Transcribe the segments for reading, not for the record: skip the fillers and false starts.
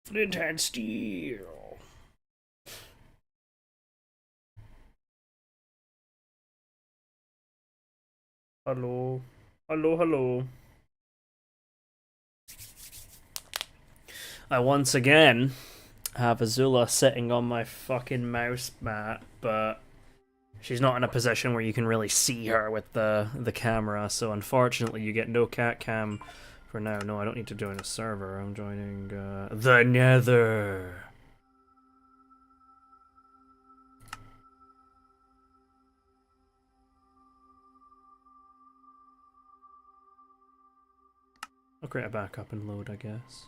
Flint and steel. Hello. Hello, hello. I once again have Azula sitting on my fucking mouse mat, but she's not in a position where you can really see her with the camera, so unfortunately you get no cat cam for now. No, I don't need to join a server. I'm joining the Nether. I'll create a backup and load, I guess.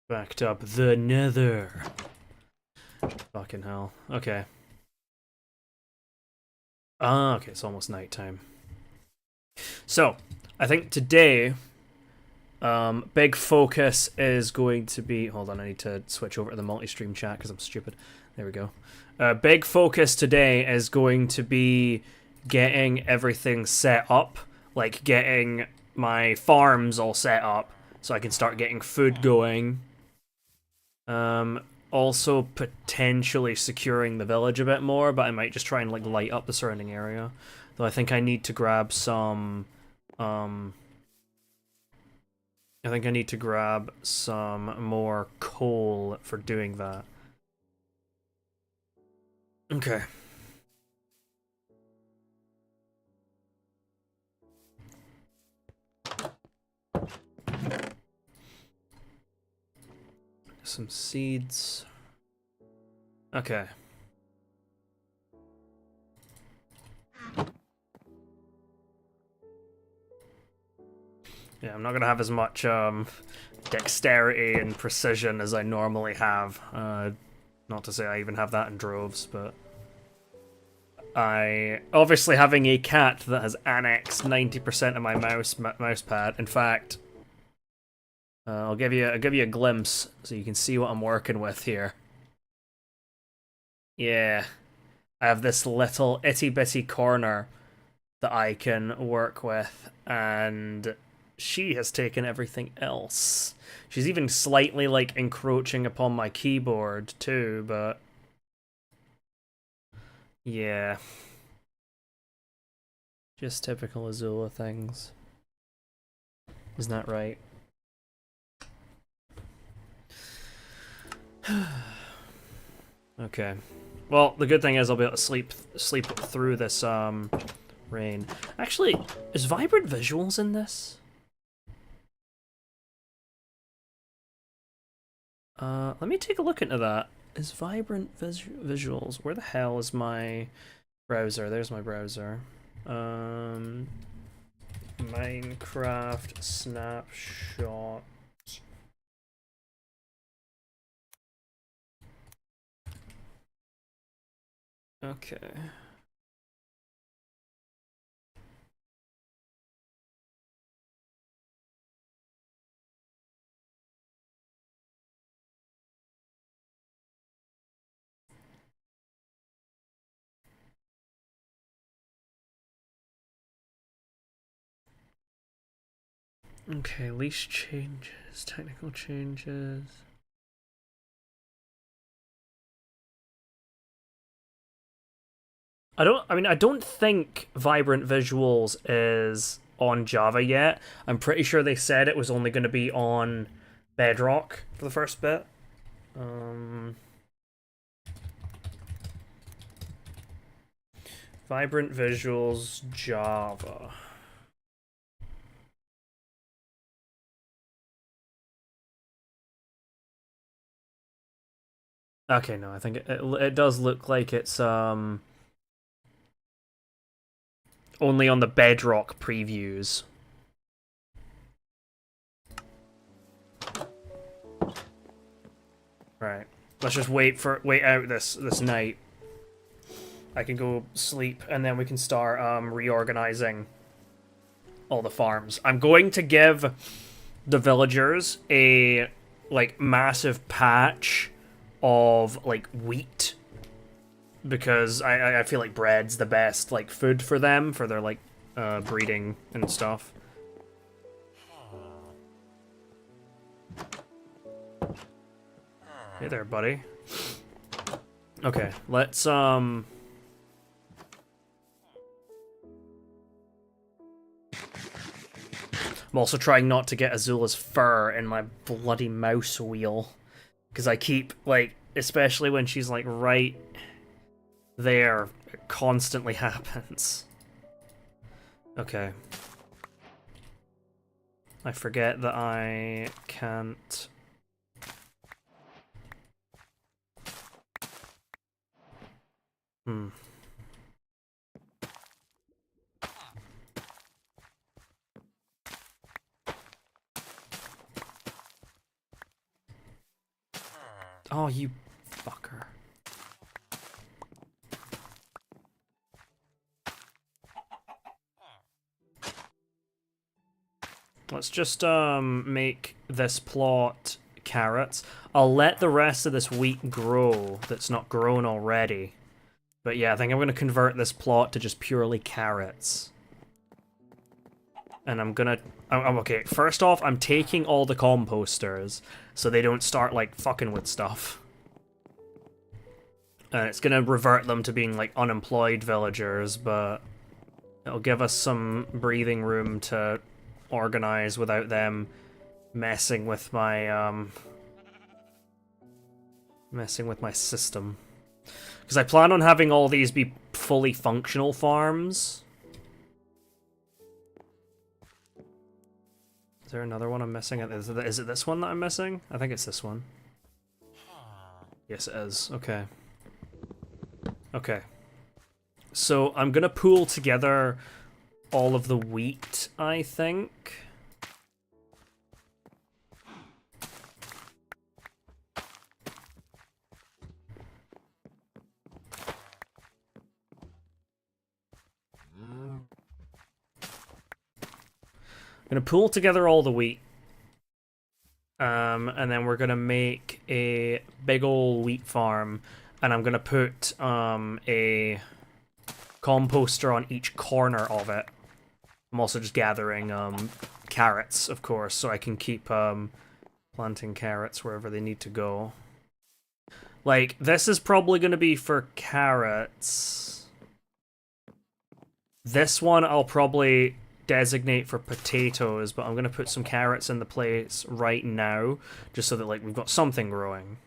Backed up the Nether. Fucking hell. Okay. Ah, okay, it's almost nighttime. So, I think today, big focus is going to be... Hold on, I need to switch over to the multi-stream chat because I'm stupid. There we go. Big focus today is going to be getting everything set up, like getting my farms all set up so I can start getting food going. Also potentially securing the village a bit more, but I might just try and like light up the surrounding area. Though I think I need to grab some I think I need to grab some more coal for doing that. Okay. Some seeds. Okay. Yeah, I'm not gonna have as much dexterity and precision as I normally have. Not to say I even have that in droves, but I obviously having a cat that has annexed 90% of my mouse pad. In fact, I'll give you a glimpse so you can see what I'm working with here. Yeah, I have this little itty bitty corner that I can work with, and she has taken everything else. She's even slightly like encroaching upon my keyboard too, but yeah. Just typical Azula things. Isn't that right? Okay. Well, the good thing is I'll be able to sleep through this rain. Actually, is vibrant visuals in this? Let me take a look into that. Is vibrant visuals? Where the hell is my browser? There's my browser. Minecraft snapshot. Okay. Okay, least changes, technical changes. I don't think Vibrant Visuals is on Java yet. I'm pretty sure they said it was only going to be on Bedrock for the first bit. Vibrant Visuals Java. Okay, no, I think it does look like it's only on the Bedrock previews. Right. Let's just wait out this night. I can go sleep and then we can start reorganizing all the farms. I'm going to give the villagers a like massive patch of like wheat because I feel like bread's the best like food for them for their like breeding and stuff. Hey there, buddy. Okay, let's I'm also trying not to get Azula's fur in my bloody mouse wheel. Because I keep, like, especially when she's, like, right there, it constantly happens. Okay. I forget that I can't... Oh, you fucker. Let's just make this plot carrots. I'll let the rest of this wheat grow that's not grown already. But yeah, I think I'm going to convert this plot to just purely carrots. And I'm gonna... okay, first off, I'm taking all the composters so they don't start, like, fucking with stuff. And it's gonna revert them to being, like, unemployed villagers, but it'll give us some breathing room to organize without them messing with my, messing with my system. Because I plan on having all these be fully functional farms. Is there another one I'm missing? Is it this one that I'm missing? I think it's this one. Yes, it is. Okay. Okay. So I'm gonna pool together all of the wheat, I think. I'm gonna pool together all the wheat. And then we're gonna make a big ol' wheat farm, and I'm gonna put a composter on each corner of it. I'm also just gathering carrots, of course, so I can keep planting carrots wherever they need to go. Like, this is probably gonna be for carrots. This one I'll probably designate for potatoes, but I'm gonna put some carrots in the place right now, just so that, like, we've got something growing.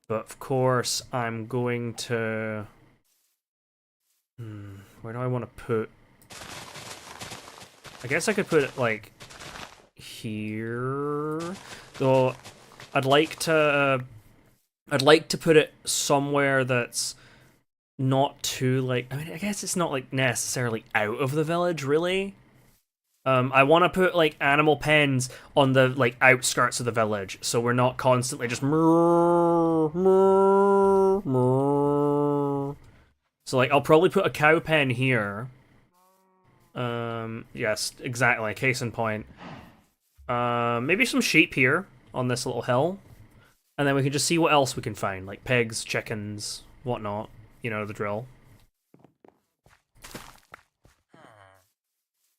But of course, I'm going to... where do I want to put... I guess I could put it, like, here... Though, I'd like to put it somewhere that's not too, like... I mean, I guess it's not, like, necessarily out of the village, really. I want to put, like, animal pens on the, like, outskirts of the village, so we're not constantly just So, like, I'll probably put a cow pen here. Yes, exactly, case in point. Maybe some sheep here on this little hill. And then we can just see what else we can find, like pigs, chickens, whatnot. You know the drill.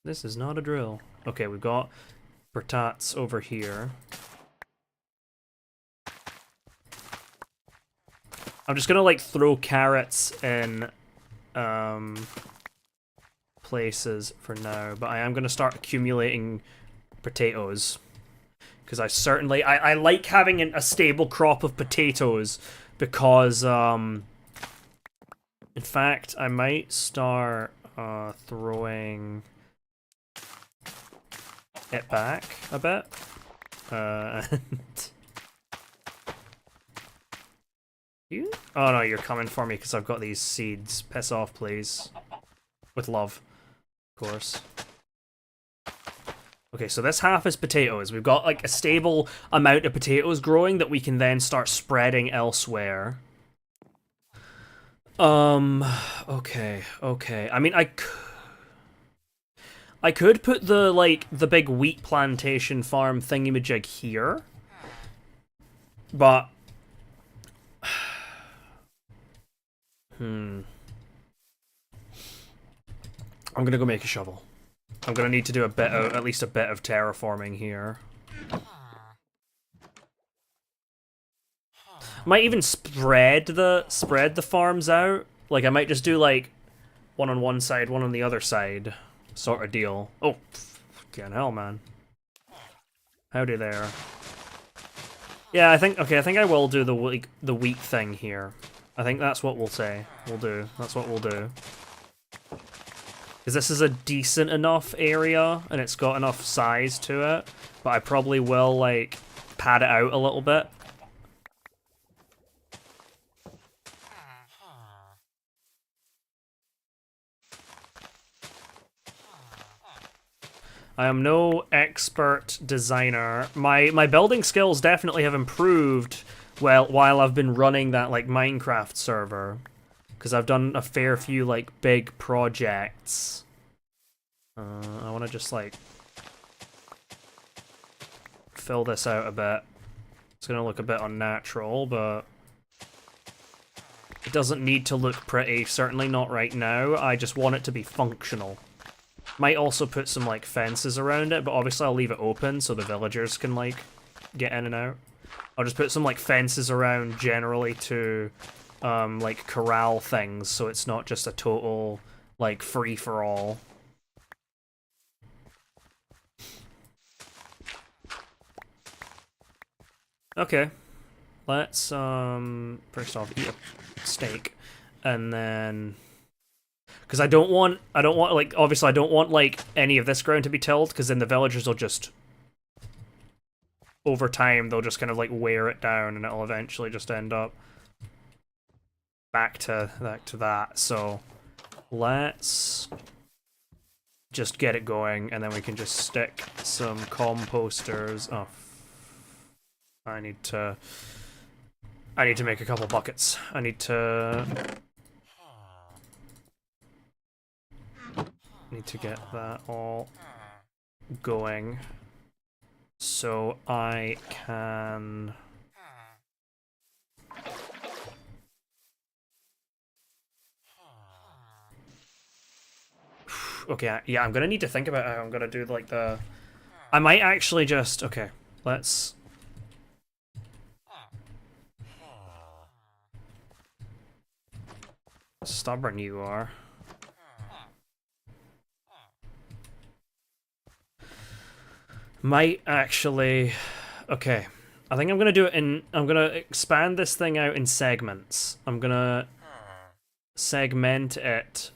This is not a drill. Okay, we've got Bertats over here. I'm just gonna, like, throw carrots in places for now, but I am gonna start accumulating potatoes. Because I like having a stable crop of potatoes, because, in fact, I might start throwing it back a bit. And you? Oh no, you're coming for me because I've got these seeds. Piss off, please. With love, of course. Okay, so this half is potatoes. We've got, like, a stable amount of potatoes growing that we can then start spreading elsewhere. Okay. I mean, I could put the, like, the big wheat plantation farm thingamajig here. But... I'm gonna go make a shovel. I'm gonna need to do a bit of, at least a bit of terraforming here. Might even spread the farms out. Like I might just do like one on one side, one on the other side, sort of deal. Oh, fucking hell, man! Howdy there. Yeah, I think I will do the wheat thing here. I think that's what we'll say. We'll do. That's what we'll do. Because this is a decent enough area and it's got enough size to it, but I probably will like pad it out a little bit. I am no expert designer. My building skills definitely have improved while I've been running that like Minecraft server, because I've done a fair few like big projects. I want to just like fill this out a bit. It's gonna look a bit unnatural, but it doesn't need to look pretty. Certainly not right now. I just want it to be functional. Might also put some like fences around it, but obviously I'll leave it open so the villagers can like get in and out. I'll just put some like fences around generally to like corral things so it's not just a total like free for all. Okay. Let's first off eat a steak and then because I don't want like obviously I don't want like any of this ground to be tilled, because then the villagers will just over time they'll just kind of like wear it down and it'll eventually just end up back to that. So let's just get it going and then we can just stick some composters. Oh, I need to make a couple buckets. I need to get that all going so I can okay, yeah, I'm gonna need to think about how I'm gonna do like the I might actually just okay, let's stubborn you are. Might actually... Okay. I think I'm gonna do it in... I'm gonna expand this thing out in segments. I'm gonna segment it.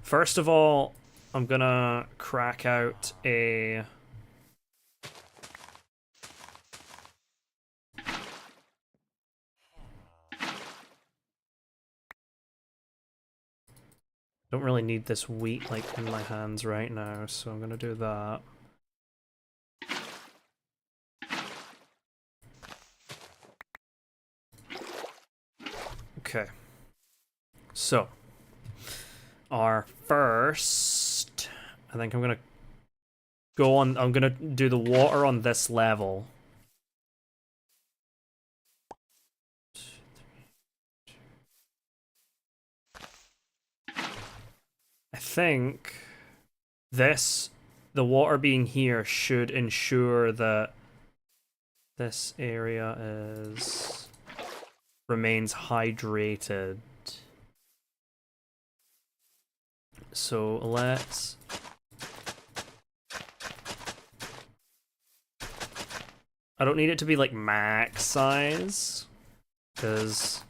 First of all, I'm gonna crack out a... Don't really need this wheat like in my hands right now, so I'm gonna do that. Okay. So, our first, I think I'm gonna go on, I'm gonna do the water on this level. I think this, the water being here should ensure that this area remains hydrated. So let's I don't need it to be like max size, because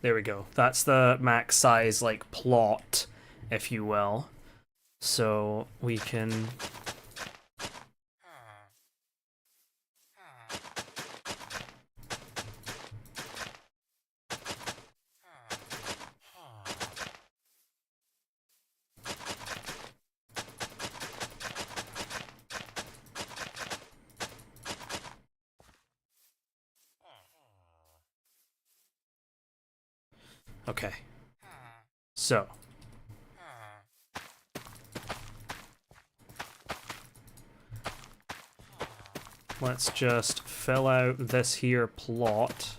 there we go. That's the max size like plot, if you will. So we can okay. So let's just fill out this here plot.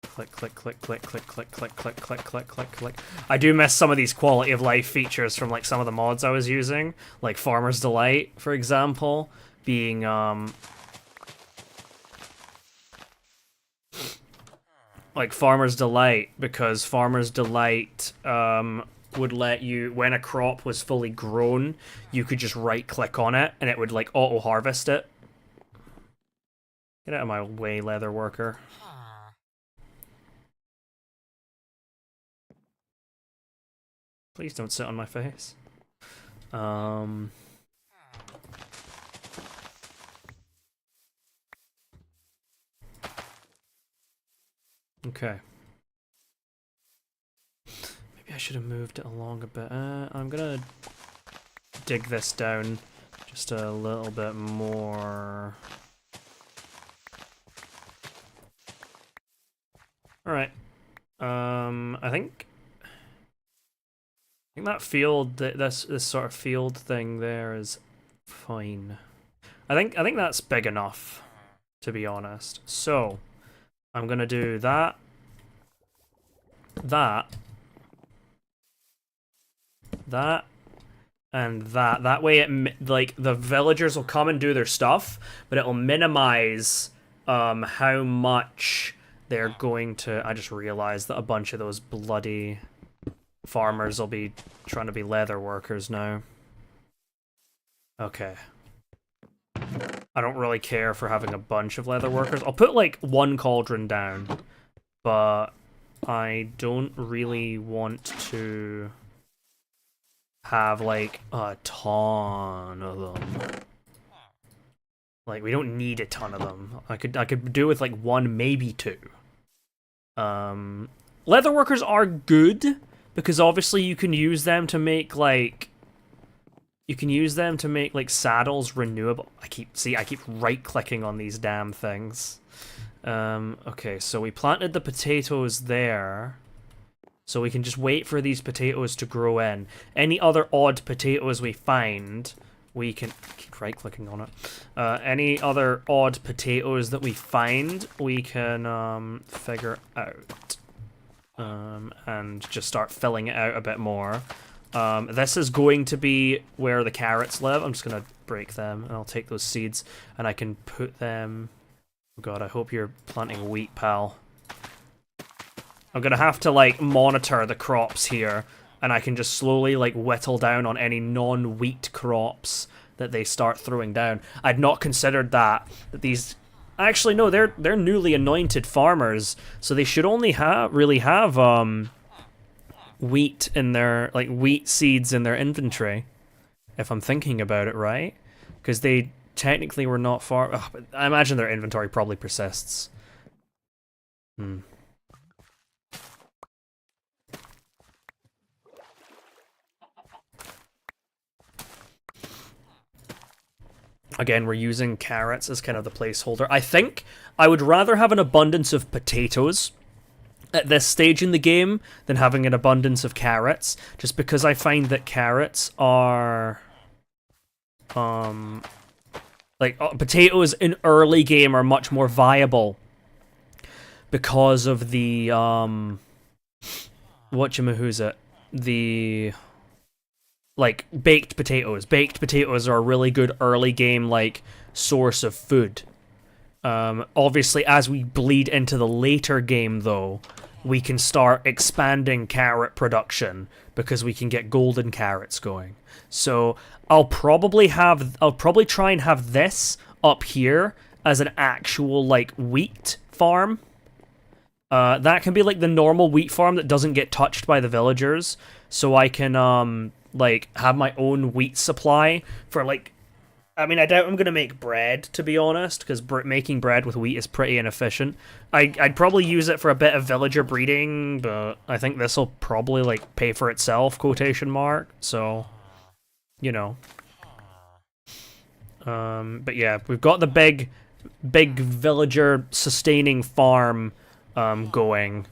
Click, click, click, click, click, click, click, click, click, click, click, click. I do miss some of these quality of life features from like some of the mods I was using, like Farmer's Delight, for example, being like Farmer's Delight, because Farmer's Delight would let you, when a crop was fully grown, you could just right click on it and it would like auto harvest it. Get out of my way, leather worker. Please don't sit on my face. Okay. Maybe I should have moved it along a bit. I'm gonna dig this down just a little bit more. Alright. I think that field, this sort of field thing there is fine. I think that's big enough, to be honest. So I'm gonna do that, and that. That way, like the villagers will come and do their stuff, but it will minimize how much they're going to. I just realized that a bunch of those bloody farmers will be trying to be leather workers now. Okay. I don't really care for having a bunch of leather workers. I'll put like one cauldron down, but I don't really want to have like a ton of them. Like, we don't need a ton of them. I could do with like one, maybe two. Leather workers are good because obviously you can use them to make like saddles renewable. I keep right clicking on these damn things. Okay, so we planted the potatoes there. So we can just wait for these potatoes to grow in. Any other odd potatoes we find, we can keep right clicking on it. Any other odd potatoes that we find, we can figure out. And just start filling it out a bit more. This is going to be where the carrots live. I'm just going to break them, and I'll take those seeds, and I can put them... Oh god, I hope you're planting wheat, pal. I'm going to have to, like, monitor the crops here, and I can just slowly, like, whittle down on any non-wheat crops that they start throwing down. I'd not considered that these... Actually, no, they're newly anointed farmers, so they should only really have wheat in their wheat seeds in their inventory, if I'm thinking about it right, because they technically were not far. But I imagine their inventory probably persists. Again, we're using carrots as kind of the placeholder. I think I would rather have an abundance of potatoes at this stage in the game than having an abundance of carrots, just because I find that carrots are... potatoes in early game are much more viable because of the, the... like, baked potatoes. Baked potatoes are a really good early game, like, source of food. Obviously, as we bleed into the later game, though, we can start expanding carrot production because we can get golden carrots going. So I'll probably try and have this up here as an actual, like, wheat farm. That can be like the normal wheat farm that doesn't get touched by the villagers, so I can like have my own wheat supply for like... I mean, I doubt I'm going to make bread, to be honest, because making bread with wheat is pretty inefficient. I'd probably use it for a bit of villager breeding, but I think this will probably, like, pay for itself, quotation mark, so, you know. But yeah, we've got the big villager sustaining farm going.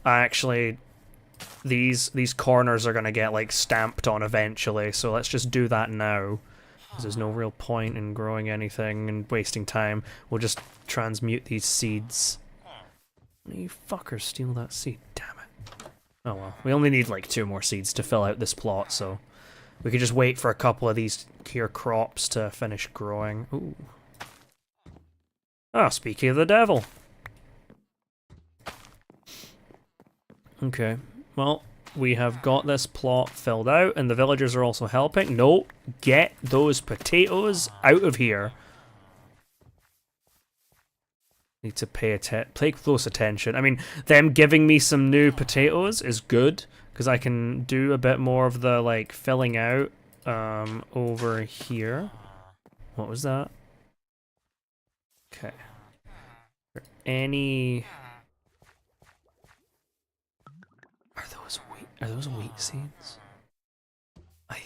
I actually these corners are gonna get like stamped on eventually, so let's just do that now. Because there's no real point in growing anything and wasting time. We'll just transmute these seeds. You fuckers steal that seed, damn it. Oh well, we only need like 2 more seeds to fill out this plot, so we could just wait for a couple of these here crops to finish growing. Ooh. Ah, speaking of the devil. Okay, well, we have got this plot filled out, and the villagers are also helping. No, get those potatoes out of here. Need to pay close attention. I mean, them giving me some new potatoes is good, because I can do a bit more of the, like, filling out over here. What was that? Okay. Any... Are those wheat seeds? I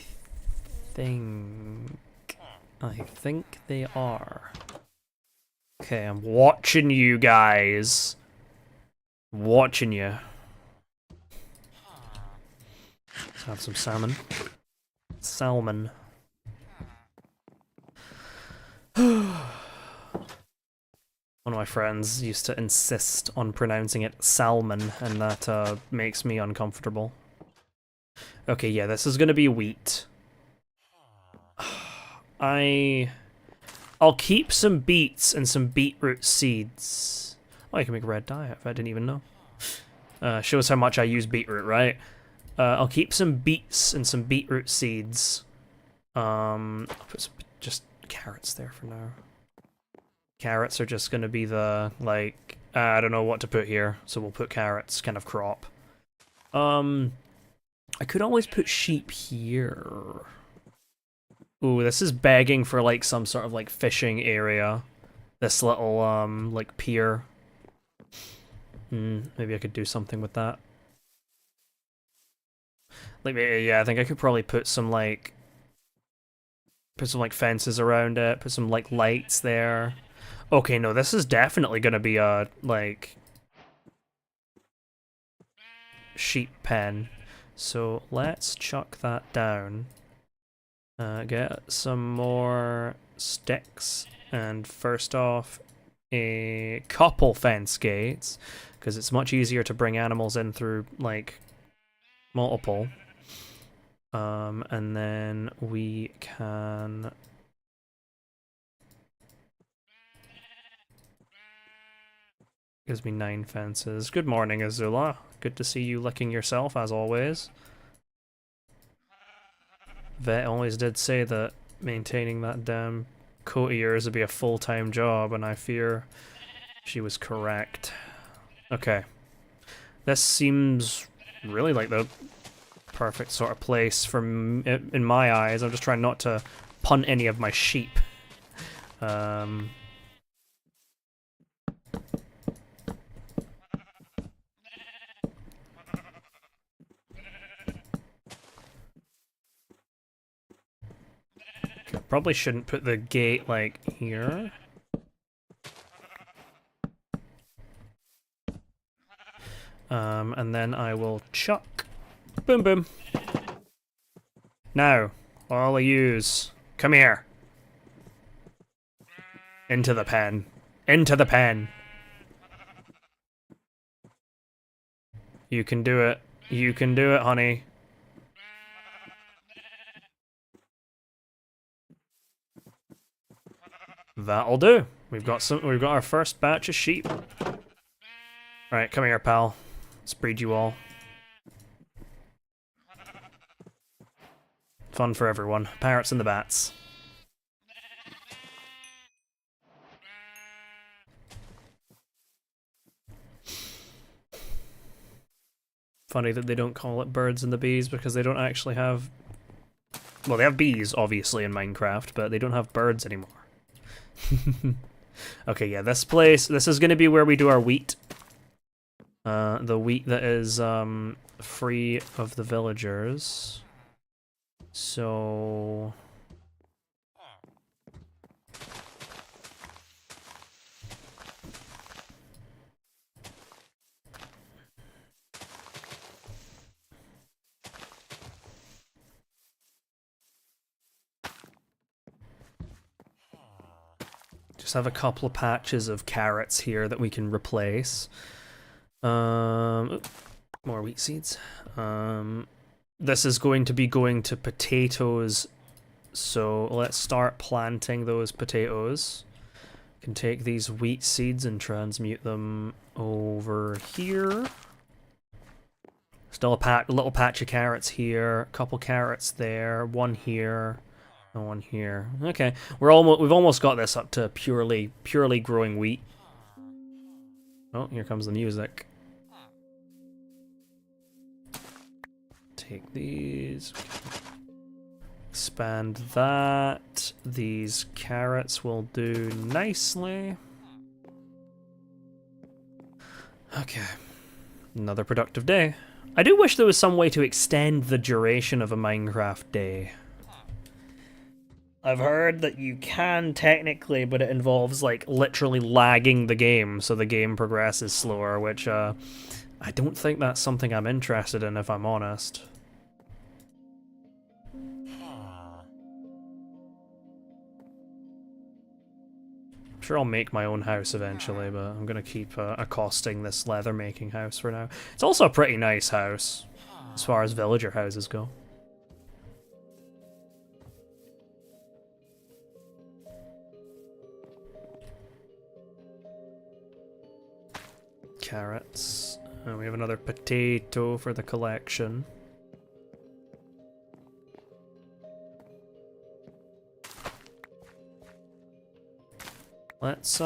think they are. Okay, I'm watching you guys. Watching you. Let's have some salmon. Salmon. One of my friends used to insist on pronouncing it salmon, and that makes me uncomfortable. Okay, yeah, this is gonna be wheat. I'll keep some beets and some beetroot seeds. Oh, I can make red dye if I didn't even know. Shows how much I use beetroot, right? I'll keep some beets and some beetroot seeds. I'll put some just carrots there for now. Carrots are just gonna be the, like, I don't know what to put here, so we'll put carrots, kind of crop. I could always put sheep here. Ooh, this is begging for, like, some sort of, like, fishing area. This little, like, pier. Maybe I could do something with that. Like, yeah, I think I could probably put some, like, fences around it, put some, like, lights there. Okay, no, this is definitely gonna be a, like, sheep pen. So let's chuck that down. Get some more sticks, and first off, a couple fence gates, because it's much easier to bring animals in through, like, multiple. And then we can... Gives me 9 fences. Good morning, Azula. Good to see you licking yourself, as always. Vet always did say that maintaining that damn coat of yours would be a full-time job, and I fear she was correct. Okay. This seems really like the perfect sort of place for in my eyes. I'm just trying not to punt any of my sheep. Probably shouldn't put the gate, like, here. And then I will chuck. Boom, boom. Now, all of yous, come here. Into the pen. Into the pen. You can do it. You can do it, honey. That'll do. We've got our first batch of sheep. Alright, come here, pal. Let's breed you all. Fun for everyone. Parrots and the bats. Funny that they don't call it birds and the bees, because they don't actually have... Well, they have bees, obviously, in Minecraft, but they don't have birds anymore. Okay, yeah, this is going to be where we do our wheat. The wheat that is free of the villagers. So... Just have a couple of patches of carrots here that we can replace. More wheat seeds. This is going to be going to potatoes, so let's start planting those potatoes. Can take these wheat seeds and transmute them over here. Still a little patch of carrots here, a couple carrots there, one here, and one here. Okay, we've almost got this up to purely growing wheat. Oh, here comes the music. Take these. Expand that. These carrots will do nicely. Okay. Another productive day. I do wish there was some way to extend the duration of a Minecraft day. I've heard that you can technically, but it involves like literally lagging the game so the game progresses slower, which I don't think that's something I'm interested in, if I'm honest. Sure, I'll make my own house eventually, but I'm gonna keep accosting this leather making house for now. It's also a pretty nice house, as far as villager houses go. Carrots. And we have another potato for the collection. Let's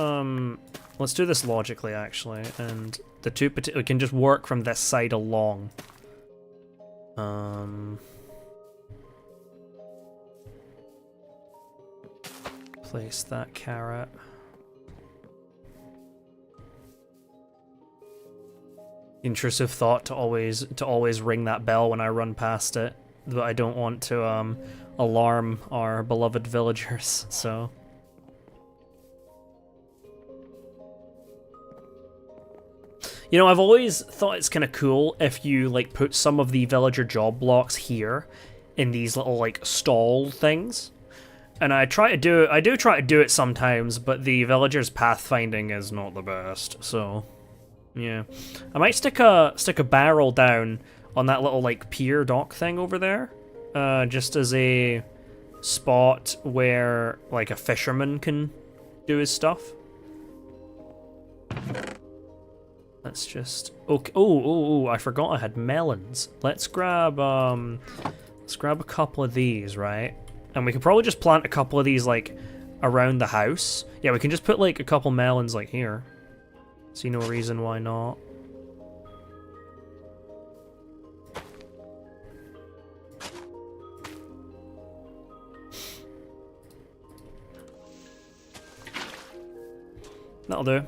do this logically, actually, and the two we can just work from this side along. Place that carrot. Intrusive thought to always ring that bell when I run past it, but I don't want to alarm our beloved villagers, so. You know, I've always thought it's kind of cool if you like put some of the villager job blocks here in these little like stall things. And I do try to do it sometimes, but the villagers pathfinding is not the best. So, yeah. I might stick a barrel down on that little like pier dock thing over there, just as a spot where like a fisherman can do his stuff. Let's just okay. Oh! I forgot I had melons. Let's grab a couple of these, right? And we can probably just plant a couple of these like around the house. Yeah, we can just put like a couple melons like here. See no reason why not. That'll do.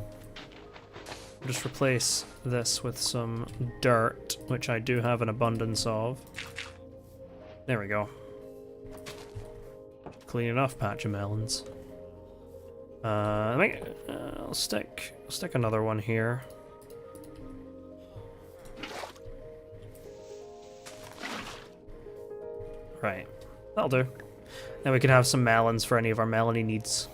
Just replace this with some dirt, which I do have an abundance of. There we go. Clean enough patch of melons. I think I'll stick another one here. Right, that'll do. Then we can have some melons for any of our melony needs.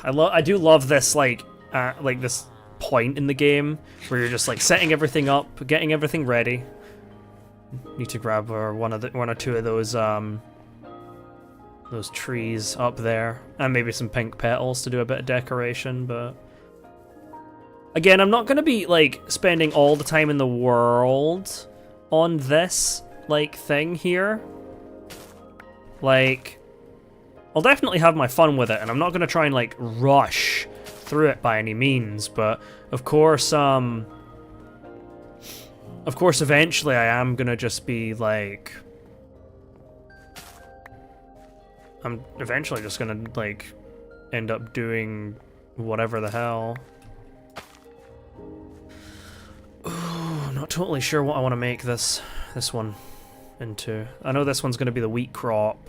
I do love this like this point in the game where you're just like setting everything up, getting everything ready. Need to grab one or two of those trees up there, and maybe some pink petals to do a bit of decoration. But again, I'm not gonna be like spending all the time in the world on this like thing here. Like, I'll definitely have my fun with it, and I'm not gonna try and like rush through it by any means, but of course eventually I am gonna just be like, I'm eventually just gonna like end up doing whatever the hell. Ooh, not totally sure what I want to make this one into. I know this one's gonna be the wheat crop.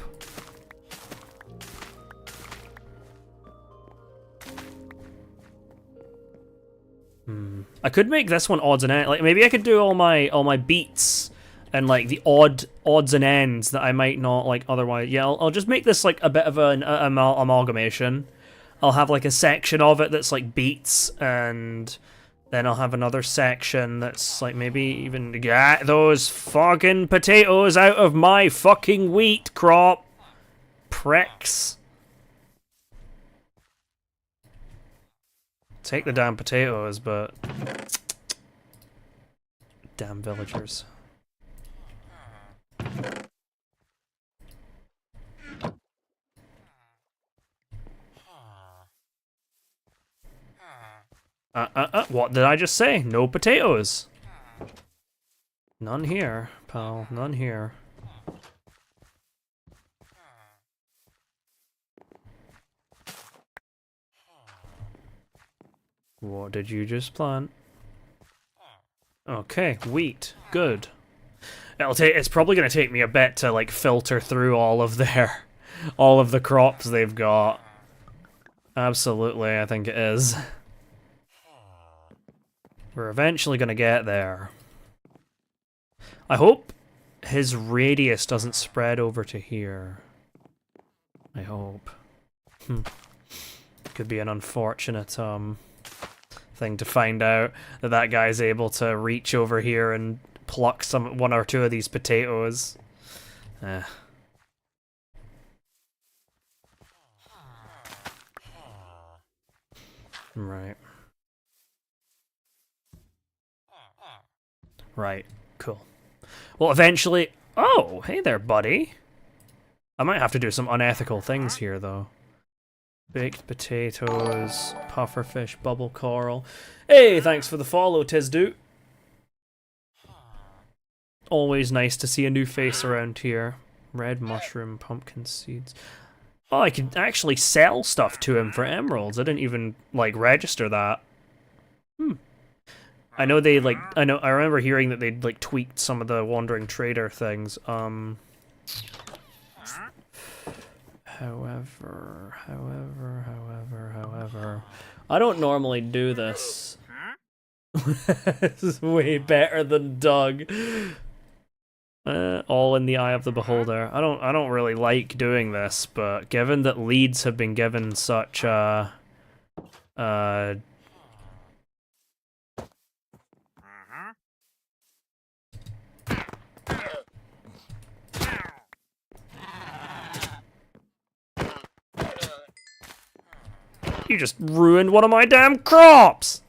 I could make this one odds and ends. Like maybe I could do all my beats and like the odds and ends that I might not like otherwise. Yeah, I'll just make this like a bit of an amalgamation. I'll have like a section of it that's like beats, and then I'll have another section that's like maybe even get those fucking potatoes out of my fucking wheat crop, pricks. Take the damn potatoes, but damn villagers. What did I just say? No potatoes. None here, pal. None here. What did you just plant? Okay, wheat. Good. It's probably gonna take me a bit to like filter through all of the crops they've got. Absolutely, I think it is. We're eventually gonna get there. I hope his radius doesn't spread over to here. I hope. Could be an unfortunate thing to find out that guy's able to reach over here and pluck one or two of these potatoes. Right. Right, cool. Well, eventually... Oh, hey there, buddy. I might have to do some unethical things here, though. Baked potatoes, pufferfish, bubble coral. Hey, thanks for the follow, Tizdoot. Always nice to see a new face around here. Red mushroom, pumpkin seeds. Oh, I could actually sell stuff to him for emeralds. I didn't even, like, register that. I know they, like, I remember hearing that they'd, like, tweaked some of the Wandering Trader things. However, I don't normally do this. This is way better than Doug. All in the eye of the beholder. I don't really like doing this, but given that Leeds have been given such You just ruined one of my damn crops!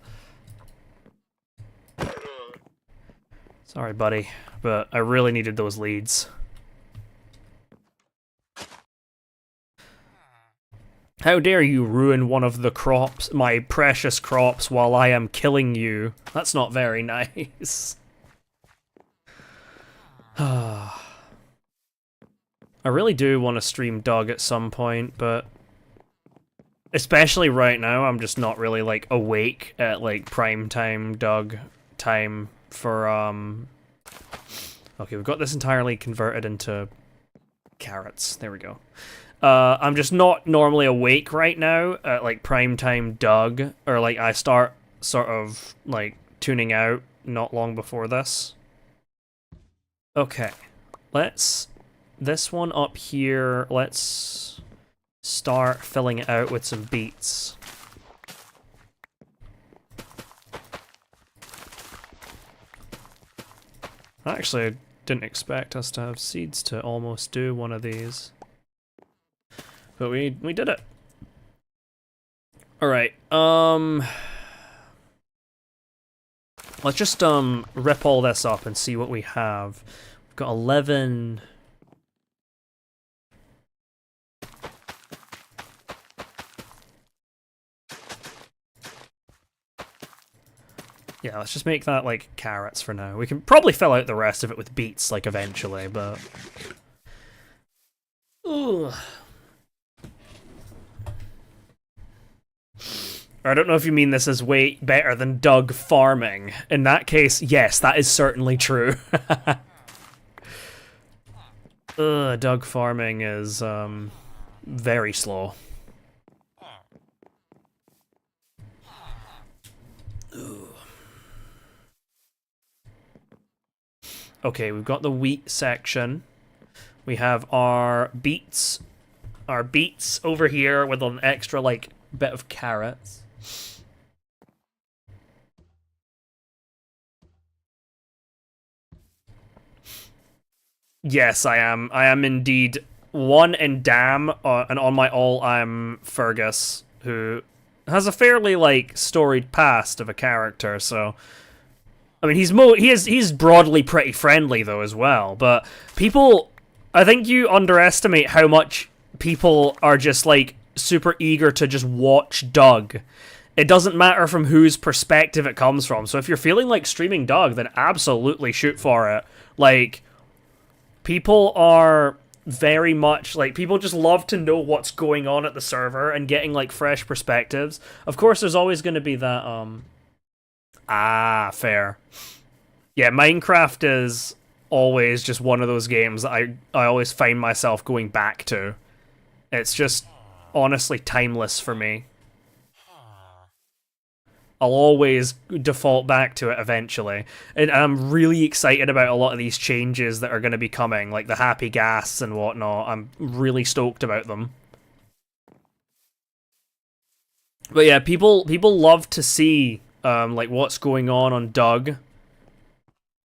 Sorry, buddy, but I really needed those leads. How dare you ruin one of the crops, my precious crops, while I am killing you? That's not very nice. I really do want to stream Doug at some point, but especially right now, I'm just not really, like, awake at, like, prime time Doug time for, Okay, we've got this entirely converted into carrots. There we go. I'm just not normally awake right now at, like, prime time Doug, or, like, I start sort of, like, tuning out not long before this. Okay. This one up here, let's start filling it out with some beets. Actually, I didn't expect us to have seeds to almost do one of these. But we did it. Alright, let's just rip all this up and see what we have. We've got 11. Yeah, let's just make that, like, carrots for now. We can probably fill out the rest of it with beets, like, eventually, but... Ugh. I don't know if you mean this is way better than Doug farming. In that case, yes, that is certainly true. Doug farming is, very slow. Ugh. Okay, we've got the wheat section. We have our beets over here with an extra like bit of carrots. Yes, I am. I am indeed one in Dam, and on my all, I'm Fergus, who has a fairly like storied past of a character. So, I mean, he's broadly pretty friendly though as well. But people, I think you underestimate how much people are just like super eager to just watch Doug. It doesn't matter from whose perspective it comes from. So if you're feeling like streaming Doug, then absolutely shoot for it. Like, people are very much like, people just love to know what's going on at the server and getting like fresh perspectives. Of course, there's always going to be that fair. Yeah, Minecraft is always just one of those games that I always find myself going back to. It's just honestly timeless for me. I'll always default back to it eventually. And I'm really excited about a lot of these changes that are going to be coming, like the happy ghasts and whatnot. I'm really stoked about them. But yeah, people love to see like what's going on Doug.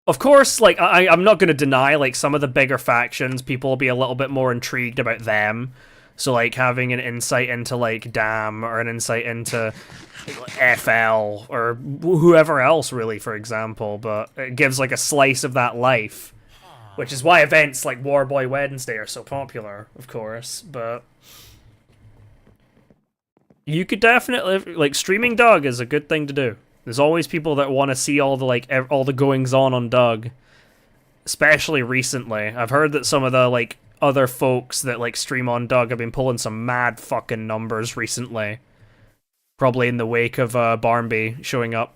Of course, like I'm not going to deny like some of the bigger factions, people will be a little bit more intrigued about them. So like having an insight into like Dam or an insight into FL or whoever else really, for example, but it gives like a slice of that life, which is why events like Warboy Wednesday are so popular, of course. But you could definitely like streaming Doug is a good thing to do. There's always people that want to see all the like all the goings on Doug, especially recently. I've heard that some of the like other folks that like stream on Doug have been pulling some mad fucking numbers recently. Probably in the wake of Barnby showing up.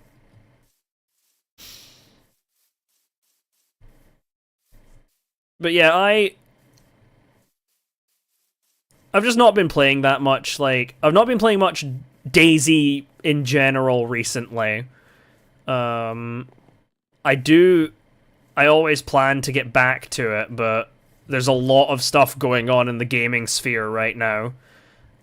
But yeah, I've just not been playing that much. Like, I've not been playing much DayZ in general recently. I always plan to get back to it, but there's a lot of stuff going on in the gaming sphere right now.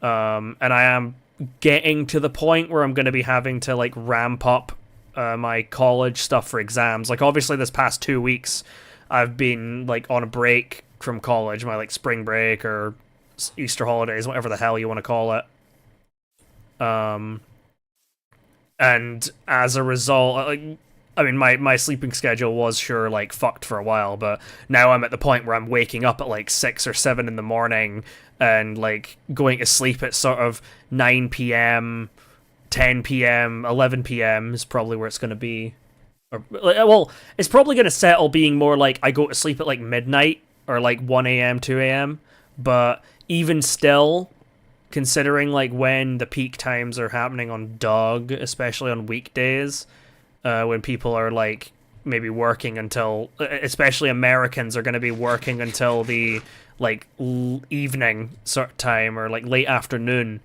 And I am getting to the point where I'm going to be having to like ramp up my college stuff for exams. Like, obviously this past 2 weeks I've been like on a break from college, my like spring break or Easter holidays, whatever the hell you want to call it. And as a result, like, I mean, my sleeping schedule was sure like fucked for a while, but now I'm at the point where I'm waking up at like 6 or 7 in the morning and like going to sleep at sort of 9 p.m., 10 p.m., 11 p.m. is probably where it's going to be. Or, well, it's probably going to settle being more like I go to sleep at like midnight or like 1 a.m., 2 a.m. But even still, considering like when the peak times are happening on Doug, especially on weekdays, when people are like maybe working until, especially Americans are going to be working until the like evening sort of time or like late afternoon.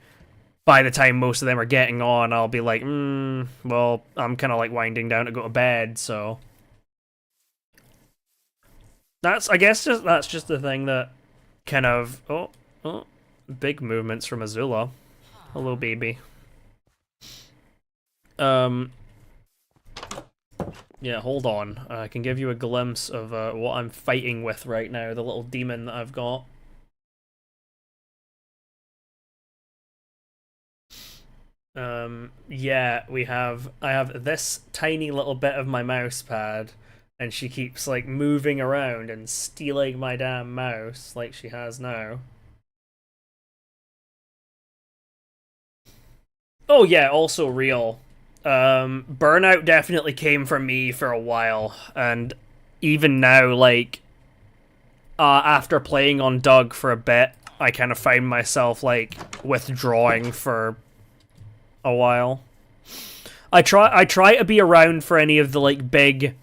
By the time most of them are getting on, I'll be like, well, I'm kind of like winding down to go to bed, so I guess that's just the thing that kind of big movements from Azula. Hello, baby. Yeah, hold on. I can give you a glimpse of what I'm fighting with right now, the little demon that I've got. Yeah, I have this tiny little bit of my mouse pad, and she keeps like moving around and stealing my damn mouse like she has now. Oh yeah, also real. Burnout definitely came from me for a while, and even now, like, after playing on Doug for a bit, I kind of find myself, like, withdrawing for a while. I try to be around for any of the, like, big,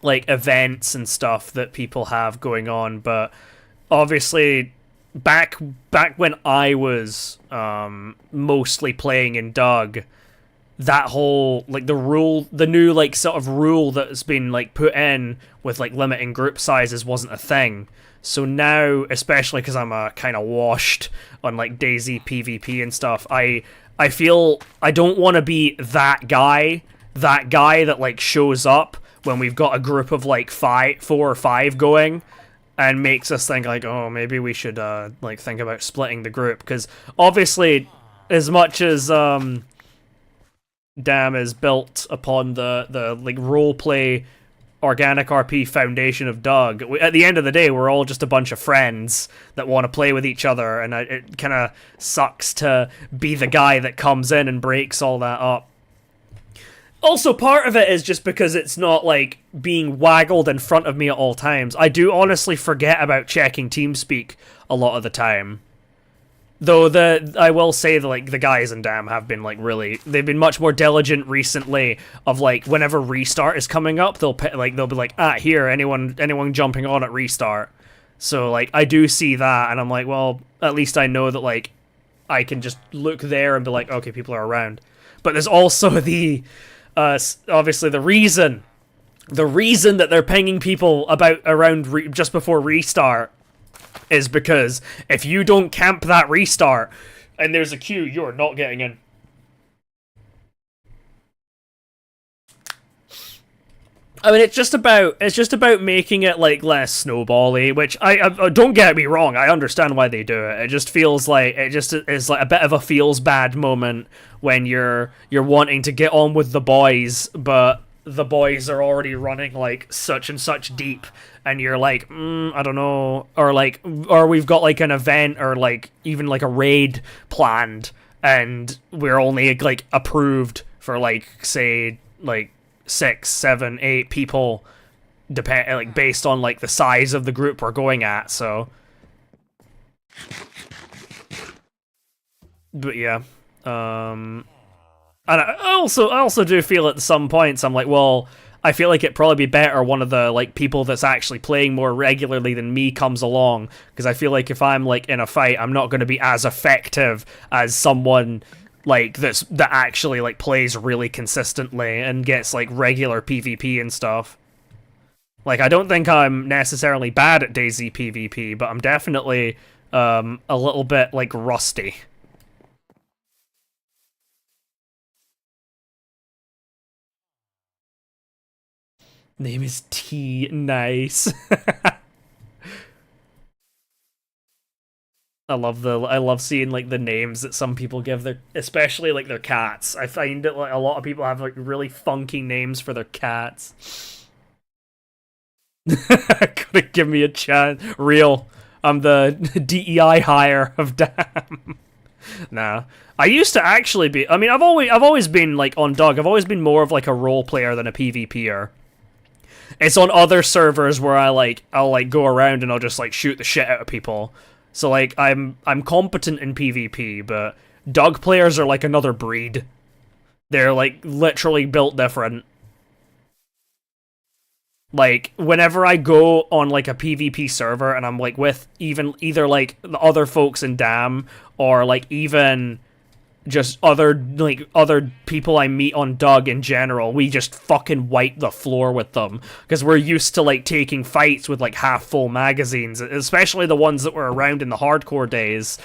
like, events and stuff that people have going on, but obviously back when I was mostly playing in Doug, that whole like the new like sort of rule that's been like put in with like limiting group sizes wasn't a thing. So now, especially because I'm kind of washed on like DayZ PvP and stuff, I feel I don't want to be that guy that like shows up when we've got a group of like 4 or 5 going, and makes us think like, oh, maybe we should like think about splitting the group, because obviously, as much as Dam is built upon the like roleplay organic RP foundation of Doug, at the end of the day, we're all just a bunch of friends that want to play with each other, and it kind of sucks to be the guy that comes in and breaks all that up. Also, part of it is just because it's not, like, being waggled in front of me at all times. I do honestly forget about checking TeamSpeak a lot of the time. Though I will say that like the guys in Dam have been like they've been much more diligent recently of like whenever restart is coming up, they'll be like, here, anyone jumping on at restart. So like I do see that, and I'm like, well, at least I know that like I can just look there and be like, okay, people are around. But there's also the obviously the reason that they're pinging people around just before restart is because if you don't camp that restart and there's a queue, you're not getting in. I mean, it's just about making it like less snowbally, which I don't get me wrong, I understand why they do it. It just feels like it just is like a bit of a feels bad moment when you're wanting to get on with the boys, but the boys are already running like such and such deep, and you're like, I don't know, or we've got like an event or like even like a raid planned, and we're only like approved for like say like 6, 7, 8 people, like based on like the size of the group we're going at. So, but yeah, and I also do feel at some points I'm like, well, I feel like it'd probably be better one of the like people that's actually playing more regularly than me comes along, because I feel like if I'm like in a fight, I'm not going to be as effective as someone like that actually like plays really consistently and gets like regular PvP and stuff. Like I don't think I'm necessarily bad at DayZ PvP, but I'm definitely a little bit like rusty. Name is T. Nice. I love seeing like the names that some people give their, especially like their cats. I find that like a lot of people have like really funky names for their cats. Couldn't give me a chance. Real. I'm the DEI hire of Dam. Nah. I used to actually be. I mean, I've always been like on Doug. I've always been more of like a role player than a PvPer. It's on other servers where I'll like go around and I'll just like shoot the shit out of people. So like I'm competent in PvP, but Doug players are like another breed. They're like literally built different. Like whenever I go on like a PvP server and I'm like with either like the other folks in Dam or like even just other people I meet on Doug in general, we just fucking wipe the floor with them, because we're used to like taking fights with like half full magazines, especially the ones that were around in the hardcore days.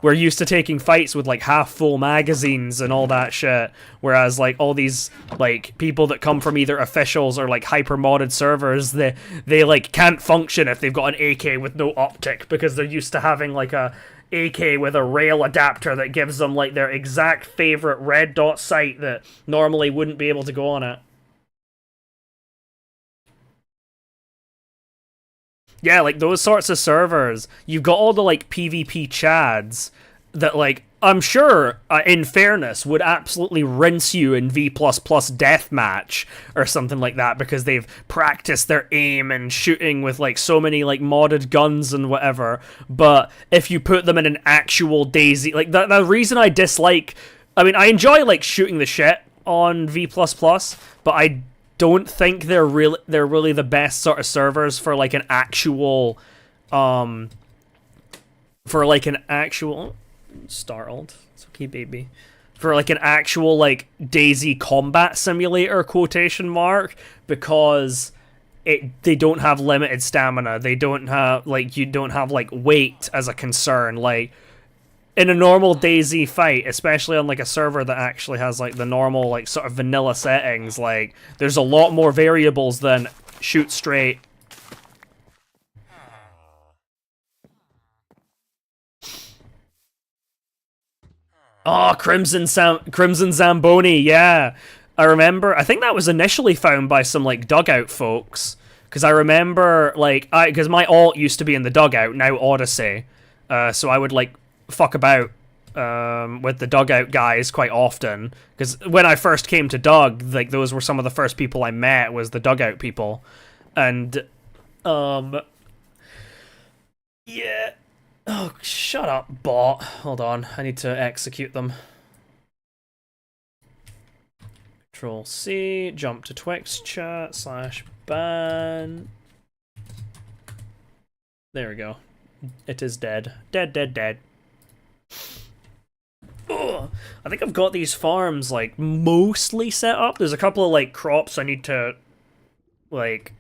We're used to taking fights with like half full magazines and all that shit, whereas like all these like people that come from either officials or like hyper modded servers, they like can't function if they've got an AK with no optic, because they're used to having like a AK with a rail adapter that gives them like their exact favorite red dot sight that normally wouldn't be able to go on it. Yeah, like those sorts of servers, you've got all the like PvP chads that like I'm sure, in fairness, would absolutely rinse you in V++ deathmatch or something like that, because they've practiced their aim and shooting with like so many like modded guns and whatever. But if you put them in an actual DayZ, like the reason I dislike, I mean, I enjoy like shooting the shit on V++, but I don't think they're really the best sort of servers for like an actual startled. It's okay, baby. for like an actual like DayZ combat simulator quotation mark, because they don't have limited stamina. They don't have like you don't have like weight as a concern. Like in a normal DayZ fight, especially on like a server that actually has like the normal like sort of vanilla settings, like there's a lot more variables than shoot straight. Oh, Crimson Zamboni, yeah. I remember, I think that was initially found by some, like, dugout folks. Because I remember, like, because my alt used to be in the dugout, now Odyssey. So I would, like, fuck about with the dugout guys quite often. Because when I first came to Doug, like, those were some of the first people I met, was the dugout people. And, yeah. Oh, shut up, bot. Hold on, I need to execute them. Control C, jump to Twix chat /ban. There we go. It is dead. Dead. Ugh. I think I've got these farms, like, mostly set up. There's a couple of, like, crops I need to, like,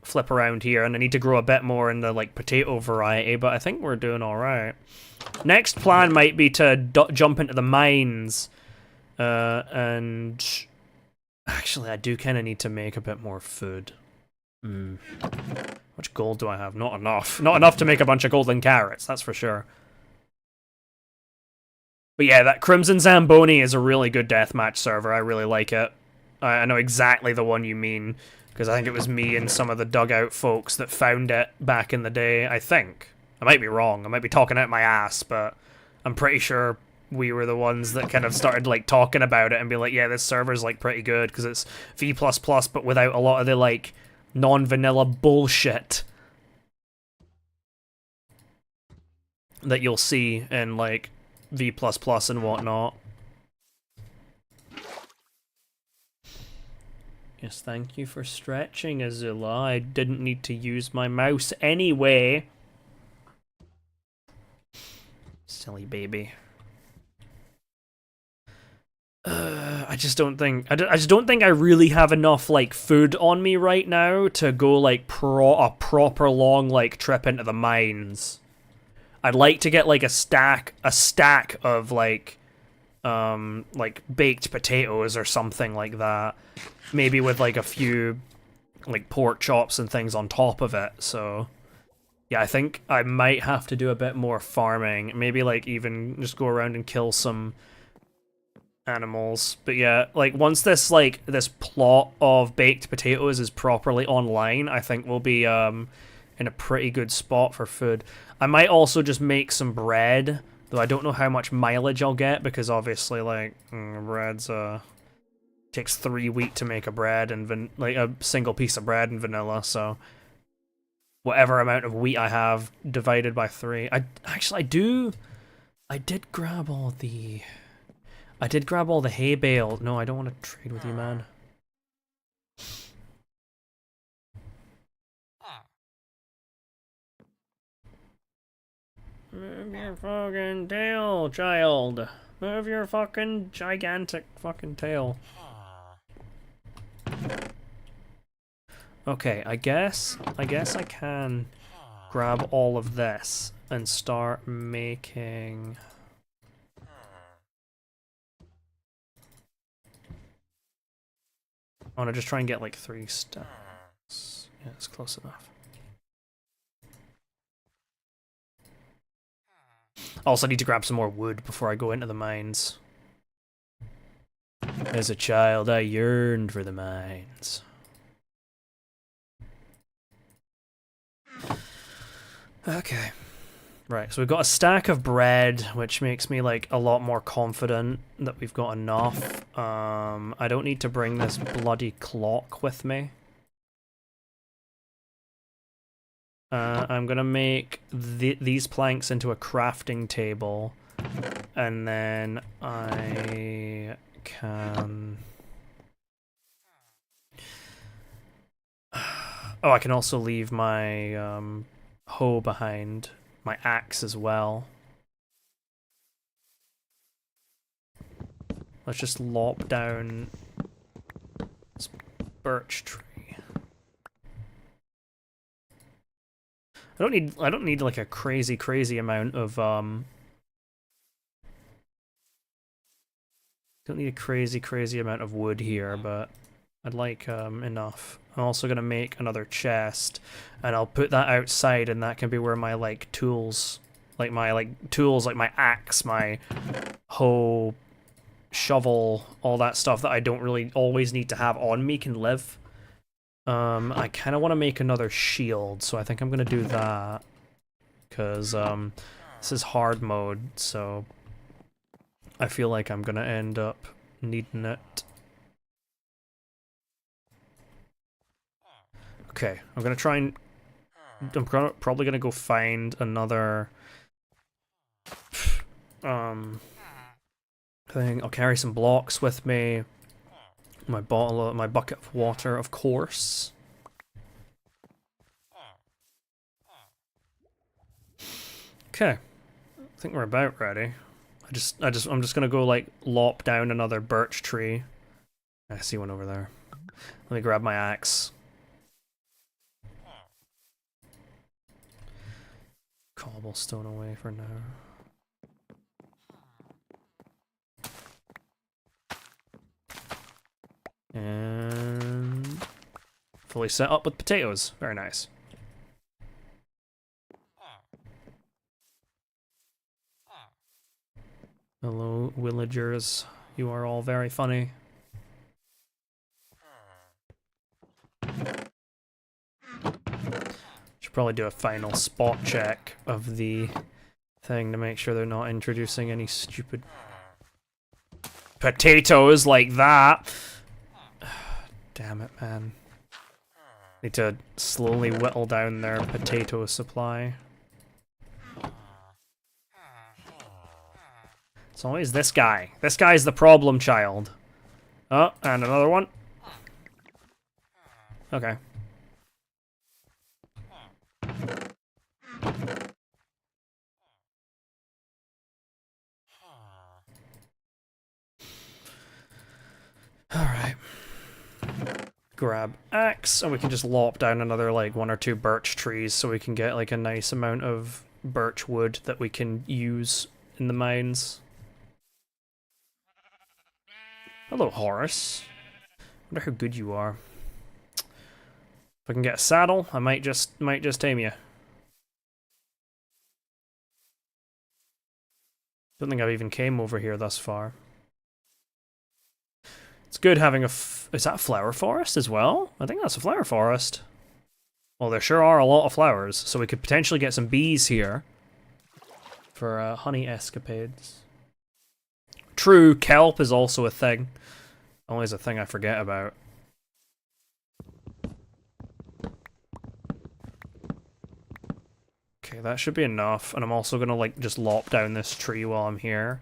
flip around here, and I need to grow a bit more in the, like, potato variety, but I think we're doing alright. Next plan might be to jump into the mines, and actually I do kind of need to make a bit more food. How much gold do I have? Not enough. Not enough to make a bunch of golden carrots, that's for sure. But yeah, that Crimson Zamboni is a really good deathmatch server. I really like it. I know exactly the one you mean, because I think it was me and some of the dugout folks that found it back in the day, I think. I might be wrong, I might be talking out my ass, but I'm pretty sure we were the ones that kind of started, like, talking about it and be like, yeah, this server's, like, pretty good, because it's V++, but without a lot of the, like, non-vanilla bullshit that you'll see in, like, V++ and whatnot. Yes, thank you for stretching, Azula. I didn't need to use my mouse anyway. Silly baby. I just don't think I just don't think I really have enough, like, food on me right now to go, like, a proper long, like, trip into the mines. I'd like to get, like, a stack of, like baked potatoes or something like that. Maybe with, like, a few, like, pork chops and things on top of it, so yeah, I think I might have to do a bit more farming. Maybe, like, even just go around and kill some animals. But yeah, like, once this, like, this plot of baked potatoes is properly online, I think we'll be in a pretty good spot for food. I might also just make some bread, though I don't know how much mileage I'll get, because obviously, like, bread's takes 3 wheat to make a bread, and like a single piece of bread in vanilla, so whatever amount of wheat I have divided by 3. I did grab all the hay bale. No, I don't want to trade with you, man. Move your fucking tail, child. Move your fucking gigantic fucking tail. Okay, I guess I can grab all of this and start making... I want to just try and get, like, 3 stacks. Yeah, it's close enough. I also need to grab some more wood before I go into the mines. As a child, I yearned for the mines. Okay. Right, so we've got a stack of bread, which makes me, like, a lot more confident that we've got enough. I don't need to bring this bloody clock with me. I'm gonna make these planks into a crafting table, and then I can... Oh, I can also leave my hoe behind, my axe as well. Let's just lop down this birch tree. I don't need like a crazy amount of don't need a crazy amount of wood here, but I'd like enough. I'm also gonna make another chest, and I'll put that outside, and that can be where my like tools, like my axe, my hoe, shovel, all that stuff that I don't really always need to have on me can live. I kind of want to make another shield, so I think I'm gonna do that, because this is hard mode, so I feel like I'm gonna end up needing it. Okay, I'm gonna try and I'm probably gonna go find another thing. I'll carry some blocks with me. My bucket of water, of course. Okay, I think we're about ready. I'm just gonna go like lop down another birch tree. I see one over there. Let me grab my axe. Cobblestone away for now. And fully set up with potatoes. Very nice. Hello, villagers. You are all very funny. Should probably do a final spot check of the thing to make sure they're not introducing any stupid potatoes like that. Damn it, man. Need to slowly whittle down their potato supply. It's always this guy. This guy's the problem child. Oh, and another one. Okay. Alright. Grab axe, and we can just lop down another like 1 or 2 birch trees so we can get like a nice amount of birch wood that we can use in the mines. Hello, Horace. Wonder how good you are. If I can get a saddle, I might just tame you. Don't think I've even came over here thus far. It's good having a is that a flower forest as well? I think that's a flower forest. Well, there sure are a lot of flowers, so we could potentially get some bees here for honey escapades. True, kelp is also a thing. Always a thing I forget about. Okay, that should be enough, and I'm also gonna like just lop down this tree while I'm here.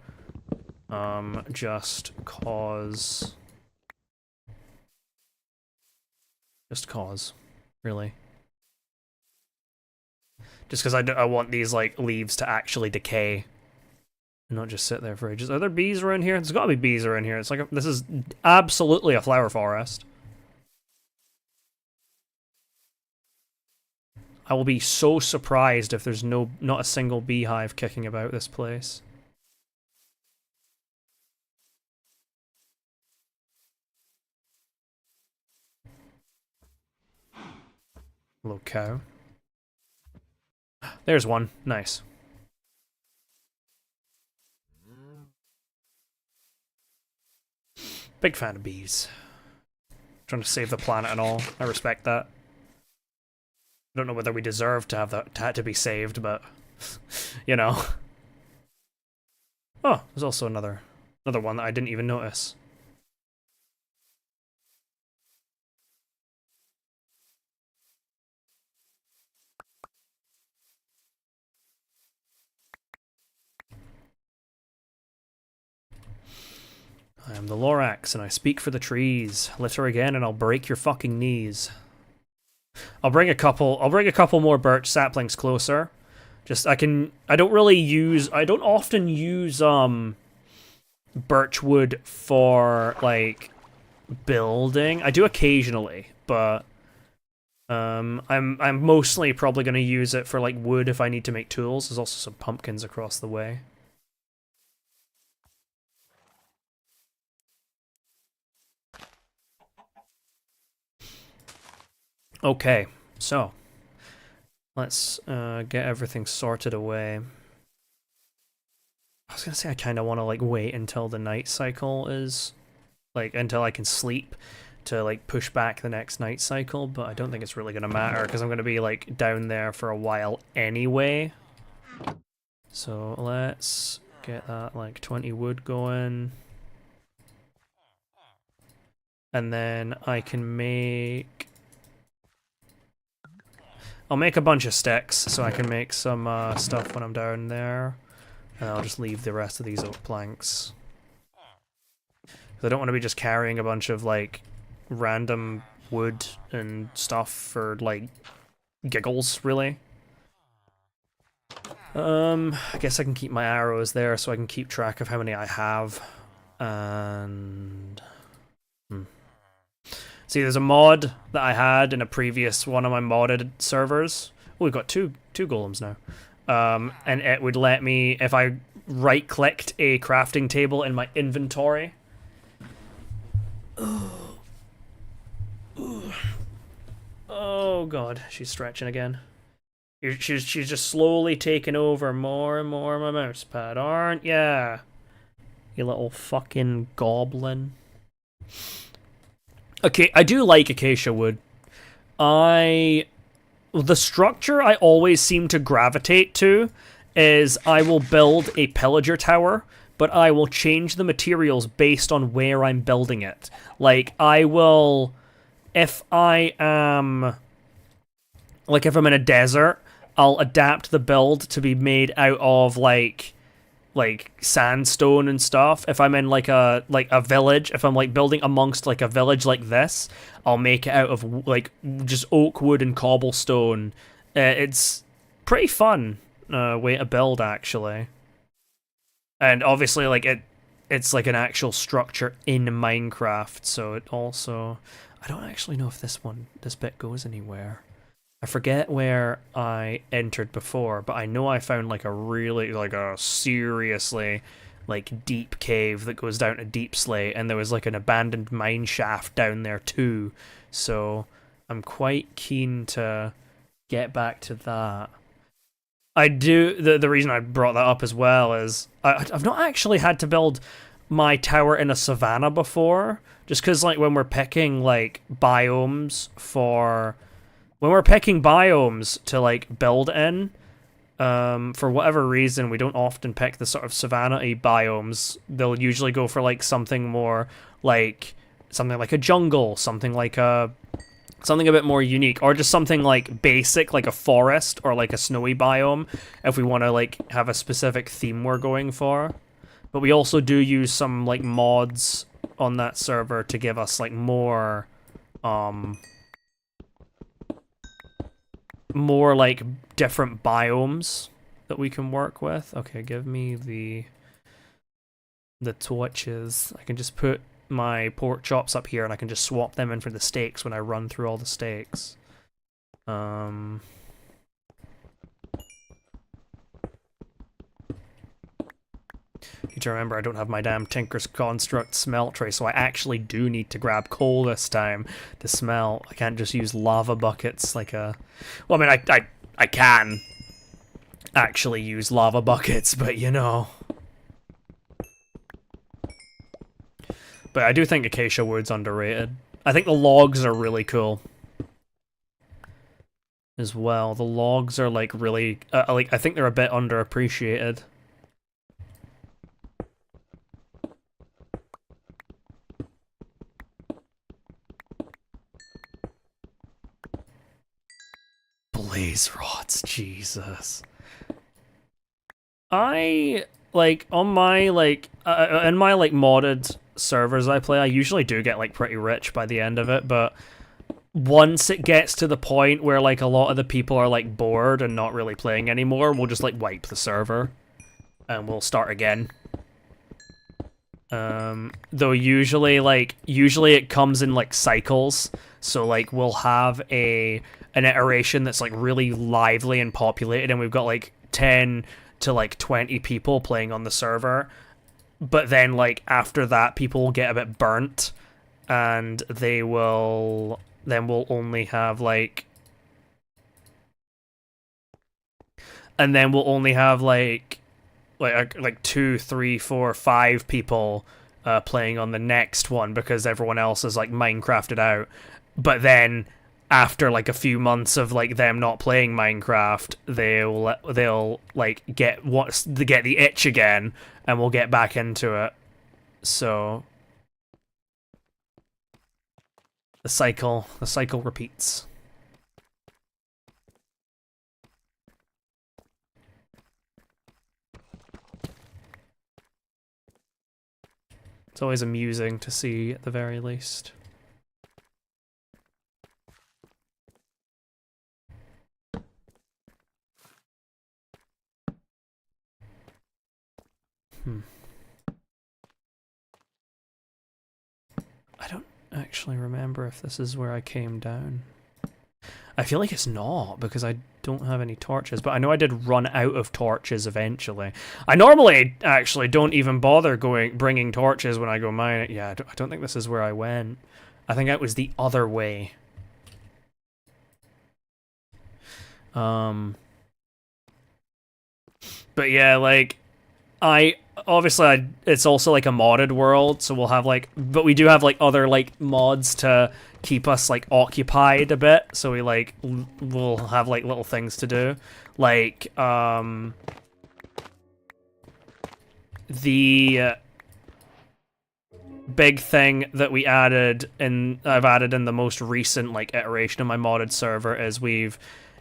Just cause, really. Just because I want these like leaves to actually decay. Not just sit there for ages. Are there bees around here? There's gotta be bees around here. It's like this is absolutely a flower forest. I will be so surprised if there's not a single beehive kicking about this place. Hello, cow. There's one. Nice. Big fan of bees. Trying to save the planet and all. I respect that. I don't know whether we deserve to have that to be saved, but you know. Oh, there's also another one that I didn't even notice. I am the Lorax, and I speak for the trees. Litter again, and I'll break your fucking knees. I'll bring a couple more birch saplings closer. Just I don't often use birch wood for like building. I do occasionally, but I'm mostly probably going to use it for like wood if I need to make tools. There's also some pumpkins across the way. Okay, so let's get everything sorted away. I was gonna say I kind of want to like wait until the night cycle is like until I can sleep to like push back the next night cycle, but I don't think it's really gonna matter because I'm gonna be like down there for a while anyway. So let's get that like 20 wood going. And then I can make... I'll make a bunch of sticks so I can make some stuff when I'm down there. And I'll just leave the rest of these oak planks. I don't want to be just carrying a bunch of like random wood and stuff for like giggles, really. I guess I can keep my arrows there so I can keep track of how many I have. And see, there's a mod that I had in a previous one of my modded servers. Oh, we've got two golems now. And it would let me, if I right-clicked a crafting table in my inventory. Oh god, she's stretching again. She's just slowly taking over more and more of my mouse pad, aren't ya? You little fucking goblin. Okay, I do like acacia wood. The structure I always seem to gravitate to is I will build a pillager tower, but I will change the materials based on where I'm building it. Like, I will... If I am... Like, if I'm in a desert, I'll adapt the build to be made out of, like sandstone and stuff. If I'm in, like a village, if I'm, like, building amongst, like, a village like this, I'll make it out of, like, just oak wood and cobblestone. It's pretty fun way to build, actually. And obviously, like, it's like an actual structure in Minecraft, so it also... I don't actually know if this bit goes anywhere. I forget where I entered before, but I know I found, like, a seriously, like, deep cave that goes down to Deep Slate, and there was, like, an abandoned mine shaft down there, too. So, I'm quite keen to get back to that. I do... The reason I brought that up as well is... I've not actually had to build my tower in a savanna before, just because, like, when we're picking, like, biomes for... When we're picking biomes to, like, build in, for whatever reason, we don't often pick the sort of savanna-y biomes. They'll usually go for, like, something more, like... Something like a jungle, something a bit more unique, or just something, like, basic, like a forest, or, like, a snowy biome, if we want to, like, have a specific theme we're going for. But we also do use some, like, mods on that server to give us, like, more, like, different biomes that we can work with. Okay, give me the torches. I can just put my pork chops up here and I can just swap them in for the steaks when I run through all the steaks. Need to remember I don't have my damn Tinker's Construct smelt tray, so I actually do need to grab coal this time to smelt. I can't just use lava buckets like a... Well, I mean, I can actually use lava buckets, but you know... But I do think acacia wood's underrated. I think the logs are really cool as well. The logs are, like, really... I think they're a bit underappreciated. Blaze rods, Jesus. I, like, on my, like, in my, like, modded servers I play, I usually do get, like, pretty rich by the end of it, but once it gets to the point where, like, a lot of the people are, like, bored and not really playing anymore, we'll just, like, wipe the server, and we'll start again. Though usually it comes in like cycles. So like we'll have an iteration that's like really lively and populated, and we've got like 10 to like 20 people playing on the server. But then like after that, people will get a bit burnt, and we'll only have like like 2, 3, 4, 5 people playing on the next one because everyone else is like Minecrafted out. But then after like a few months of like them not playing Minecraft, they'll like get the itch again, and we'll get back into it. So the cycle repeats. It's always amusing to see, at the very least. I don't actually remember if this is where I came down. I feel like it's not, because I don't have any torches, but I know I did run out of torches eventually. I normally actually don't even bother bringing torches when I go mine. Yeah, I don't think this is where I went. I think that was the other way. But yeah, like, it's also like a modded world, so we'll have like, but we do have like other like mods to keep us like occupied a bit, so we'll have like little things to do, like the big thing that I've added in the most recent like iteration of my modded server is we've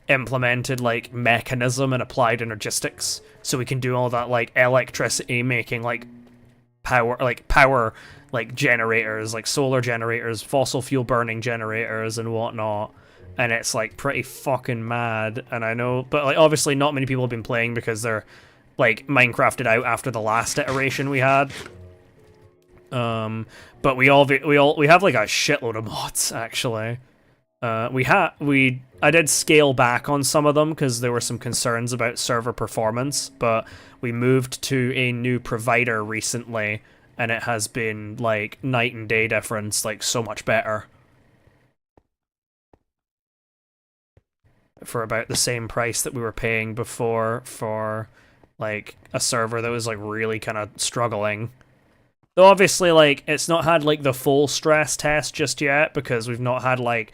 implemented like mechanism and applied energistics, so we can do all that like electricity making, like power like generators, like solar generators, fossil fuel burning generators and whatnot, and it's like pretty fucking mad. And I know, but like obviously not many people have been playing because they're like Minecrafted out after the last iteration we had. But we have like a shitload of mods actually. I did scale back on some of them because there were some concerns about server performance, but we moved to a new provider recently, and it has been like night and day difference, like so much better. For about the same price that we were paying before for like a server that was like really kind of struggling. Though obviously like it's not had like the full stress test just yet, because we've not had like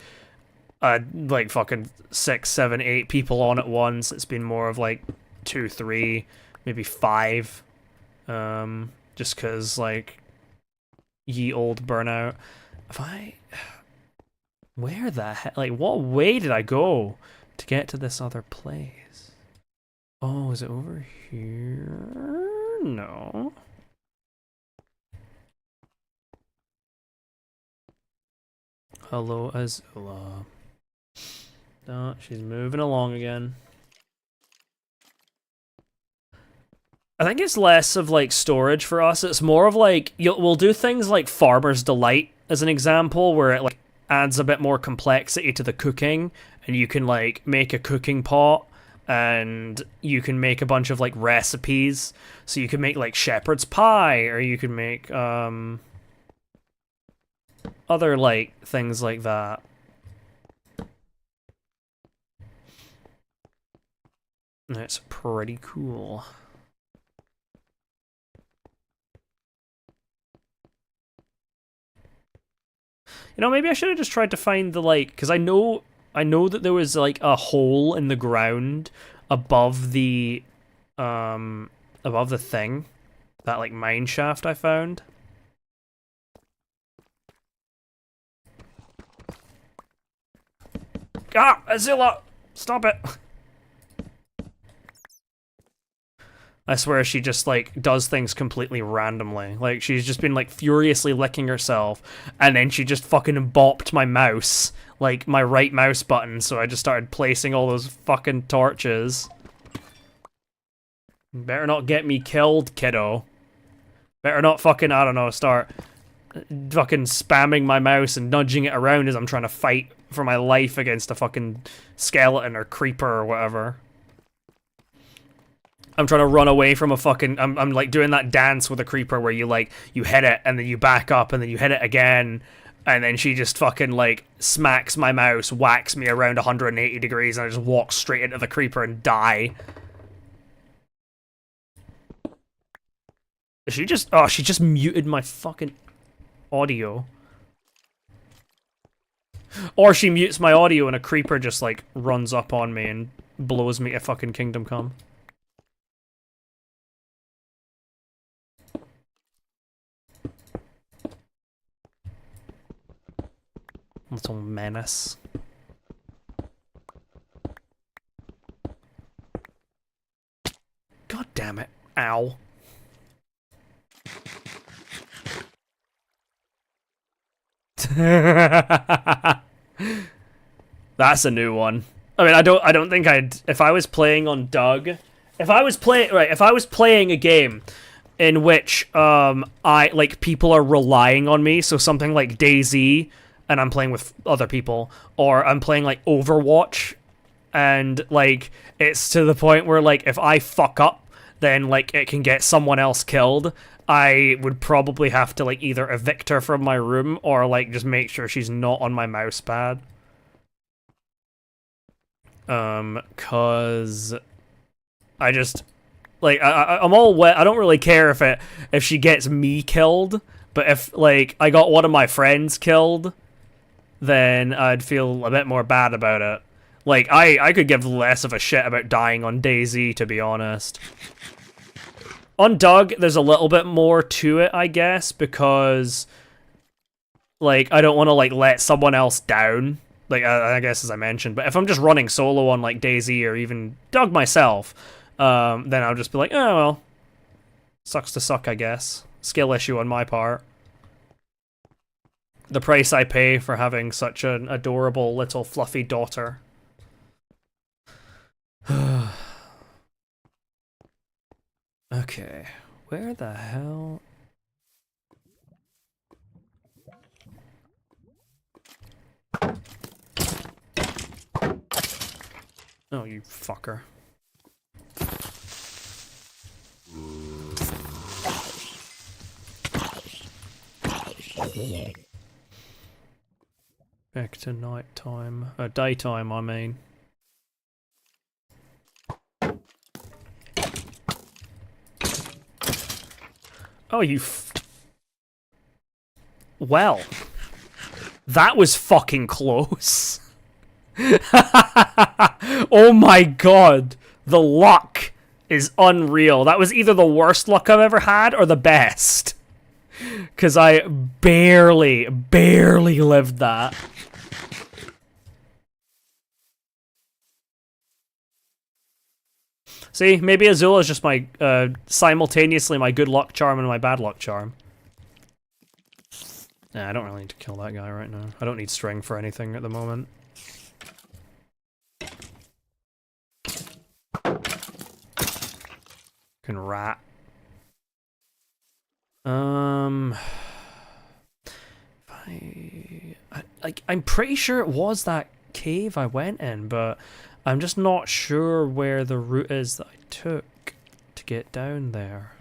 fucking 6, 7, 8 people on at once. It's been more of like 2, 3, maybe 5. Just because like ye old burnout. Where the heck, like what way did I go to get to this other place? Oh, is it over here? No. Hello, Azula. Oh, she's moving along again. I think it's less of like storage for us. It's more of like we'll do things like Farmer's Delight as an example, where it like adds a bit more complexity to the cooking, and you can like make a cooking pot, and you can make a bunch of like recipes. So you can make like shepherd's pie, or you can make other like things like that. That's pretty cool. You know, maybe I should have just tried to find the like, because I know that there was like a hole in the ground above the thing, that like mine shaft I found. Ah, Azula, stop it. I swear she just, like, does things completely randomly. Like, she's just been, like, furiously licking herself, and then she just fucking bopped my mouse, like, my right mouse button, so I just started placing all those fucking torches. Better not get me killed, kiddo. Better not fucking, I don't know, start fucking spamming my mouse and nudging it around as I'm trying to fight for my life against a fucking skeleton or creeper or whatever. I'm trying to run away from a fucking... I'm like doing that dance with a creeper where you like, you hit it and then you back up and then you hit it again and then she just fucking like smacks my mouse, whacks me around 180 degrees and I just walk straight into the creeper and die. She just... Oh, she just muted my fucking audio. Or she mutes my audio and a creeper just like runs up on me and blows me to fucking Kingdom Come. Little menace. God damn it. Ow. That's a new one. I mean, I don't think I'd... If I was playing on Doug... If I was playing a game in which, people are relying on me, so something like DayZ, and I'm playing with other people, or I'm playing, like, Overwatch, and, like, it's to the point where, like, if I fuck up, then, like, it can get someone else killed, I would probably have to, like, either evict her from my room, or, like, just make sure she's not on my mouse pad. Cause... I just... Like, I'm all wet. I don't really care if she gets me killed, but if, like, I got one of my friends killed, then I'd feel a bit more bad about it. Like, I could give less of a shit about dying on DayZ, to be honest. On Doug, there's a little bit more to it, I guess, because, like, I don't want to, like, let someone else down, like, I guess as I mentioned, but if I'm just running solo on, like, DayZ or even Doug myself, then I'll just be like, oh, well, sucks to suck, I guess. Skill issue on my part. The price I pay for having such an adorable little fluffy daughter. Okay, where the hell... Oh, you fucker. Back to nighttime. Daytime, I mean. Oh, you well, that was fucking close. Oh my god. The luck is unreal. That was either the worst luck I've ever had or the best. Because I barely lived that. See, maybe Azula is just my, simultaneously my good luck charm and my bad luck charm. Nah, I don't really need to kill that guy right now. I don't need string for anything at the moment. Fucking rat. I'm pretty sure it was that cave I went in, but I'm just not sure where the route is that I took to get down there.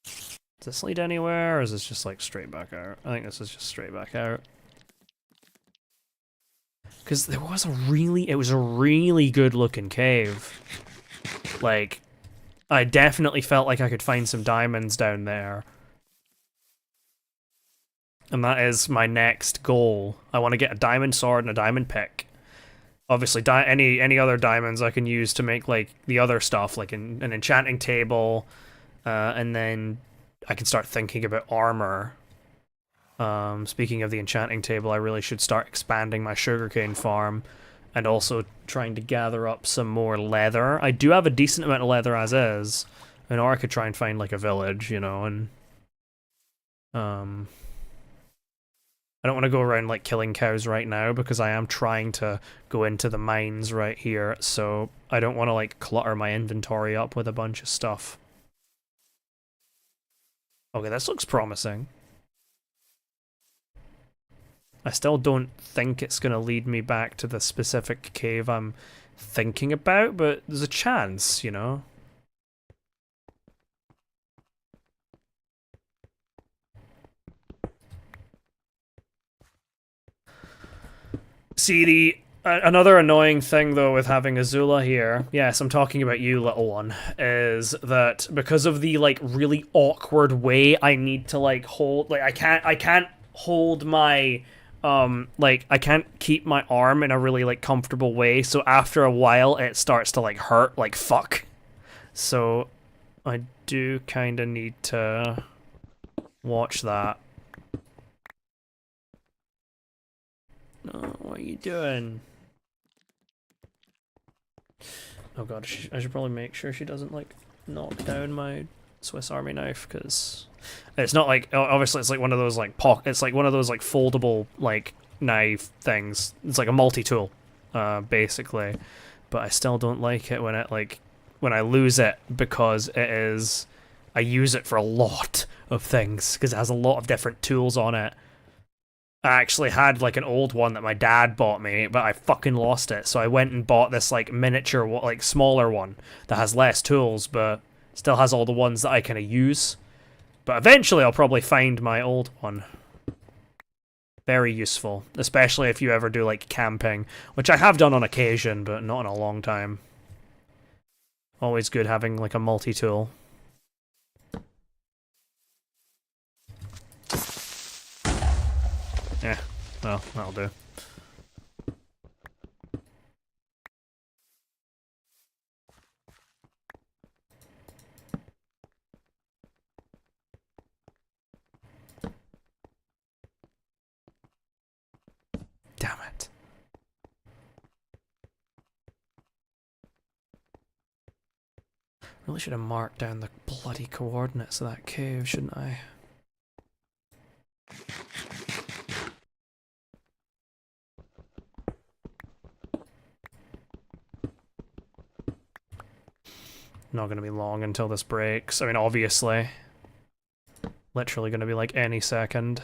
Does this lead anywhere, or is this just like straight back out? I think this is just straight back out. Because there was a really good looking cave. Like, I definitely felt like I could find some diamonds down there. And that is my next goal. I want to get a diamond sword and a diamond pick. Obviously, any other diamonds I can use to make, like, the other stuff, like an enchanting table, and then I can start thinking about armor. Speaking of the enchanting table, I really should start expanding my sugarcane farm, and also trying to gather up some more leather. I do have a decent amount of leather as is, or I could try and find, like, a village, you know, and... I don't want to go around, like, killing cows right now, because I am trying to go into the mines right here, so I don't want to, like, clutter my inventory up with a bunch of stuff. Okay, this looks promising. I still don't think it's going to lead me back to the specific cave I'm thinking about, but there's a chance, you know? See, another annoying thing, though, with having Azula here, yes, I'm talking about you, little one, is that because of the, like, really awkward way I need to, like, hold... Like, I can't hold my... like, I can't keep my arm in a really, like, comfortable way, so after a while, it starts to, like, hurt, like, fuck. So, I do kind of need to watch that. Oh, what are you doing? Oh god, I should probably make sure she doesn't, like, knock down my Swiss Army knife, because it's not like, obviously it's like one of those, like, it's like one of those, like, foldable, like, knife things. It's like a multi-tool, basically. But I still don't like it when it, like, when I lose it, because it is, I use it for a lot of things, because it has a lot of different tools on it. I actually had, like, an old one that my dad bought me, but I fucking lost it, so I went and bought this, like, miniature, like, smaller one that has less tools, but still has all the ones that I kind of use. But eventually I'll probably find my old one. Very useful, especially if you ever do, like, camping, which I have done on occasion, but not in a long time. Always good having, like, a multi-tool. Yeah, well, that'll do. Damn it. Really should have marked down the bloody coordinates of that cave, shouldn't I? Not gonna be long until this breaks. I mean, obviously. Literally gonna be like any second.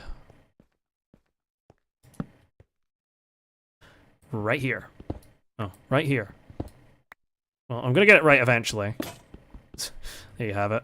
Right here. Oh, right here. Well, I'm gonna get it right eventually. There you have it.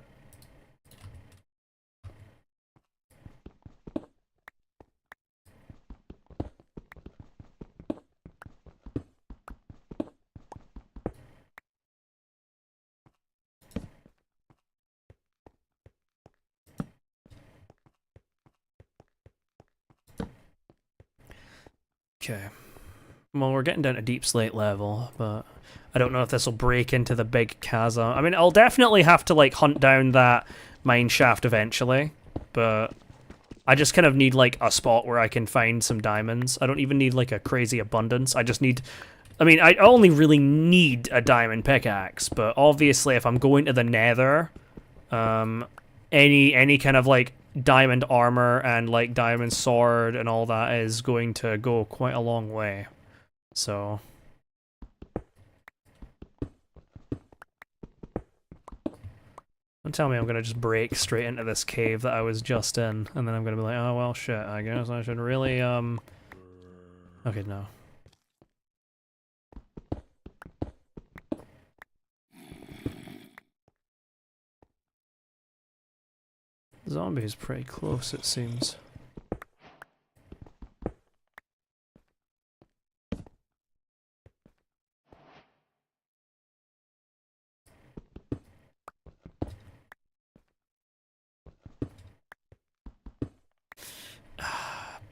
Okay. Well, we're getting down to deep slate level, but I don't know if this will break into the big chasm. I mean, I'll definitely have to, like, hunt down that mine shaft eventually, but I just kind of need, like, a spot where I can find some diamonds. I don't even need, like, a crazy abundance. I just need... I mean, I only really need a diamond pickaxe, but obviously if I'm going to the nether, any kind of, like, diamond armor and, like, diamond sword and all that is going to go quite a long way. So... Don't tell me I'm gonna just break straight into this cave that I was just in, and then I'm gonna be like, oh well, shit, I guess I should really, Okay, no. Zombie is pretty close, it seems.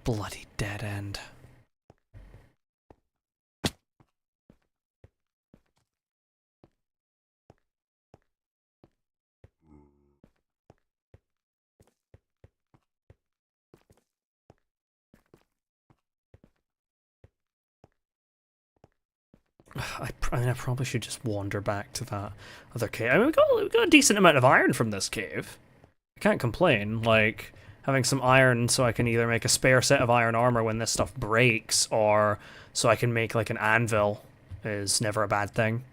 Bloody dead end. I mean, I probably should just wander back to that other cave. I mean, we got a decent amount of iron from this cave. I can't complain. Like, having some iron so I can either make a spare set of iron armor when this stuff breaks, or so I can make, like, an anvil is never a bad thing.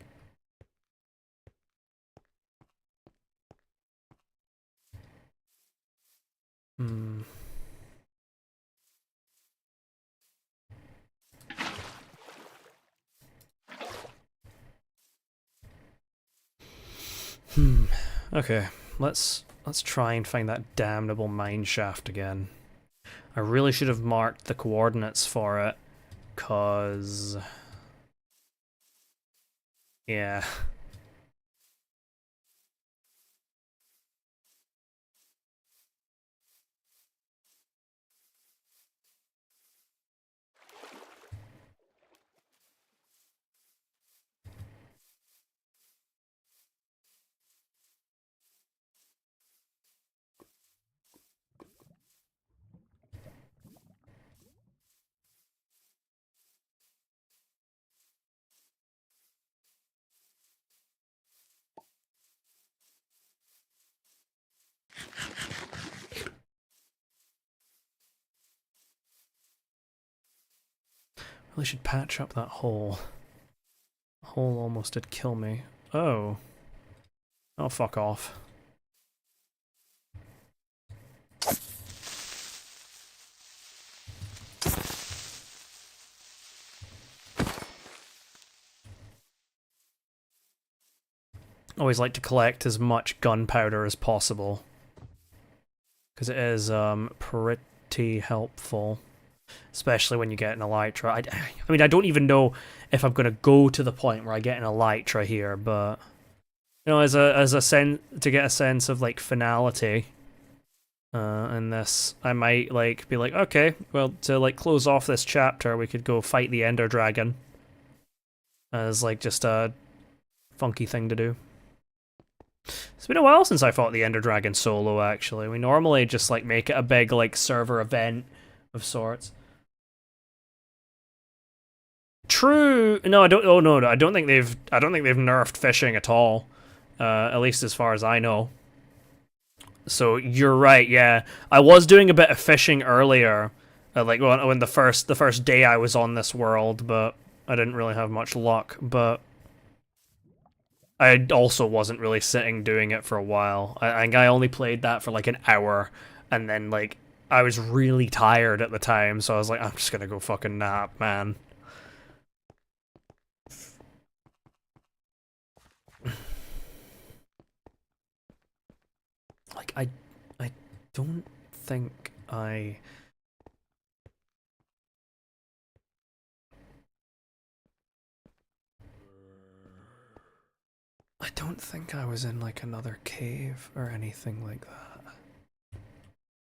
Hmm. Okay, let's try and find that damnable mine shaft again. I really should have marked the coordinates for it, cause yeah. Really should patch up that hole. The hole almost did kill me. Oh. Oh, fuck off. Always like to collect as much gunpowder as possible, because it is pretty helpful, especially when you get an elytra. I mean, I don't even know if I'm gonna go to the point where I get an elytra here, but you know, as a sense to get a sense of like finality in this, I might like be like, okay, well, to like close off this chapter, we could go fight the Ender Dragon as like just a funky thing to do. It's been a while since I fought the Ender Dragon solo, actually. We normally just, like, make it a big, like, server event of sorts. True. No, I don't. Oh no, I don't think they've. I don't think they've nerfed fishing at all. At least as far as I know. So you're right. Yeah, I was doing a bit of fishing earlier, like when the first day I was on this world, but I didn't really have much luck. But I also wasn't really sitting doing it for a while. I think I only played that for like an hour, and then like I was really tired at the time, so I was like, I'm just gonna go fucking nap, man. Like I don't think I don't think I was in like another cave or anything like that.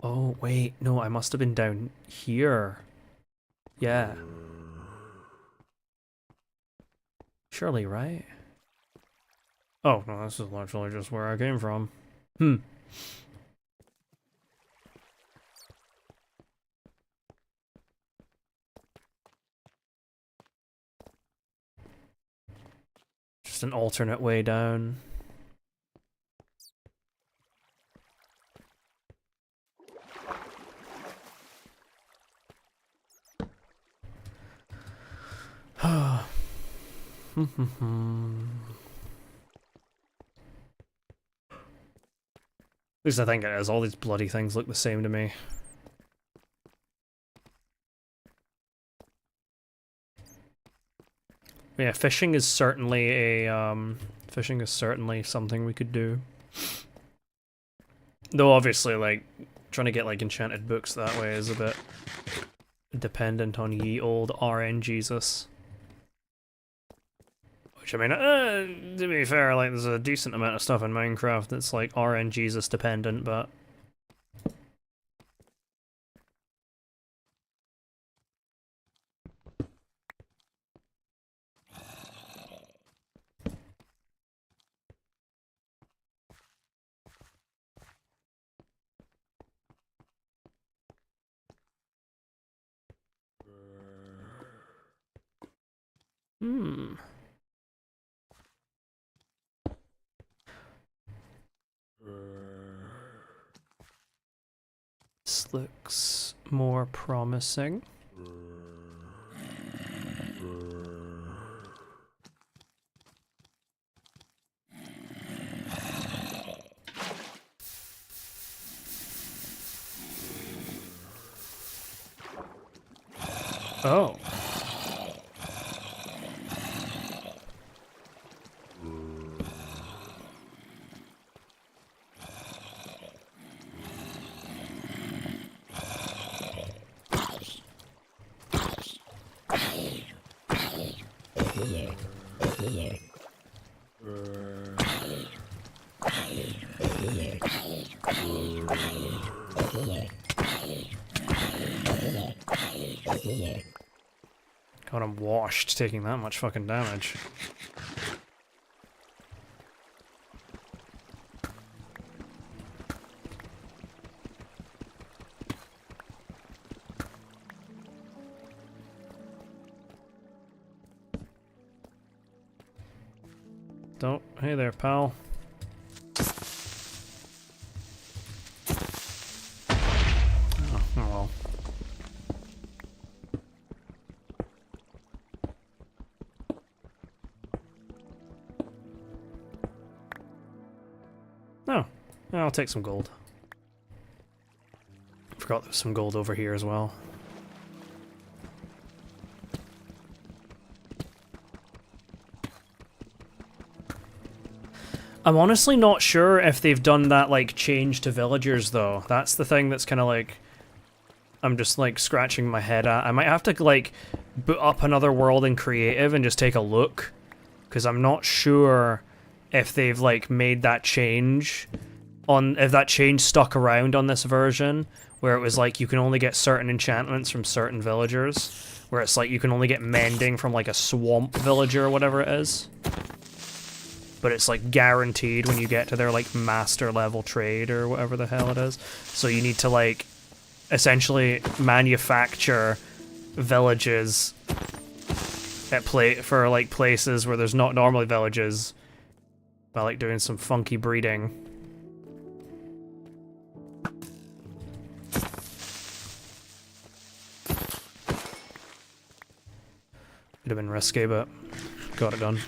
Oh wait, no, I must have been down here. Yeah. Surely, right? Oh, no, this is literally just where I came from. Hmm. Just an alternate way down. At least I think it is. All these bloody things look the same to me. Yeah, fishing is certainly something we could do. Though obviously, like, trying to get like enchanted books that way is a bit dependent on ye old RN Jesus. Which, I mean, to be fair, like, there's a decent amount of stuff in Minecraft that's like RN Jesus dependent, but hmm. This looks more promising. Oh. God, I'm washed taking that much fucking damage. Don't. Hey there, pal. Oh, well. Oh, I'll take some gold. Forgot there's some gold over here as well. I'm honestly not sure if they've done that, like, change to villagers, though. That's the thing that's kind of, like, I'm just, like, scratching my head at. I might have to, like, boot up another world in creative and just take a look. Because I'm not sure if they've, like, made that change on, if that change stuck around on this version, where it was, like, you can only get certain enchantments from certain villagers. Where it's, like, you can only get mending from, like, a swamp villager or whatever it is. But it's like guaranteed when you get to their like master level trade or whatever the hell it is. So you need to like essentially manufacture villages at for like places where there's not normally villages by like doing some funky breeding. Could have been risky, but got it done.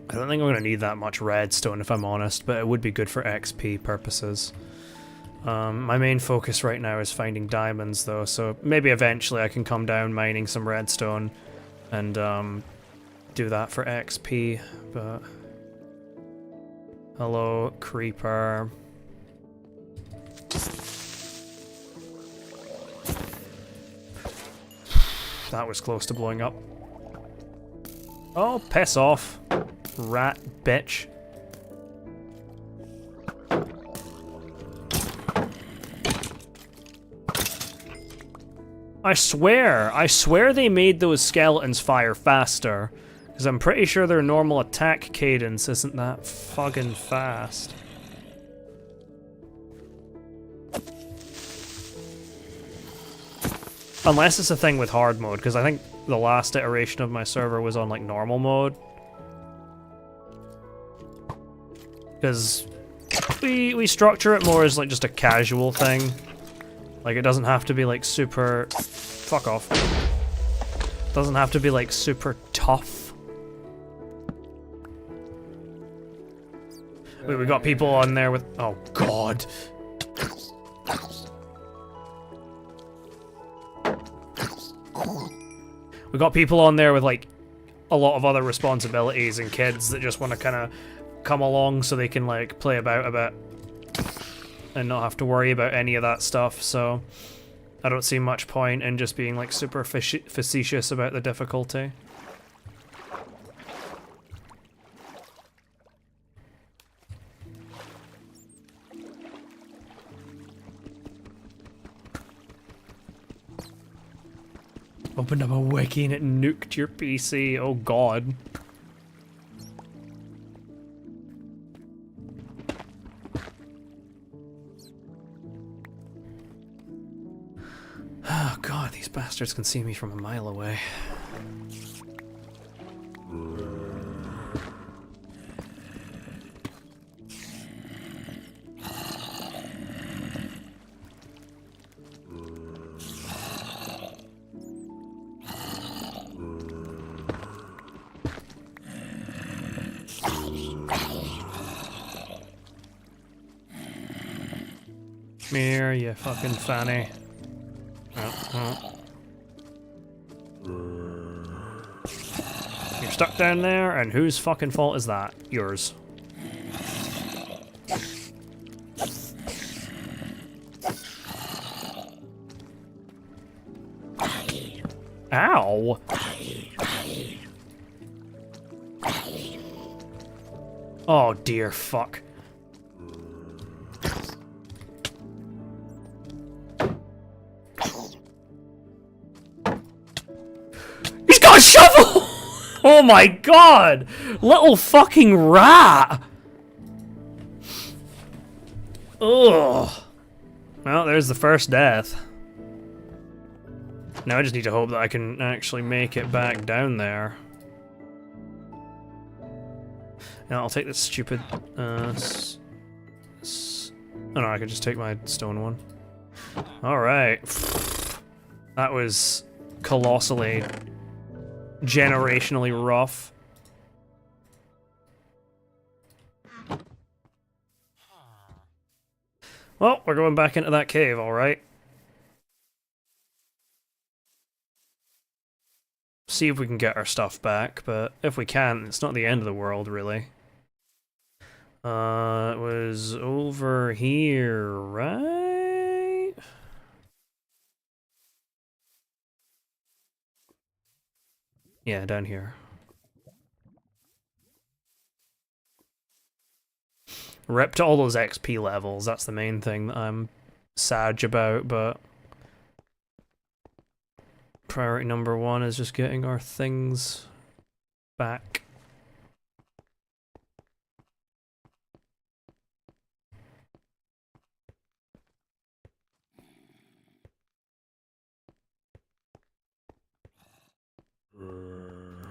I don't think I'm going to need that much redstone if I'm honest, but it would be good for XP purposes. My main focus right now is finding diamonds though, so maybe eventually I can come down mining some redstone and do that for XP, but... Hello, creeper. That was close to blowing up. Oh, piss off. Rat bitch. I swear they made those skeletons fire faster. Because I'm pretty sure their normal attack cadence isn't that fucking fast. Unless it's a thing with hard mode, because I think the last iteration of my server was on like normal mode. Because we structure it more as like just a casual thing. Like it doesn't have to be like super... Fuck off. Doesn't have to be like super tough. Wait, we got people on there with... Oh god. We got people on there with like a lot of other responsibilities and kids that just want to kind of come along so they can like play about a bit and not have to worry about any of that stuff, so I don't see much point in just being like super facetious about the difficulty. Opened up a wiki and it nuked your PC, oh god. Oh god, these bastards can see me from a mile away. here, you fucking fanny. You're stuck down there, and whose fucking fault is that? Yours. Ow! Oh dear fuck. He's got a shovel! Oh my god! Little fucking rat! Ugh. Well, there's the first death. Now I just need to hope that I can actually make it back down there. Now I'll take this stupid, oh no, I could just take my stone one. Alright. That was colossally, generationally rough. Well, we're going back into that cave, alright. See if we can get our stuff back, but if we can't, it's not the end of the world, really. It was over here, right? Yeah, down here. Rip to all those XP levels, that's the main thing that I'm sad about, but... Priority number one is just getting our things back.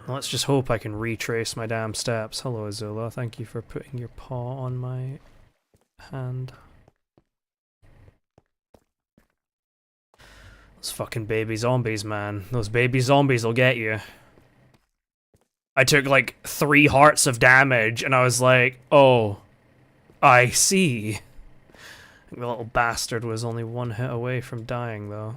Let's just hope I can retrace my damn steps. Hello, Azula. Thank you for putting your paw on my hand. Those fucking baby zombies, man. Those baby zombies will get you. I took like 3 hearts of damage and I was like, oh, I see. I think the little bastard was only 1 hit away from dying though.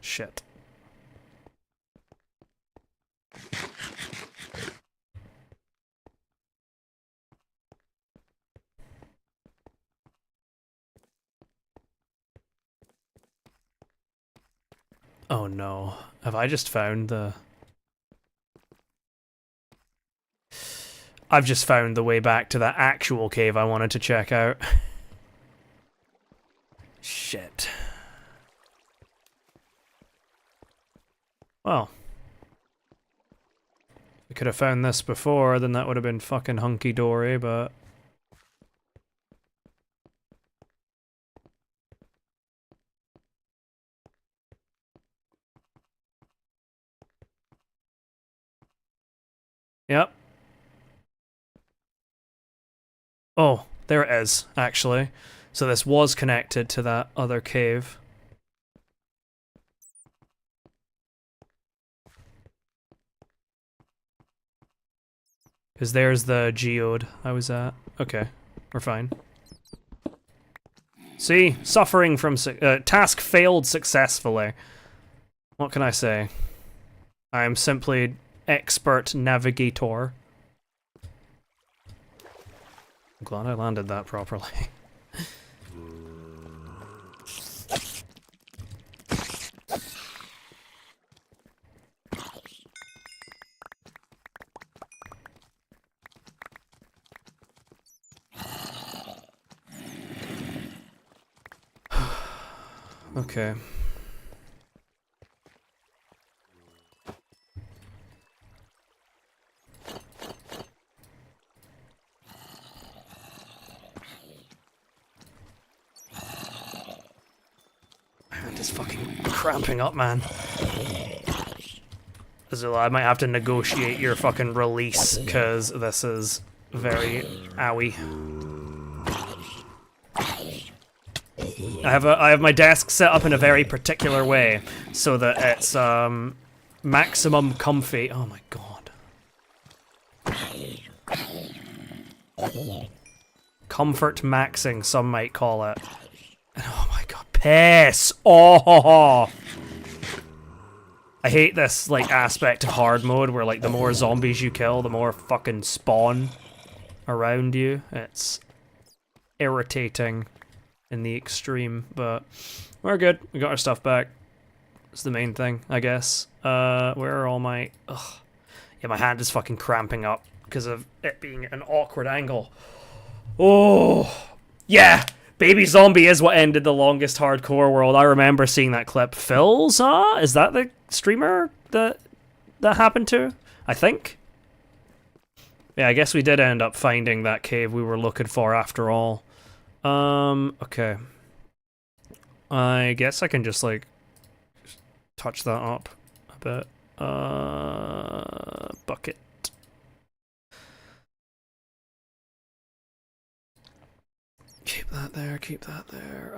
Shit. Oh no. Have I just found the... I've just found the way back to that actual cave I wanted to check out. Shit. Well. If we could have found this before, then that would have been fucking hunky-dory, but... Yep. Oh, there it is, actually. So this was connected to that other cave. Because there's the geode I was at. Okay, we're fine. See? Suffering from... task failed successfully. What can I say? I am simply expert navigator. I'm glad I landed that properly. Okay. I'm just fucking cramping up, man. Azula, I might have to negotiate your fucking release, because this is very owie. I have my desk set up in a very particular way so that it's maximum comfy. Oh my god. Comfort maxing, some might call it. Oh my god, piss off! I hate this like aspect of hard mode where like the more zombies you kill, the more fucking spawn around you. It's irritating in the extreme, but we're good. We got our stuff back. It's the main thing, I guess. Where are all my... Ugh. Yeah, my hand is fucking cramping up because of it being an awkward angle. Oh, yeah! Baby Zombie is what ended the longest hardcore world. I remember seeing that clip. Philza? Is that the streamer that happened to? I think? Yeah, I guess we did end up finding that cave we were looking for after all. Okay. I guess I can just, like, touch that up a bit. Bucket. Keep that there, keep that there.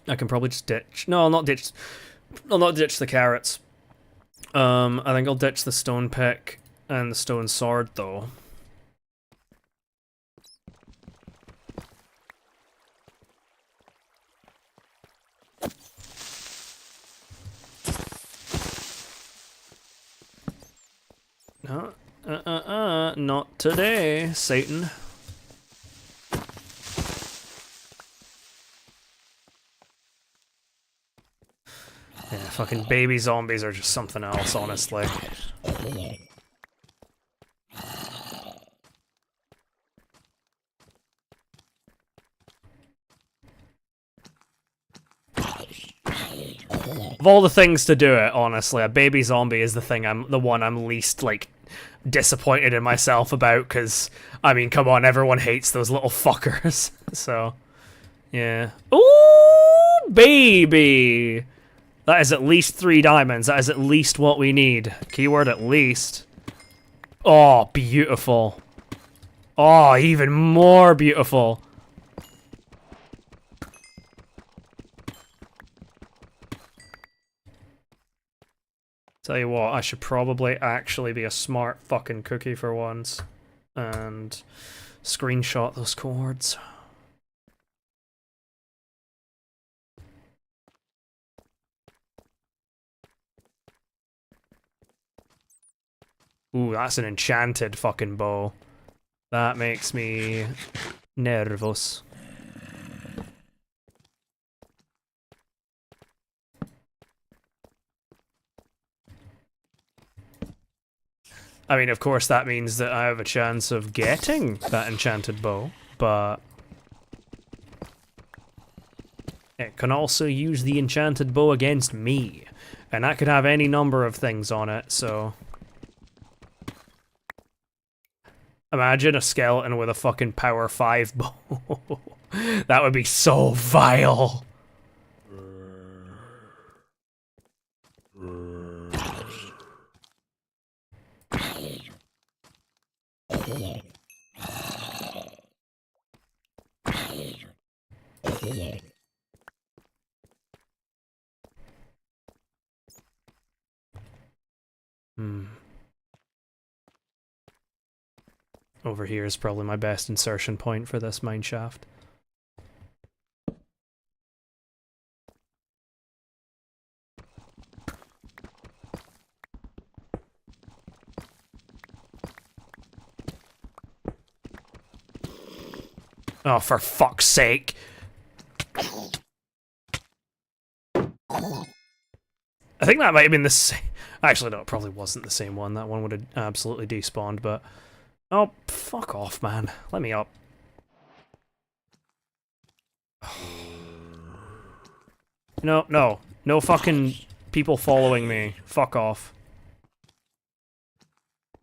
I can probably just ditch... No, I'll not ditch the carrots. I think I'll ditch the stone pick and the stone sword, though. No, not today, Satan. Yeah, fucking baby zombies are just something else, honestly. Of all the things to do it, honestly, a baby zombie is the one I'm least, like, disappointed in myself about, because, I mean, come on, everyone hates those little fuckers, so, yeah. Ooh, baby! That is at least 3 diamonds, that is at least what we need. Keyword at least. Oh, beautiful. Oh, even more beautiful. Tell you what, I should probably actually be a smart fucking cookie for once. And screenshot those chords. Ooh, that's an enchanted fucking bow. That makes me nervous. I mean, of course, that means that I have a chance of getting that enchanted bow, but it can also use the enchanted bow against me, and that could have any number of things on it, so... Imagine a skeleton with a fucking power 5 bow. That would be so vile. Over here is probably my best insertion point for this mine shaft. Oh, for fuck's sake! I think that might have been the same... Actually, no, it probably wasn't the same one. That one would have absolutely despawned, but... Oh, fuck off, man. Let me up. No, no. No fucking people following me. Fuck off.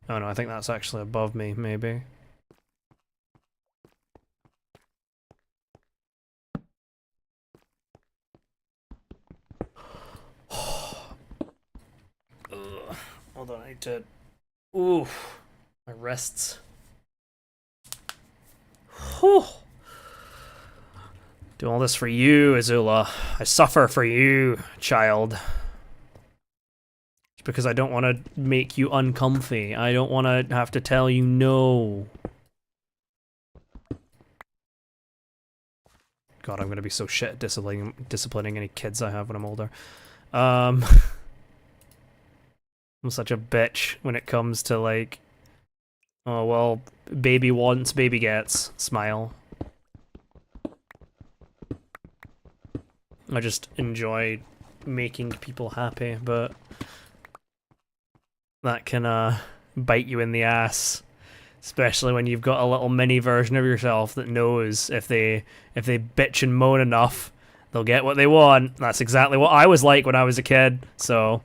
Oh no, I think that's actually above me, maybe. Hold on, I need to... Ooh. My wrists. Whew. Do all this for you, Azula. I suffer for you, child. It's because I don't want to make you uncomfy. I don't want to have to tell you no. God, I'm gonna be so shit at disciplining any kids I have when I'm older. I'm such a bitch when it comes to like, oh well, baby wants, baby gets. Smile. I just enjoy making people happy, but that can bite you in the ass. Especially when you've got a little mini version of yourself that knows if they bitch and moan enough, they'll get what they want. That's exactly what I was like when I was a kid, so...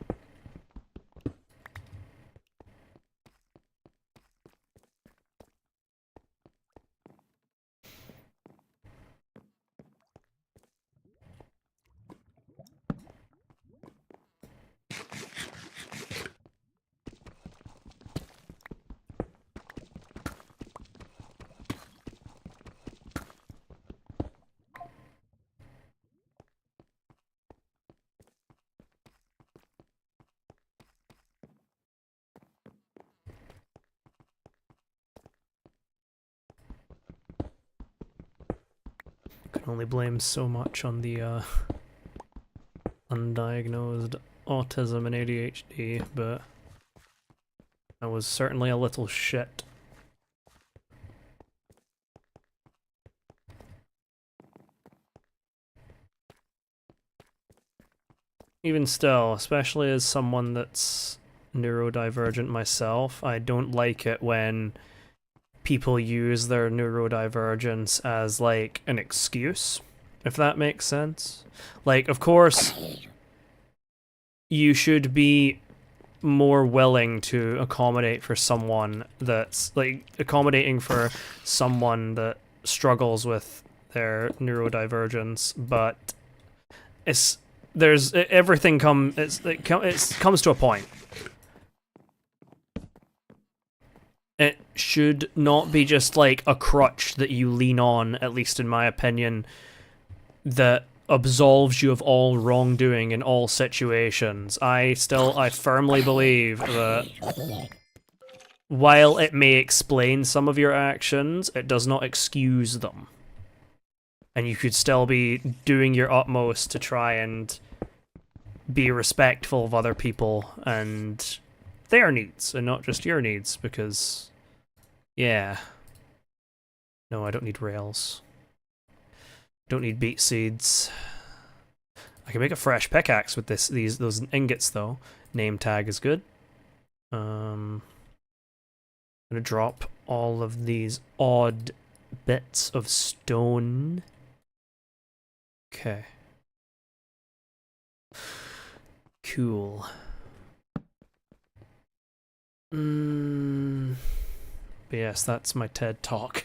Can only blame so much on the undiagnosed autism and ADHD, but I was certainly a little shit. Even still, especially as someone that's neurodivergent myself, I don't like it when people use their neurodivergence as, like, an excuse, if that makes sense. Like, of course, you should be more willing to accommodate for someone that's, like, accommodating for someone that struggles with their neurodivergence, but everything comes to a point. It should not be just like a crutch that you lean on, at least in my opinion, that absolves you of all wrongdoing in all situations. I firmly believe that while it may explain some of your actions, it does not excuse them. And you could still be doing your utmost to try and be respectful of other people and their needs, and not just your needs, because, yeah. No, I don't need rails. Don't need beet seeds. I can make a fresh pickaxe with those ingots, though. Name tag is good. I'm gonna drop all of these odd bits of stone. Okay. Cool. But yes, that's my TED Talk.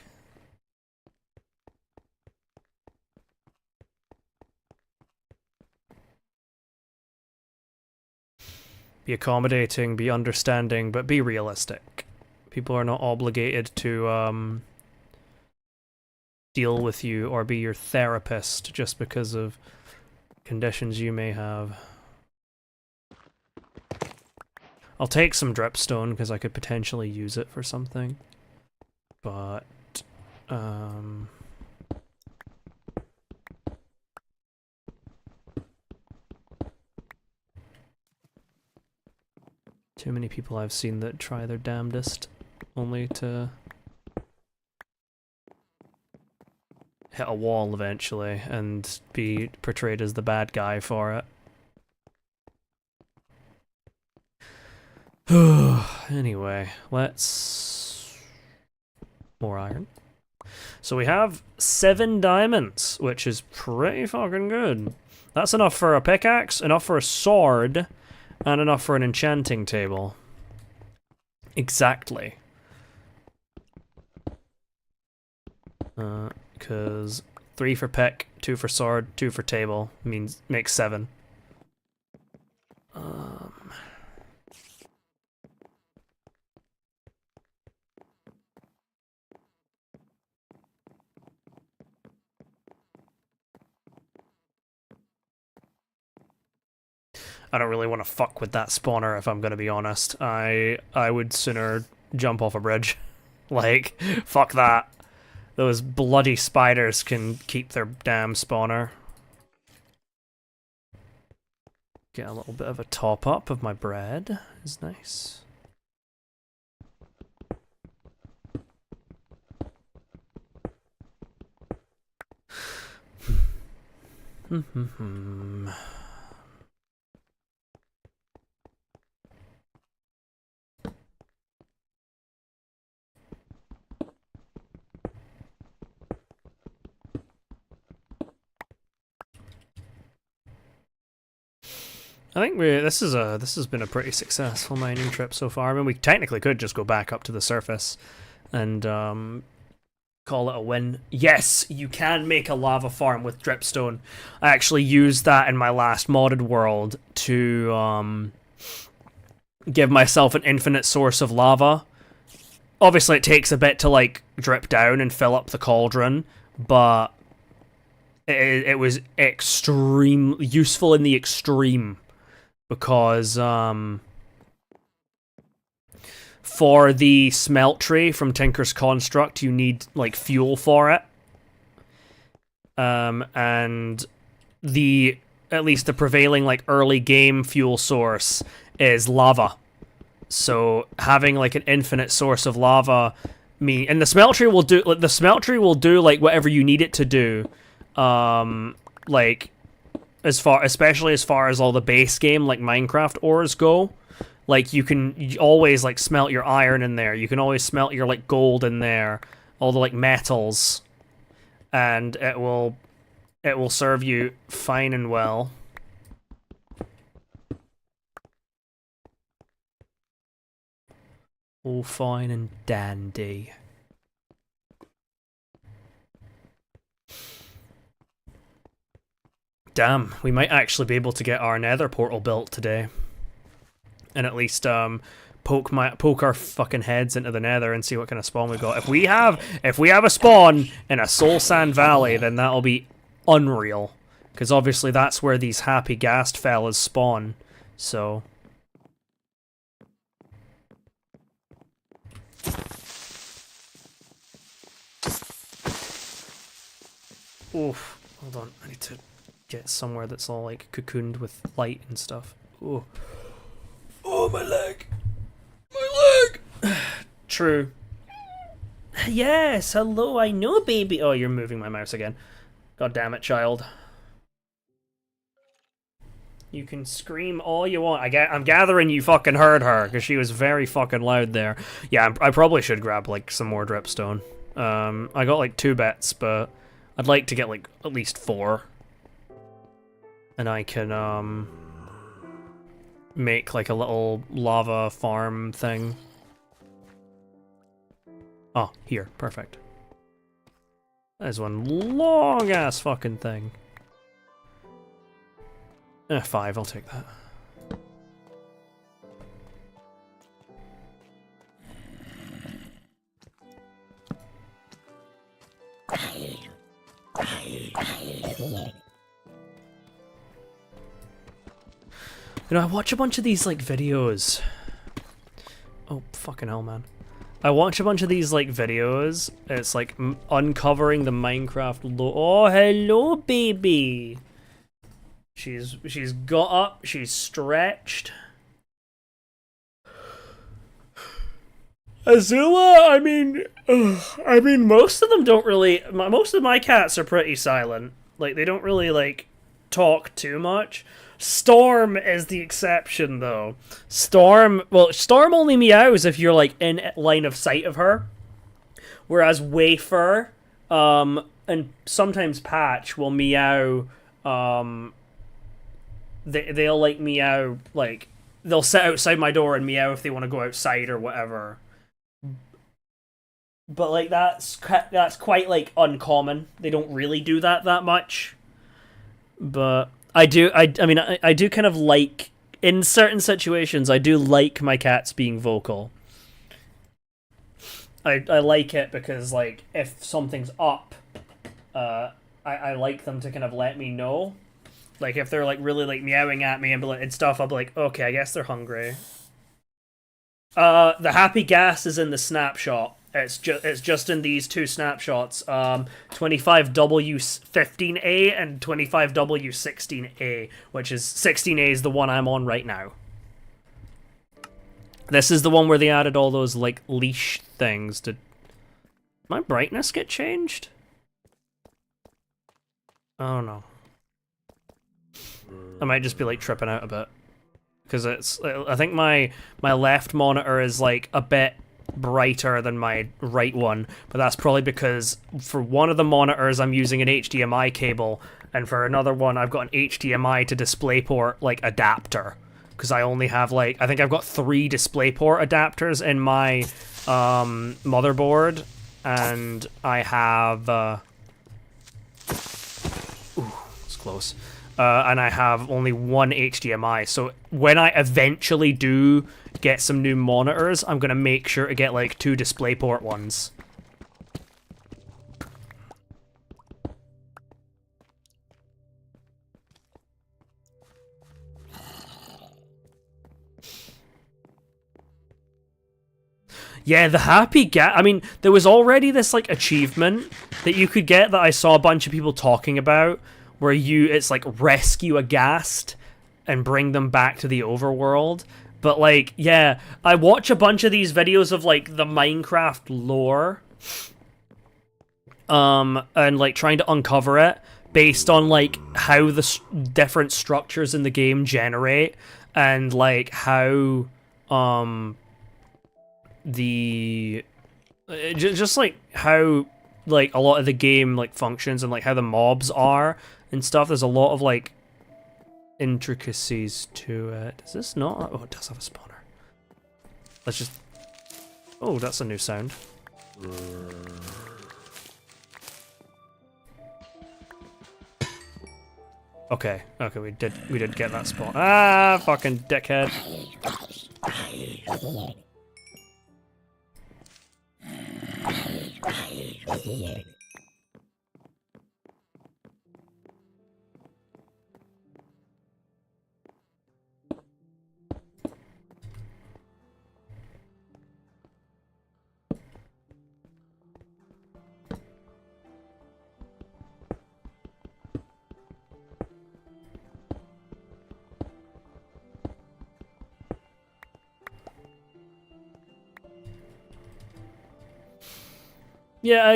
Be accommodating, be understanding, but be realistic. People are not obligated to deal with you or be your therapist just because of conditions you may have. I'll take some dripstone because I could potentially use it for something, but too many people I've seen that try their damnedest only to hit a wall eventually and be portrayed as the bad guy for it. Anyway, let's... more iron. So we have 7 diamonds, which is pretty fucking good. That's enough for a pickaxe, enough for a sword, and enough for an enchanting table. Exactly. Because 3 for pick, 2 for sword, 2 for table makes 7. I don't really want to fuck with that spawner if I'm gonna be honest. I would sooner jump off a bridge. Like, fuck that. Those bloody spiders can keep their damn spawner. Get a little bit of a top up of my bread is nice. I think this has been a pretty successful mining trip so far. I mean, we technically could just go back up to the surface and call it a win. Yes, you can make a lava farm with dripstone. I actually used that in my last modded world to give myself an infinite source of lava. Obviously, it takes a bit to like drip down and fill up the cauldron, but it was extreme useful in the extreme. Because for the smeltery from Tinker's Construct, you need like fuel for it, and at least the prevailing like early game fuel source is lava. So having like an infinite source of lava, and the smeltery will do like whatever you need it to do, like. Especially as far as all the base game, like Minecraft ores go, like you always like smelt your iron in there. You can always smelt your like gold in there, all the like metals, and it will serve you fine and well. All fine and dandy. Damn, we might actually be able to get our nether portal built today. And at least poke our fucking heads into the nether and see what kind of spawn we got. If we have a spawn in a soul sand valley, then that'll be unreal. Because obviously that's where these happy ghast fellas spawn. So oof, hold on, I need to get somewhere that's all like cocooned with light and stuff. Oh, my leg! My leg! True. Yes, hello, I know, baby. Oh, you're moving my mouse again. God damn it, child. You can scream all you want. I'm gathering you fucking heard her, because she was very fucking loud there. Yeah, I probably should grab like some more dripstone. I got like 2 bits, but I'd like to get like at least 4. And I can, make, like, a little lava farm thing. Oh, here. Perfect. That is one long-ass fucking thing. 5, I'll take that. You know, I watch a bunch of these, like, videos. Oh, fucking hell, man. I watch a bunch of these, like, videos. It's, like, uncovering the Minecraft Oh, hello, baby! She's got up, she's stretched. Azula, I mean, most of them don't really... Most of my cats are pretty silent. Like, they don't really, like, talk too much. Storm is the exception, though. Storm only meows if you're, like, in line of sight of her. Whereas Wafer, and sometimes Patch will meow, they'll, like, meow, like, they'll sit outside my door and meow if they want to go outside or whatever. But, like, that's quite, like, uncommon. They don't really do that much. But... I do kind of like, in certain situations, I do like my cats being vocal. I like it because, like, if something's up, I like them to kind of let me know. Like if they're like really like meowing at me and stuff, I'll be like, okay, I guess they're hungry. The happy gas is in the snapshot. It's just in these two snapshots. 25W15A and 25W16A, which is 16A is the one I'm on right now. This is the one where they added all those like leash things. Did my brightness get changed? Oh no. I might just be like tripping out a bit. Because I think my left monitor is like a bit brighter than my right one, but that's probably because for one of the monitors I'm using an HDMI cable, and for another one I've got an HDMI to DisplayPort like adapter. Because I only have like, I think I've got 3 DisplayPort adapters in my motherboard, and I have ooh, it's close. And I have only 1 HDMI, so when I eventually do get some new monitors, I'm gonna make sure to get like 2 DisplayPort ones. Yeah, the happy gas. I mean, there was already this like achievement that you could get that I saw a bunch of people talking about, where it's like rescue a ghast and bring them back to the overworld. But like, yeah, I watch a bunch of these videos of like the Minecraft lore, and like trying to uncover it based on like how the different structures in the game generate, and like how just like how like a lot of the game like functions and like how the mobs are and stuff. There's a lot of like intricacies to it. Is this not? Oh, it does have a spawner. Let's just. Oh, that's a new sound. Okay, we did get that spawn. Ah, fucking dickhead. Yeah,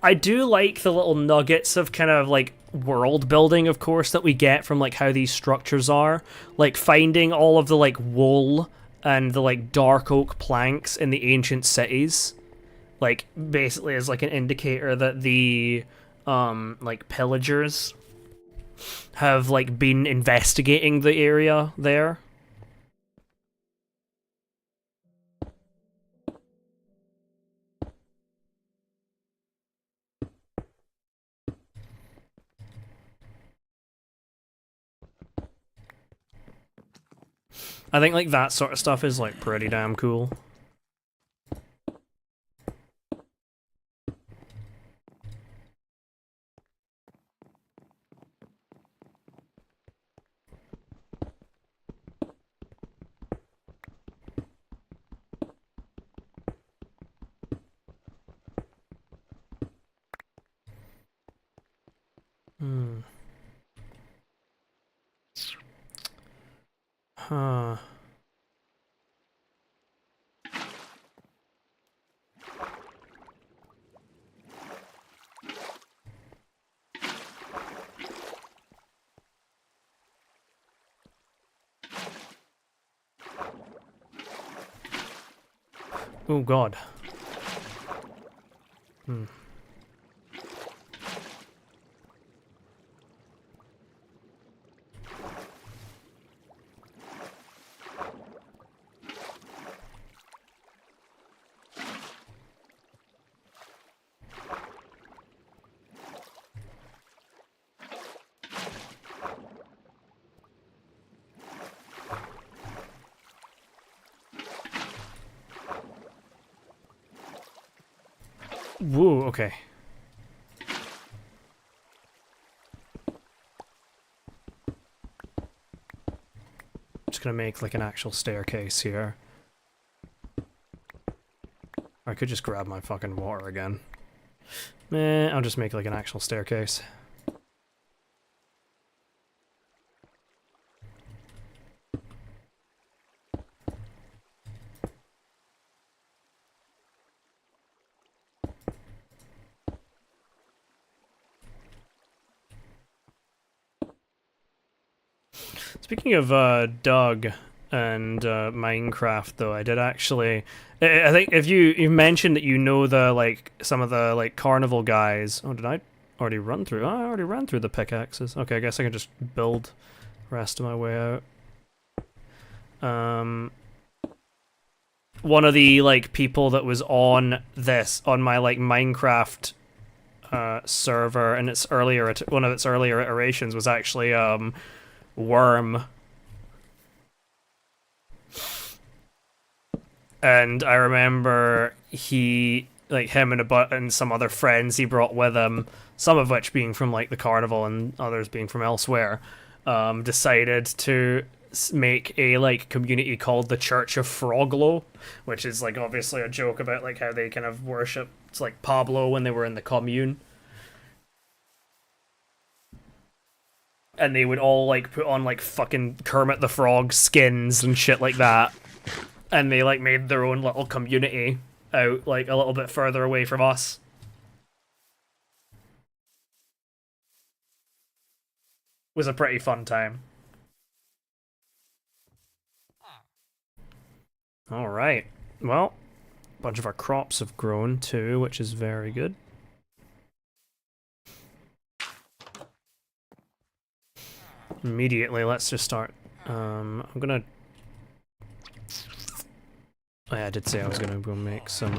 I do like the little nuggets of kind of like world building, of course, that we get from like how these structures are. Like finding all of the like wool and the like dark oak planks in the ancient cities, like basically is like an indicator that the like pillagers have like been investigating the area there. I think like that sort of stuff is like pretty damn cool. Huh. Oh god. Whoa, okay. just gonna make like an actual staircase here. Or I could just grab my fucking water again. Meh, I'll just make like an actual staircase. Speaking of Doug and Minecraft, though, I did actually. I think if you mentioned that you know the like some of the like carnival guys. Oh, did I already run through? Oh, I already ran through the pickaxes. Okay, I guess I can just build the rest of my way out. One of the like people that was on my like Minecraft server and its earlier one of its earlier iterations was actually Worm. And I remember him and some other friends he brought with him, some of which being from like the carnival and others being from elsewhere, decided to make a like community called the Church of Froglow, which is like obviously a joke about like how they kind of worshipped like Pablo when they were in the commune. And they would all like put on like fucking Kermit the Frog skins and shit like that. And they like made their own little community out like a little bit further away from us. It was a pretty fun time. Alright. Well, a bunch of our crops have grown too, which is very good. Immediately, let's just start. I'm gonna. Oh, yeah, I did say I was gonna go make some.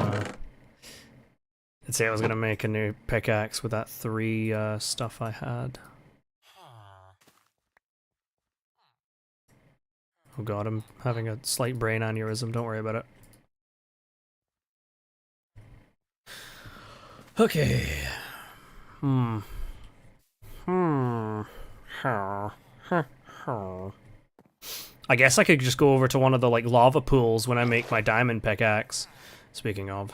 Did say I was gonna make a new pickaxe with that 3 stuff I had. Oh god, I'm having a slight brain aneurysm. Don't worry about it. Okay. I guess I could just go over to one of the like lava pools when I make my diamond pickaxe. Speaking of.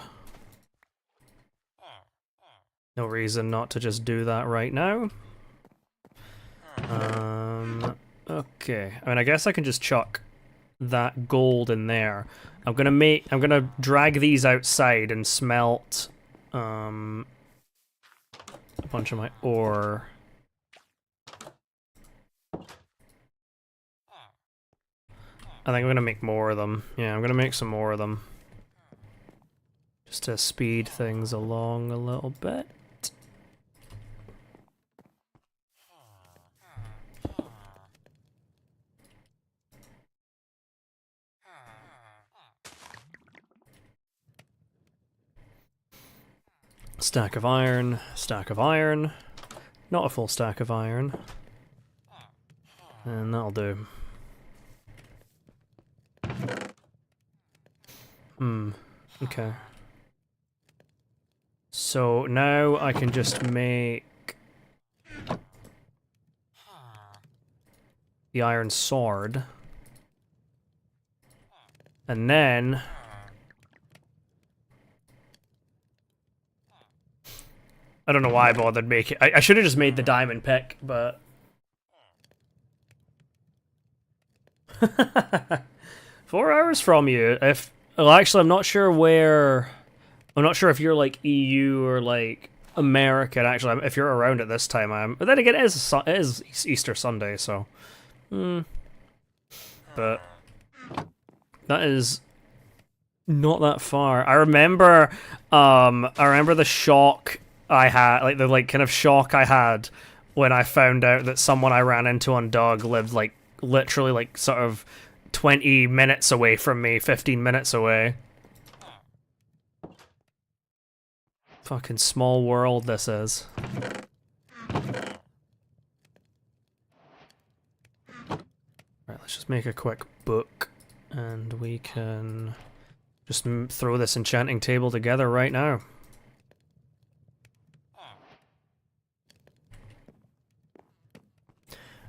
No reason not to just do that right now. Okay. I mean, I guess I can just chuck that gold in there. I'm gonna drag these outside and smelt a bunch of my ore. I think I'm gonna make more of them. Yeah, I'm gonna make some more of them. Just to speed things along a little bit. Stack of iron, stack of iron. Not a full stack of iron. And that'll do. Okay. So now I can just make the iron sword. And then I don't know why I bothered making I should have just made the diamond pick, but 4 hours from you. Well, actually, I'm not sure where. I'm not sure if you're like EU or like American. Actually, if you're around at this time, but then again, it is Easter Sunday, so. But that is not that far. I remember the shock I had, like the kind of shock I had when I found out that someone I ran into on Doug lived like literally like sort of 20 minutes away from me, 15 minutes away. Fucking small world this is. Right, let's just make a quick book and we can just throw this enchanting table together right now.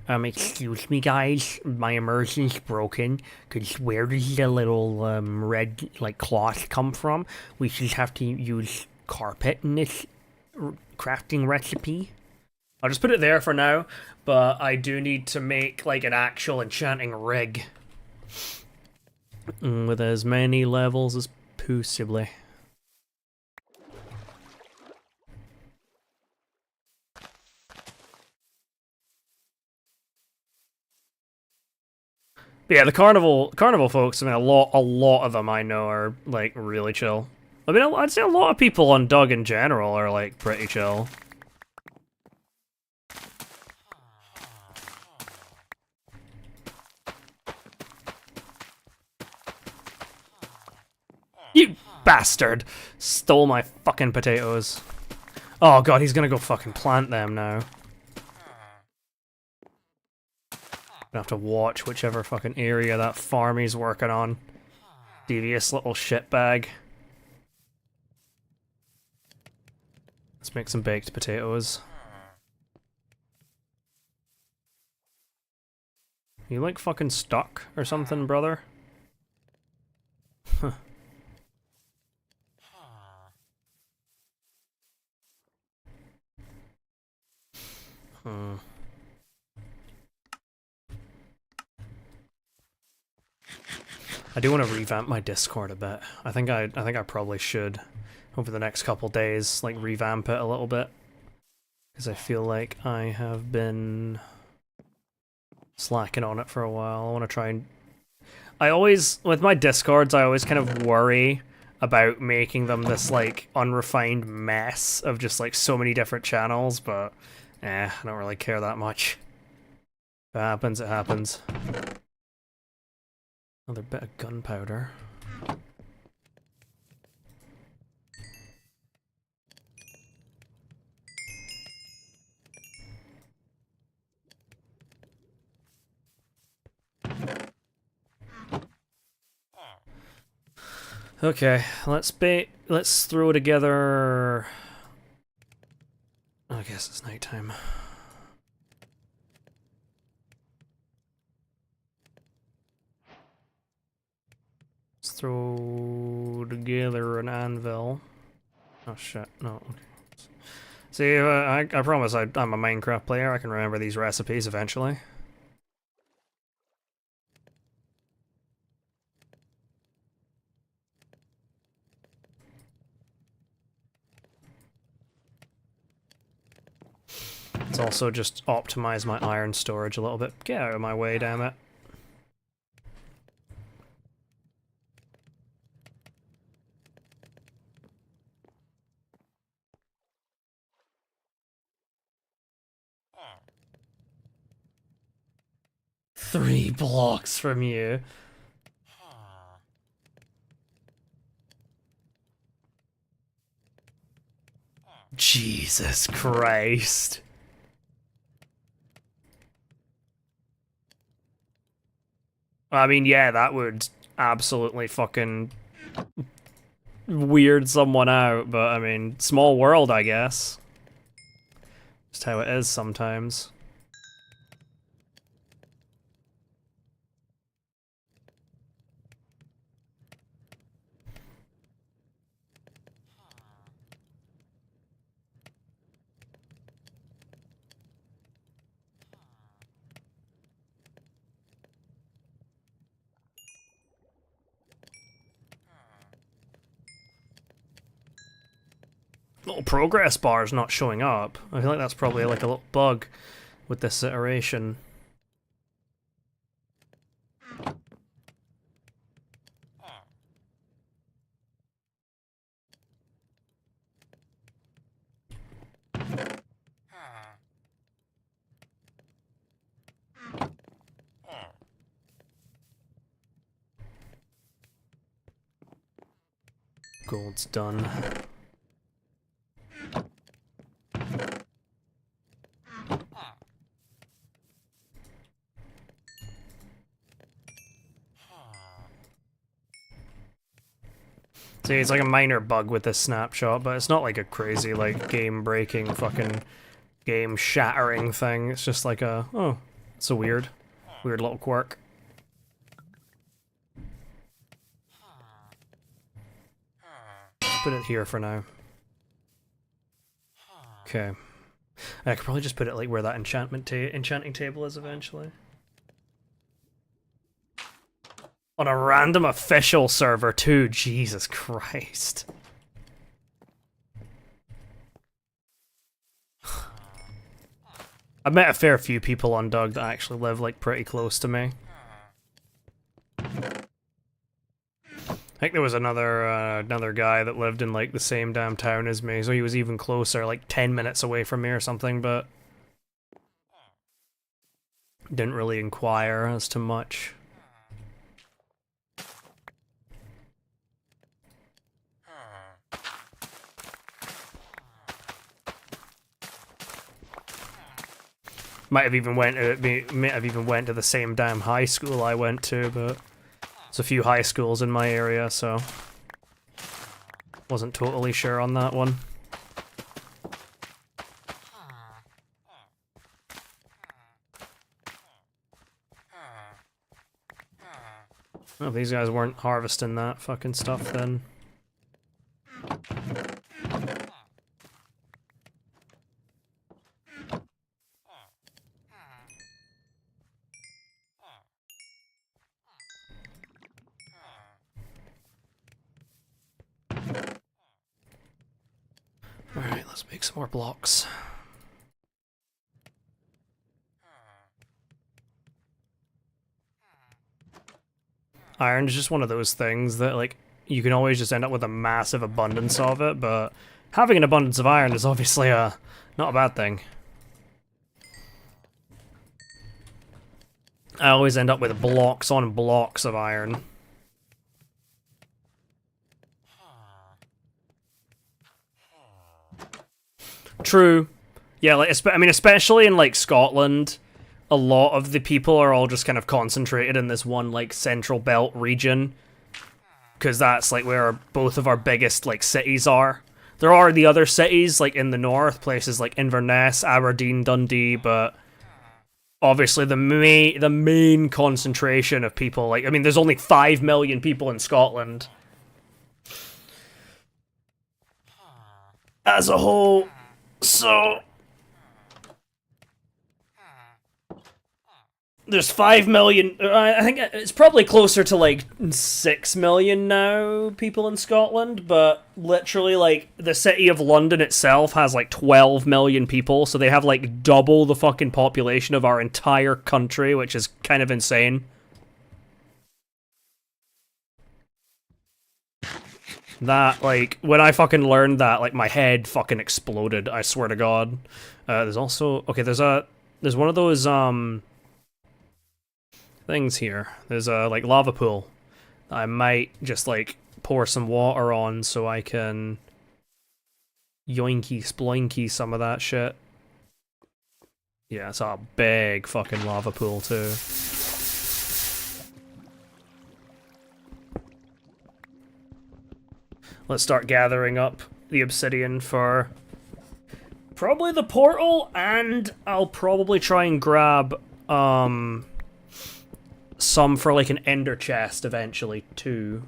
Excuse me, guys. My immersion's broken. Cause where does the little red like cloth come from? We just have to use carpet in this crafting recipe. I'll just put it there for now, but I do need to make like an actual enchanting rig with as many levels as possibly. But yeah, the carnival folks. I mean, a lot of them I know are like really chill. I mean, I'd say a lot of people on Doug in general are like pretty chill. You bastard! Stole my fucking potatoes. Oh god, he's gonna go fucking plant them now. Gonna have to watch whichever fucking area that farm he's working on. Devious little shitbag. Let's make some baked potatoes. You like fucking stuck or something, brother? Huh. I do want to revamp my Discord a bit. I think I probably should over the next couple days, like revamp it a little bit, because I feel like I have been slacking on it for a while. I want to try and with my Discords, I always kind of worry about making them this like unrefined mess of just like so many different channels, but I don't really care that much. If it happens, it happens. Another bit of gunpowder. Okay, let's throw together. I guess it's nighttime. Let's throw together an anvil. Oh shit, no. See, I promise I'm a Minecraft player. I can remember these recipes eventually. Let's also just optimize my iron storage a little bit. Get out of my way, damn it. Three blocks from you. Jesus Christ. I mean, yeah, that would absolutely fucking weird someone out, but I mean, small world, I guess. Just how it is sometimes. Little progress bar is not showing up. I feel like that's probably like a little bug with this iteration. Gold's done. See, it's like a minor bug with this snapshot, but it's not like a crazy, like, game-breaking, fucking game-shattering thing. It's just like a, oh, It's a weird little quirk. Put it here for now. Okay. I could probably just put it like where that enchanting table is eventually. On a random official server too, Jesus Christ. I've met a fair few people on Doug that actually live like pretty close to me. I think there was another guy that lived in like the same damn town as me, so he was even closer, like 10 minutes away from me or something, but didn't really inquire as to much. Might have even went to the same damn high school I went to, but there's a few high schools in my area, so wasn't totally sure on that one. Well, if these guys weren't harvesting that fucking stuff, then alright, let's make some more blocks. Iron is just one of those things that, like, you can always just end up with a massive abundance of it, but having an abundance of iron is obviously not a bad thing. I always end up with blocks on blocks of iron. True. Yeah, like, I mean, especially in, like, Scotland, a lot of the people are all just kind of concentrated in this one, like, central belt region. Because that's, like, where both of our biggest, like, cities are. There are the other cities, like, in the north, places like Inverness, Aberdeen, Dundee, but obviously the main concentration of people, like, I mean, there's only 5 million people in Scotland as a whole, so there's 5 million, I think it's probably closer to like 6 million now people in Scotland, but literally like the city of London itself has like 12 million people, so they have like double the fucking population of our entire country, which is kind of insane. That, like, when I fucking learned that, like, my head fucking exploded, I swear to God. There's also, okay, there's one of those, things here. There's a, like, lava pool. I might just, like, pour some water on so I can yoinky sploinky some of that shit. Yeah, it's a big fucking lava pool, too. Let's start gathering up the obsidian for probably the portal, and I'll probably try and grab some for like an ender chest eventually too.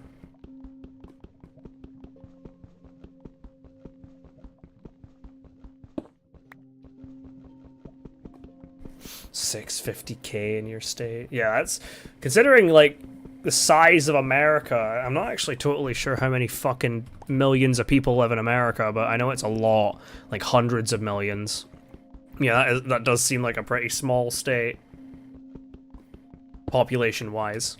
$650K in your state. Yeah, that's considering like the size of America. I'm not actually totally sure how many fucking millions of people live in America, but I know it's a lot, like hundreds of millions. Yeah, that does seem like a pretty small state, population-wise.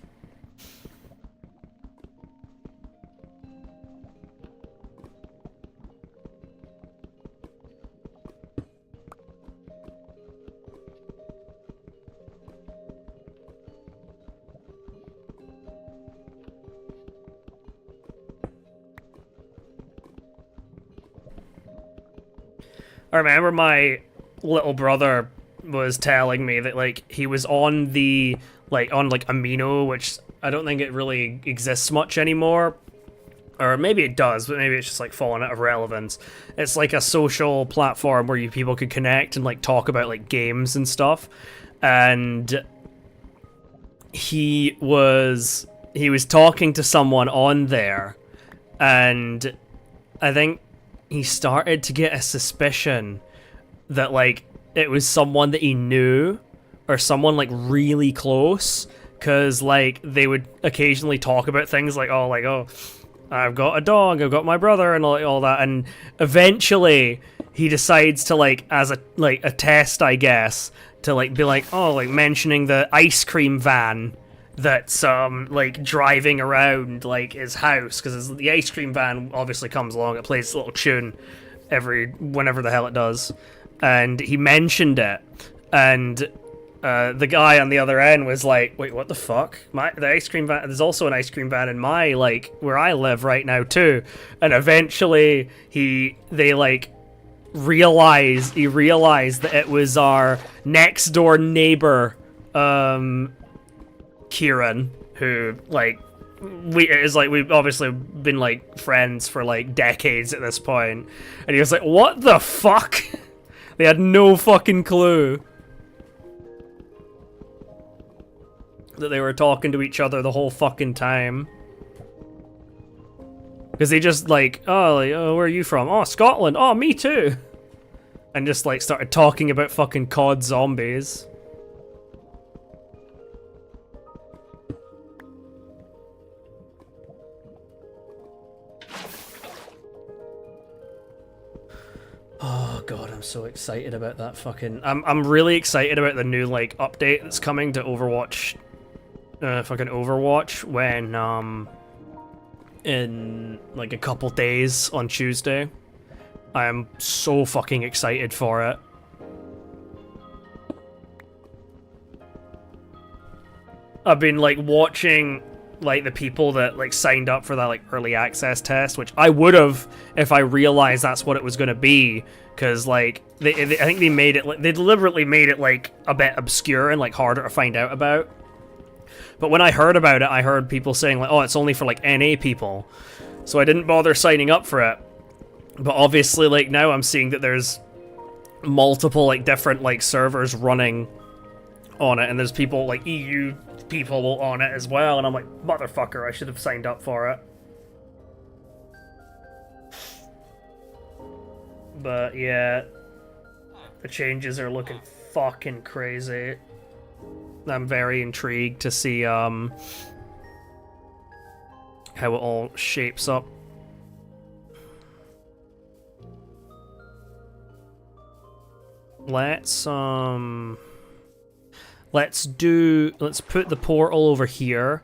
I remember my little brother was telling me that, like, he was on the, like, Amino, which I don't think it really exists much anymore. Or maybe it does, but maybe it's just, like, fallen out of relevance. It's, like, a social platform where people could connect and, like, talk about, like, games and stuff. and he was talking to someone on there, and I think he started to get a suspicion that like it was someone that he knew or someone like really close, because like they would occasionally talk about things like, oh, I've got a dog, I've got my brother, and all that, and eventually he decides to like, as a test, I guess, to like be like, oh, like mentioning the ice cream van that's like driving around like his house, because the ice cream van obviously comes along, it plays a little tune whenever the hell it does, and he mentioned it, and the guy on the other end was like, wait, what the fuck? The ice cream van, there's also an ice cream van in my, like, where I live right now too. And eventually he realized that it was our next door neighbor, Kieran, who like we've obviously been like friends for like decades at this point, and he was like, what the fuck? They had no fucking clue that they were talking to each other the whole fucking time. Because they just like, oh, where are you from? Oh, Scotland. Oh, me too. And just like started talking about fucking COD zombies. Oh god, I'm so excited about that fucking... I'm really excited about the new like update that's coming to Overwatch. Fucking Overwatch when in like a couple days on Tuesday. I am so fucking excited for it. I've been like watching like the people that like signed up for that like early access test, which I would have if I realized that's what it was going to be, because like I think they made it like, they deliberately made it like a bit obscure and like harder to find out about. But when I heard about it, I heard people saying like, oh, it's only for like NA people, so I didn't bother signing up for it. But obviously like now I'm seeing that there's multiple like different like servers running on it, and there's people like EU people on it as well, and I'm like, motherfucker, I should have signed up for it. But yeah, the changes are looking fucking crazy. I'm very intrigued to see how it all shapes up. Let's put the portal over here,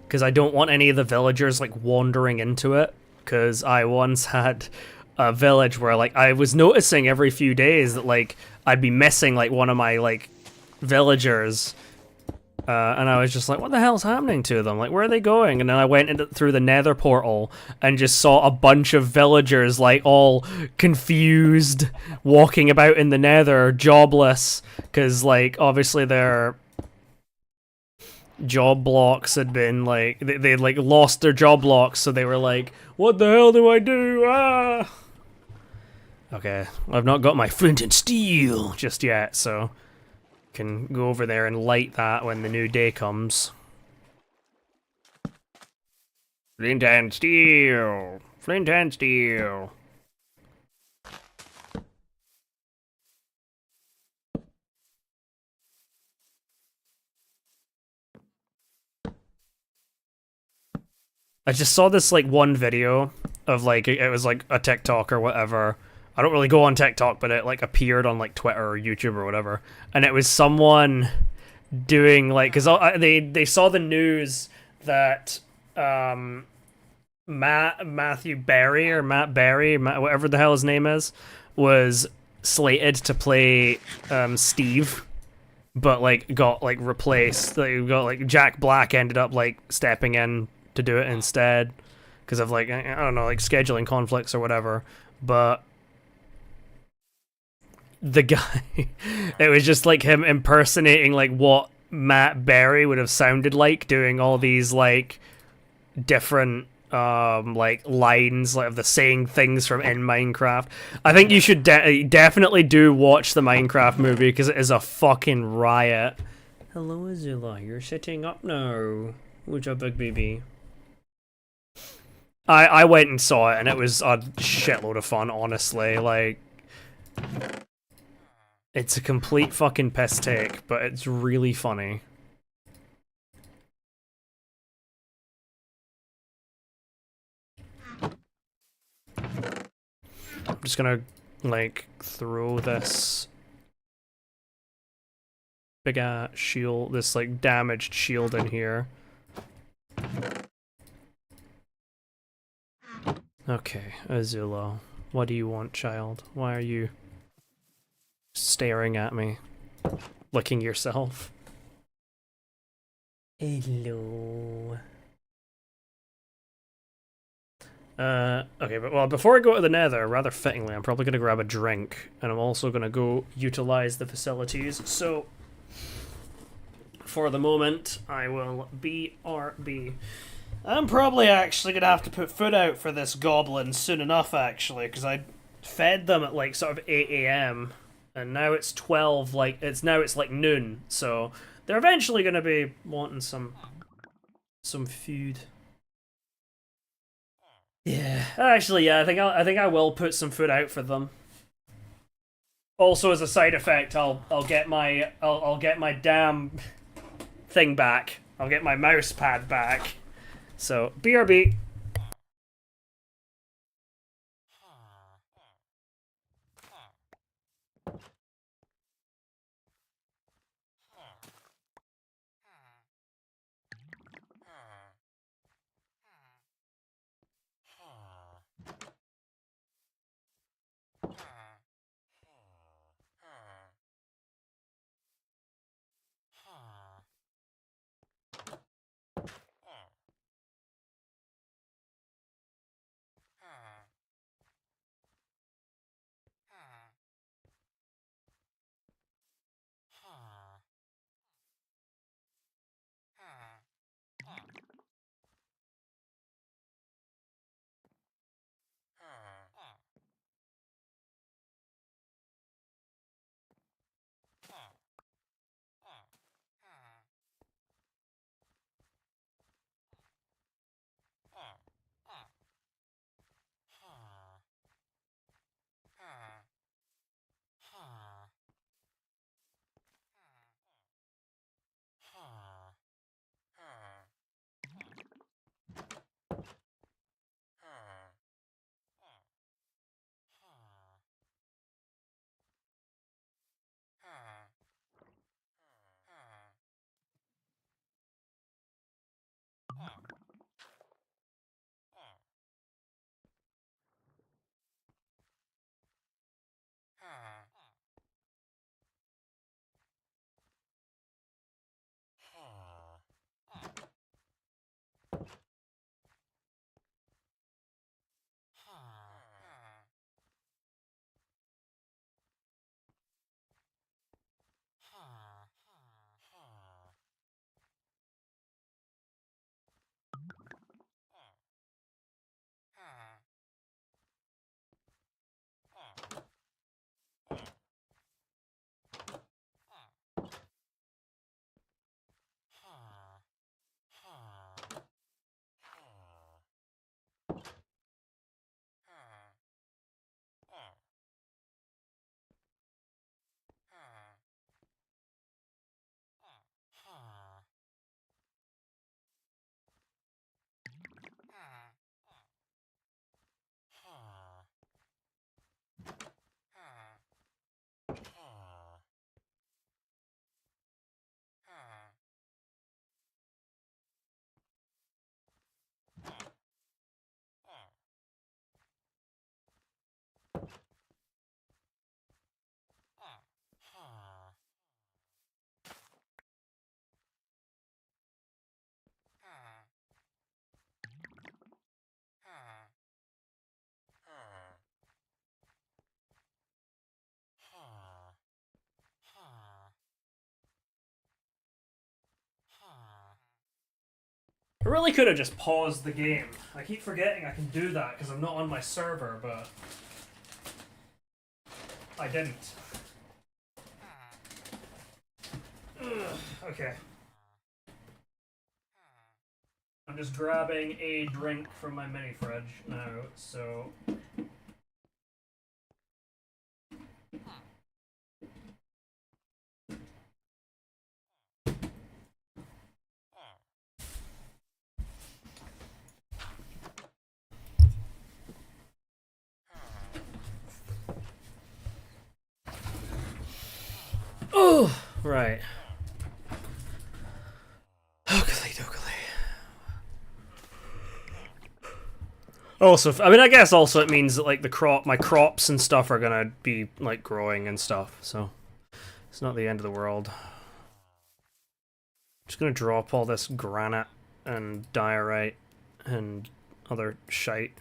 because I don't want any of the villagers like wandering into it, because I once had a village where like I was noticing every few days that like I'd be missing like one of my like villagers, and I was just like, what the hell's happening to them? Like, where are they going? And then I went through the nether portal and just saw a bunch of villagers like all confused walking about in the nether, jobless, because like obviously their job blocks had been like they like lost their job blocks, so they were like, what the hell do I do? Ah, okay, I've not got my flint and steel just yet, so can go over there and light that when the new day comes. Flint and steel! Flint and steel! I just saw this like one video of like, it was like a TikTok or whatever. I don't really go on TikTok, but it like appeared on like Twitter or YouTube or whatever, and it was someone doing like, because they saw the news that Matt Berry, whatever the hell his name is, was slated to play Steve, but like got like replaced. Like, got like Jack Black ended up like stepping in to do it instead because of like, I don't know, like scheduling conflicts or whatever. But the guy, it was just like him impersonating like what Matt Berry would have sounded like, doing all these like different like lines like of the saying things from in Minecraft. I think you should definitely do watch the Minecraft movie because it is a fucking riot. Hello, Azula. You're sitting up now. Who's your big baby? I went and saw it and it was a shitload of fun. Honestly, like it's a complete fucking piss take, but it's really funny. I'm just gonna, like, throw this big ass shield, this, like, damaged shield in here. Okay, Azula, what do you want, child? Why are you staring at me? Licking yourself? Hello. Okay, but well, before I go to the nether, rather fittingly, I'm probably gonna grab a drink, and I'm also gonna go utilize the facilities, so for the moment, I will BRB. I'm probably actually gonna have to put food out for this goblin soon enough, actually, because I fed them at like sort of 8 a.m. and now it's 12, like, it's like noon, so they're eventually gonna be wanting some food. Yeah, actually, yeah, I think I will put some food out for them. Also, as a side effect, I'll get my damn thing back. I'll get my mouse pad back. So BRB. I really could have just paused the game. I keep forgetting I can do that because I'm not on my server, but I didn't. Ugh, okay. I'm just grabbing a drink from my mini fridge now, so... Oh, right. Also, I mean, I guess also it means that like my crops and stuff are gonna be like growing and stuff, so it's not the end of the world. Just gonna drop all this granite and diorite and other shite.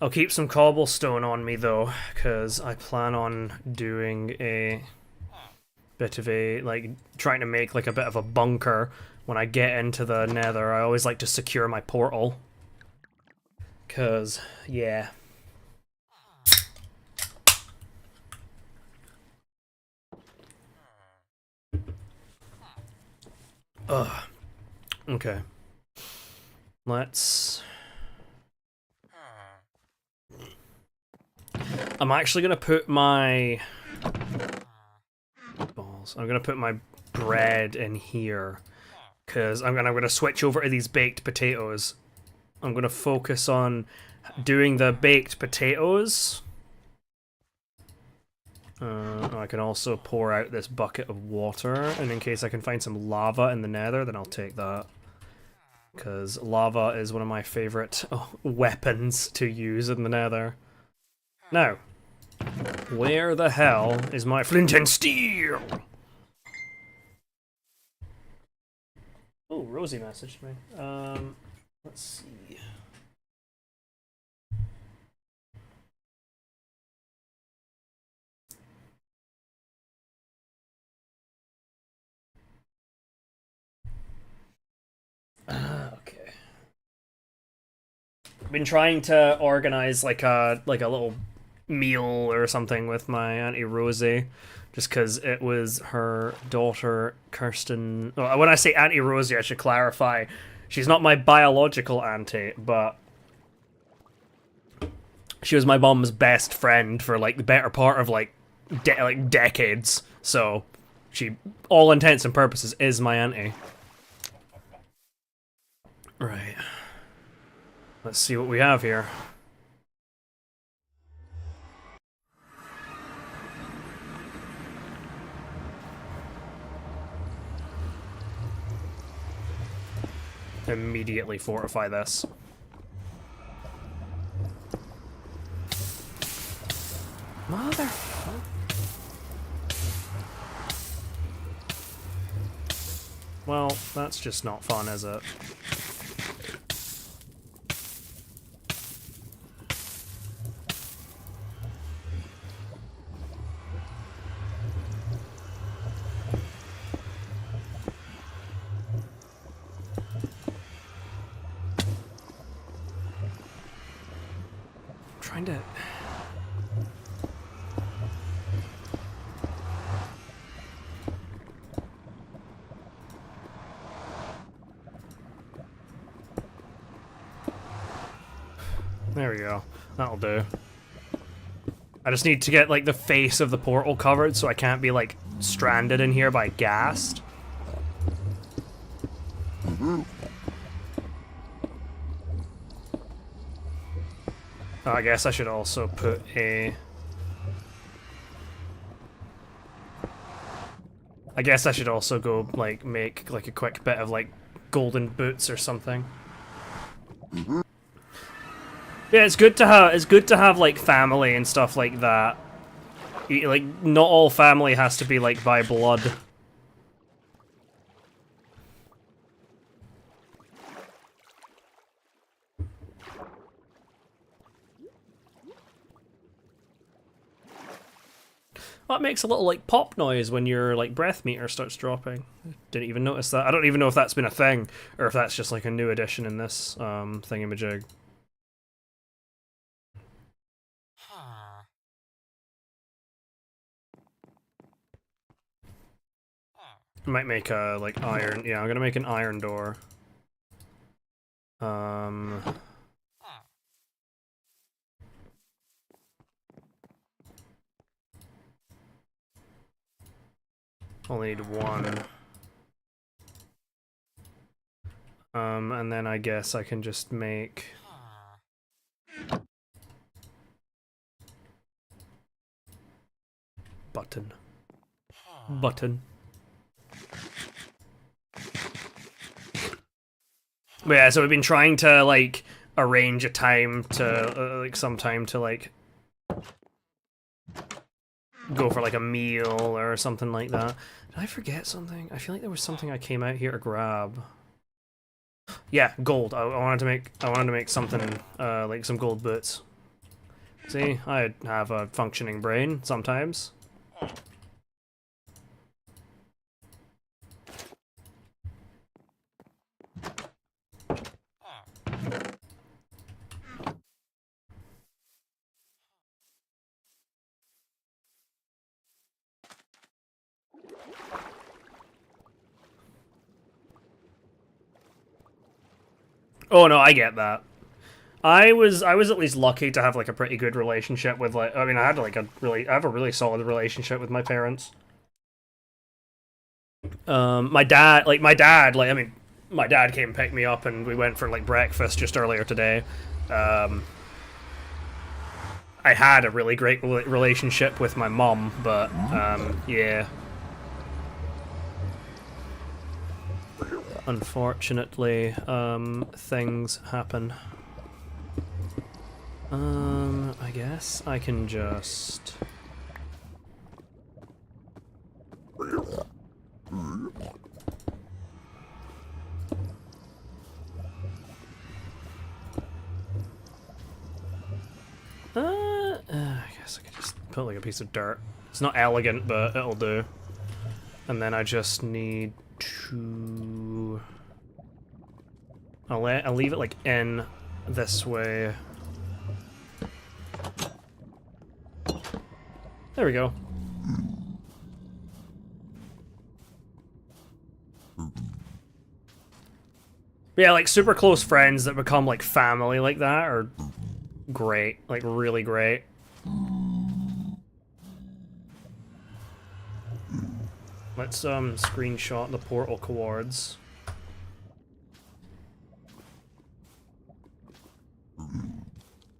I'll keep some cobblestone on me though, because I plan on doing a bit of a, like, trying to make like a bit of a bunker when I get into the nether. I always like to secure my portal. Because, yeah. Ugh. Okay. Let's... I'm actually gonna put my... balls. I'm gonna put my bread in here. Because I'm gonna switch over to these baked potatoes. I'm gonna focus on doing the baked potatoes. I can also pour out this bucket of water, and in case I can find some lava in the nether, then I'll take that. Because lava is one of my favourite weapons to use in the nether. Now, where the hell is my flint and steel? Oh, Rosie messaged me. Let's see. Okay. I've been trying to organize like a little meal or something with my Auntie Rosie, just because it was her daughter Kirsten. Well, when I say Auntie Rosie, I should clarify, she's not my biological auntie, but she was my mom's best friend for like the better part of like decades. So she, all intents and purposes, is my auntie. Right. Let's see what we have here. Immediately fortify this. Mother... Well, that's just not fun, is it? Trying to... There we go. That'll do. I just need to get, like, the face of the portal covered so I can't be, like, stranded in here by ghast. Oh, I guess I should also put a... I guess I should also go, like, make, like, a quick bit of, like, golden boots or something. Yeah, it's good to have like family and stuff like that. Like, not all family has to be like by blood. Well, it makes a little like pop noise when your like breath meter starts dropping. Didn't even notice that. I don't even know if that's been a thing or if that's just like a new addition in this thingamajig. I might make a like iron. Yeah, I'm gonna make an iron door. Only need one. And then I guess I can just make button. Button. But yeah, so we've been trying to like arrange a time to like some time to like go for like a meal or something like that. Did I forget something? I feel like there was something I came out here to grab. Yeah, gold. I wanted to make something like some gold boots. See, I have a functioning brain sometimes. Oh no, I get that. I was at least lucky to have like a pretty good relationship with like I mean I had like I have a really solid relationship with my parents. My dad I mean my dad came and picked me up and we went for like breakfast just earlier today. I had a really great relationship with my mom, but yeah. Unfortunately, things happen. I guess I can just... I guess I could just put like a piece of dirt. It's not elegant, but it'll do. And then I just need to... I'll leave it like in this way. There we go. But yeah, like super close friends that become like family like that are great, like really great. Let's screenshot the portal coords.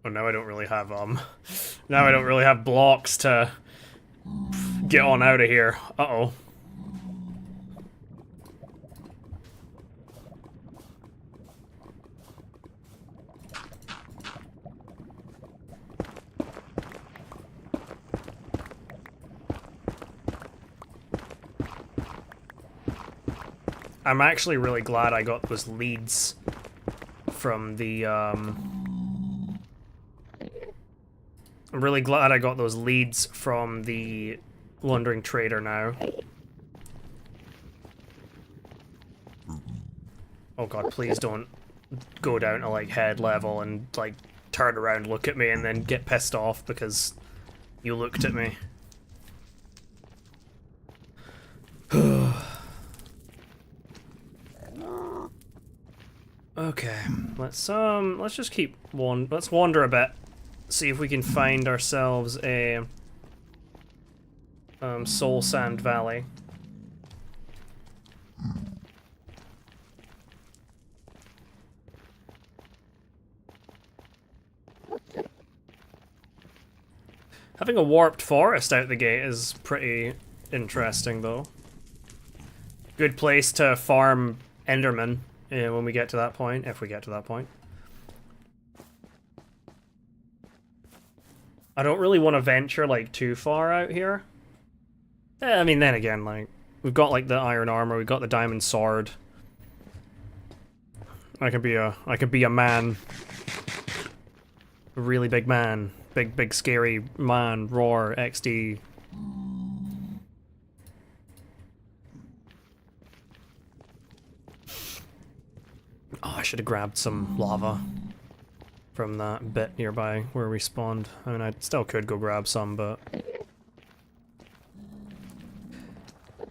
Oh, now I don't really have now I don't really have blocks to get on out of here. Uh-oh. I'm actually really glad I got those leads from the, I'm really glad I got those leads from the Wandering Trader now. Oh god, please don't go down to, like, head level and, like, turn around, look at me, and then get pissed off because you looked at me. Okay, let's just keep let's wander a bit. See if we can find ourselves a Soul Sand Valley. Having a warped forest out the gate is pretty interesting, though. Good place to farm Enderman when we get to that point, if we get to that point. I don't really want to venture, like, too far out here. I mean, then again, like, we've got, like, the iron armor, we've got the diamond sword. I could be a man. A really big man. Big, scary man. Roar, XD. should have grabbed some lava from that bit nearby where we spawned. I mean, I still could go grab some, but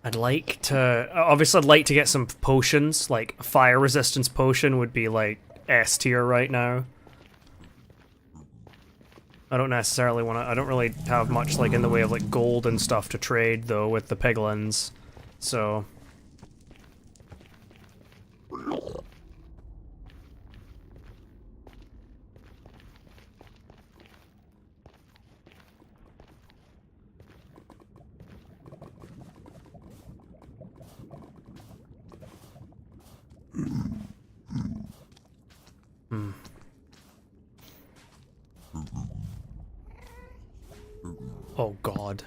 I'd like to... Obviously, I'd like to get some potions. Like, a fire resistance potion would be, like, S tier right now. I don't necessarily want to... I don't really have much, like, in the way of, like, gold and stuff to trade, though, with the piglins. So... Oh god.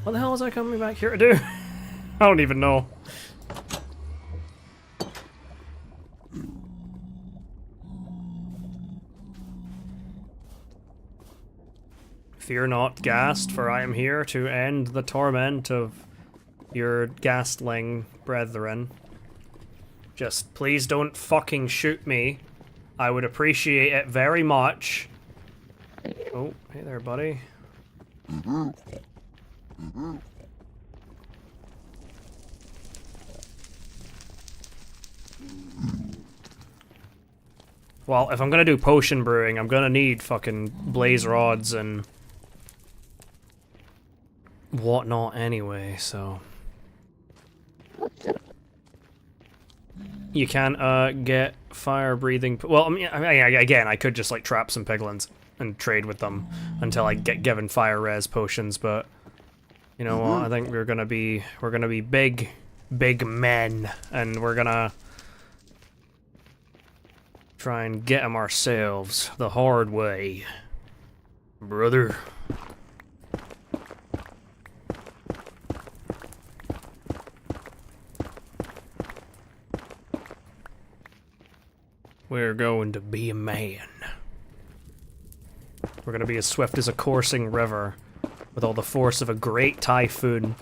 What the hell was I coming back here to do? I don't even know. Fear not, ghast, for I am here to end the torment of your ghastling brethren. Just please don't fucking shoot me. I would appreciate it very much. Oh, hey there, buddy. Well, if I'm gonna do potion brewing, I'm gonna need fucking blaze rods and whatnot anyway, so... You can, get fire-breathing... Well, I mean, again, I could just, like, trap some piglins and trade with them until I get given fire res potions, but... You know what, I think we're gonna be big men, and we're gonna... try and get them ourselves the hard way, brother. We're going to be a man. We're gonna be as swift as a coursing river, with all the force of a great typhoon,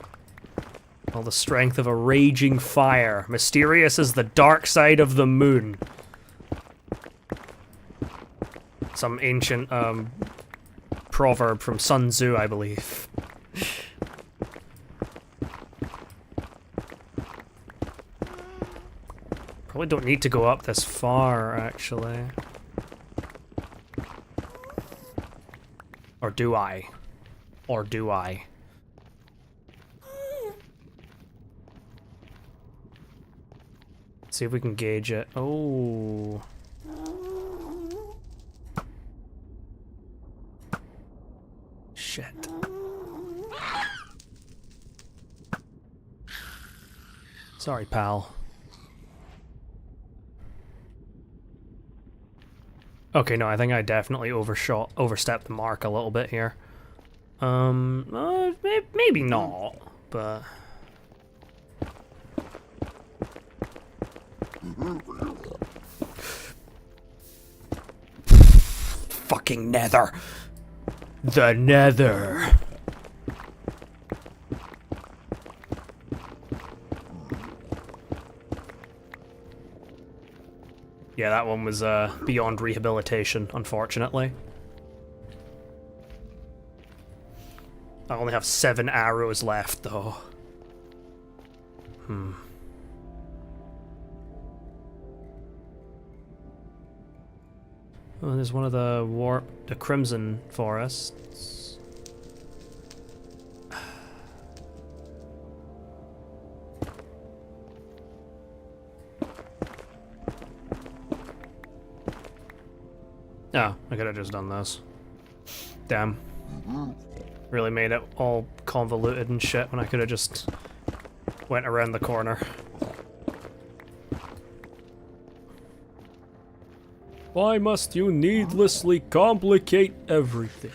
all the strength of a raging fire, mysterious as the dark side of the moon. Some ancient, proverb from Sun Tzu, I believe. Probably don't need to go up this far, actually. Or do I? Or do I? See if we can gauge it. Oh. Shit. Sorry, pal. Okay, no, I think I definitely overstepped the mark a little bit here. Maybe not, but... Fucking nether! The nether! Yeah, that one was beyond rehabilitation, unfortunately. I only have 7 arrows left, though. Oh, there's one of the Crimson Forests. Oh, I could have just done this. Damn. Really made it all convoluted and shit when I could have just went around the corner. Why must you needlessly complicate everything?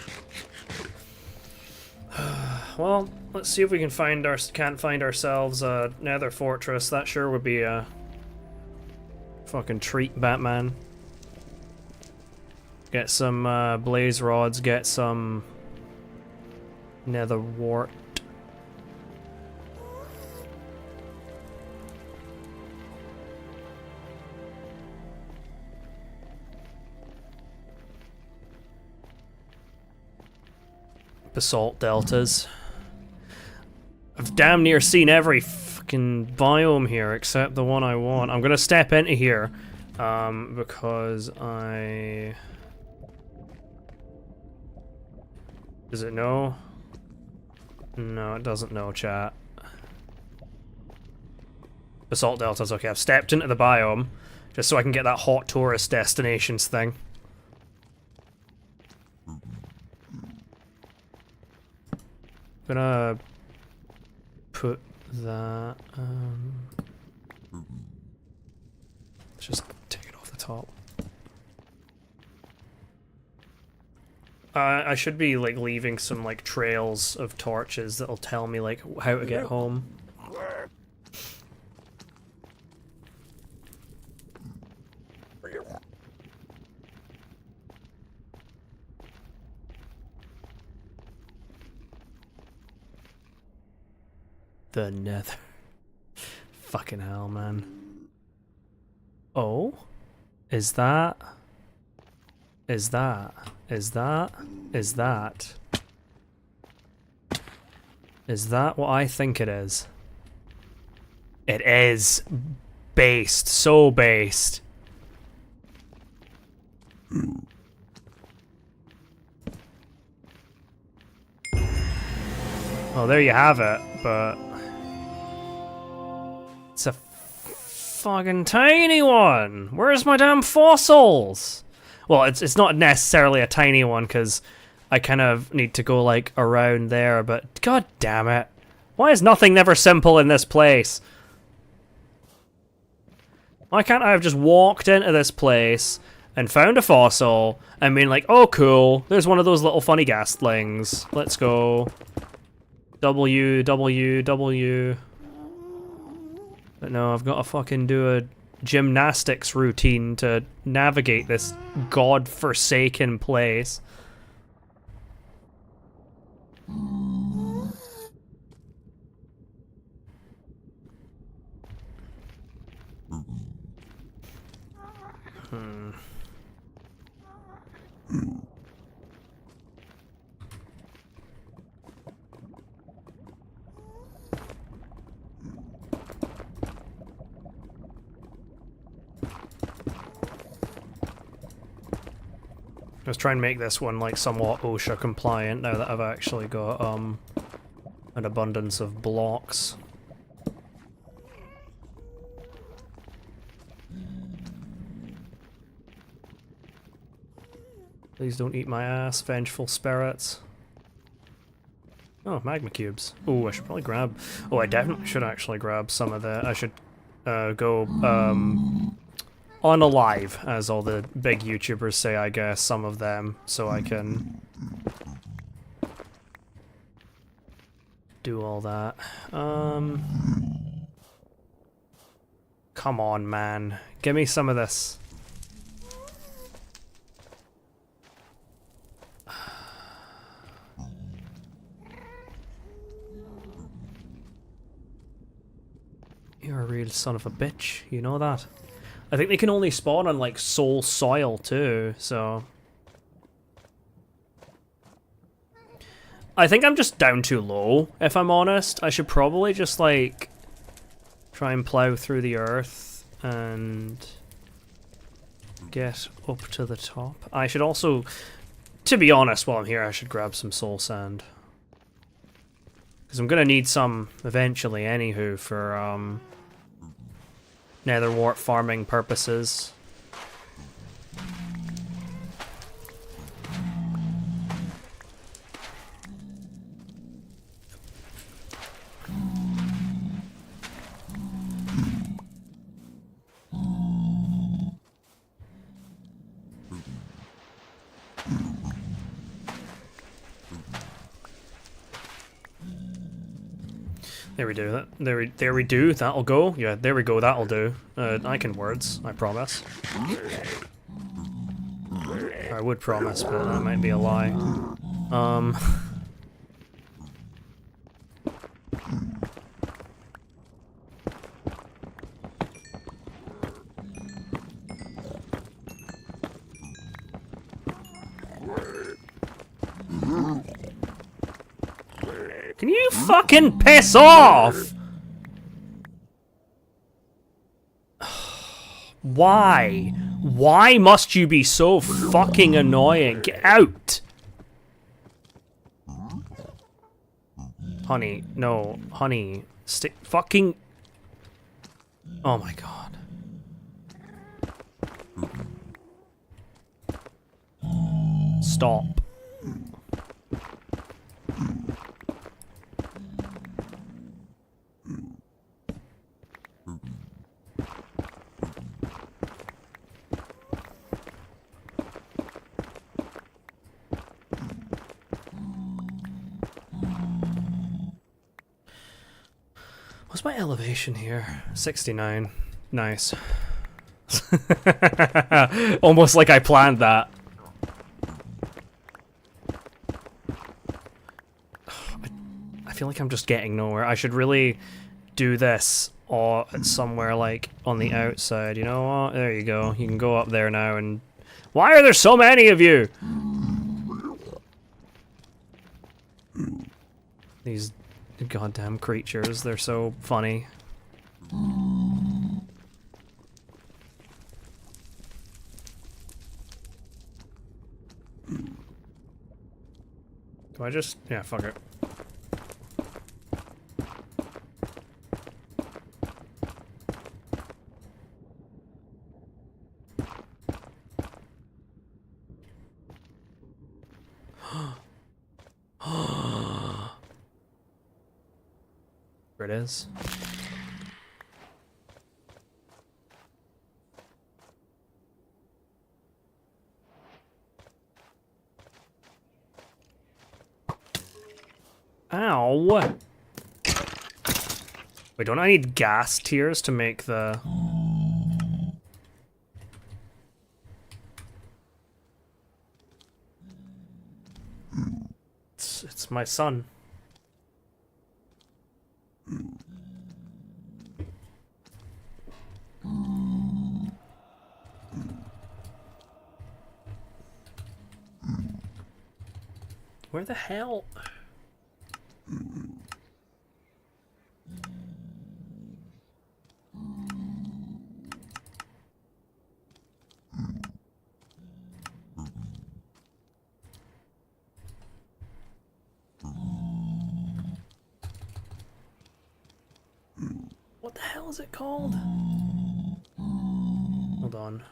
Well, let's see if we can can't find ourselves a nether fortress. That sure would be a fucking treat, Batman. Get some blaze rods, get some nether wart. Basalt deltas. I've damn near seen every fucking biome here except the one I want. I'm gonna step into here because I... Does it know? No, it doesn't know, chat. Basalt deltas, okay, I've stepped into the biome just so I can get that hot tourist destinations thing. Gonna put that, let's just take it off the top. I should be like leaving some like trails of torches that'll tell me like how to get home. The nether. Fucking hell, man. Oh? Is that? Is that? Is that? Is that? Is that what I think it is? It is. Based. So based. Well, there you have it, but... It's a fucking tiny one! Where's my damn fossils? Well, it's not necessarily a tiny one, because I kind of need to go, like, around there, but god damn it. Why is nothing never simple in this place? Why can't I have just walked into this place and found a fossil and been like, oh cool, there's one of those little funny gastlings. Let's go. W, W, W. But no, I've got to fucking do a gymnastics routine to navigate this god-forsaken place. Let's try and make this one like somewhat OSHA compliant now that I've actually got an abundance of blocks. Please don't eat my ass, vengeful spirits. Oh, magma cubes. Oh, I should probably grab... Oh, I definitely should actually grab some of the... I should go unalive, as all the big YouTubers say, I guess, some of them, so I can do all that. Come on, man. Give me some of this. You're a real son of a bitch, you know that? I think they can only spawn on, like, soul soil, too, so... I think I'm just down too low, if I'm honest. I should probably just, like, try and plow through the earth and get up to the top. I should also, to be honest, while I'm here, I should grab some soul sand. Because I'm gonna need some eventually, anywho, for, nether wart farming purposes. There we do. There we do. That'll go. Yeah, there we go. That'll do. I can words. I promise. All I would promise, but that might be a lie. Can you fucking piss off? Why? Why must you be so fucking annoying? Get out! Honey, no. Honey. Stick. Fucking. Oh my god. Stop. What's my elevation here? 69. Nice. Almost like I planned that. I feel like I'm just getting nowhere. I should really do this or somewhere like on the outside. You know what? There you go. You can go up there now and... Why are there so many of you? These goddamn creatures, they're so funny. Do I just... Yeah, fuck it. There it is. Ow! Wait, don't I need gas tiers to make the... It's my son. Where the hell? What the hell is it called? Hold on.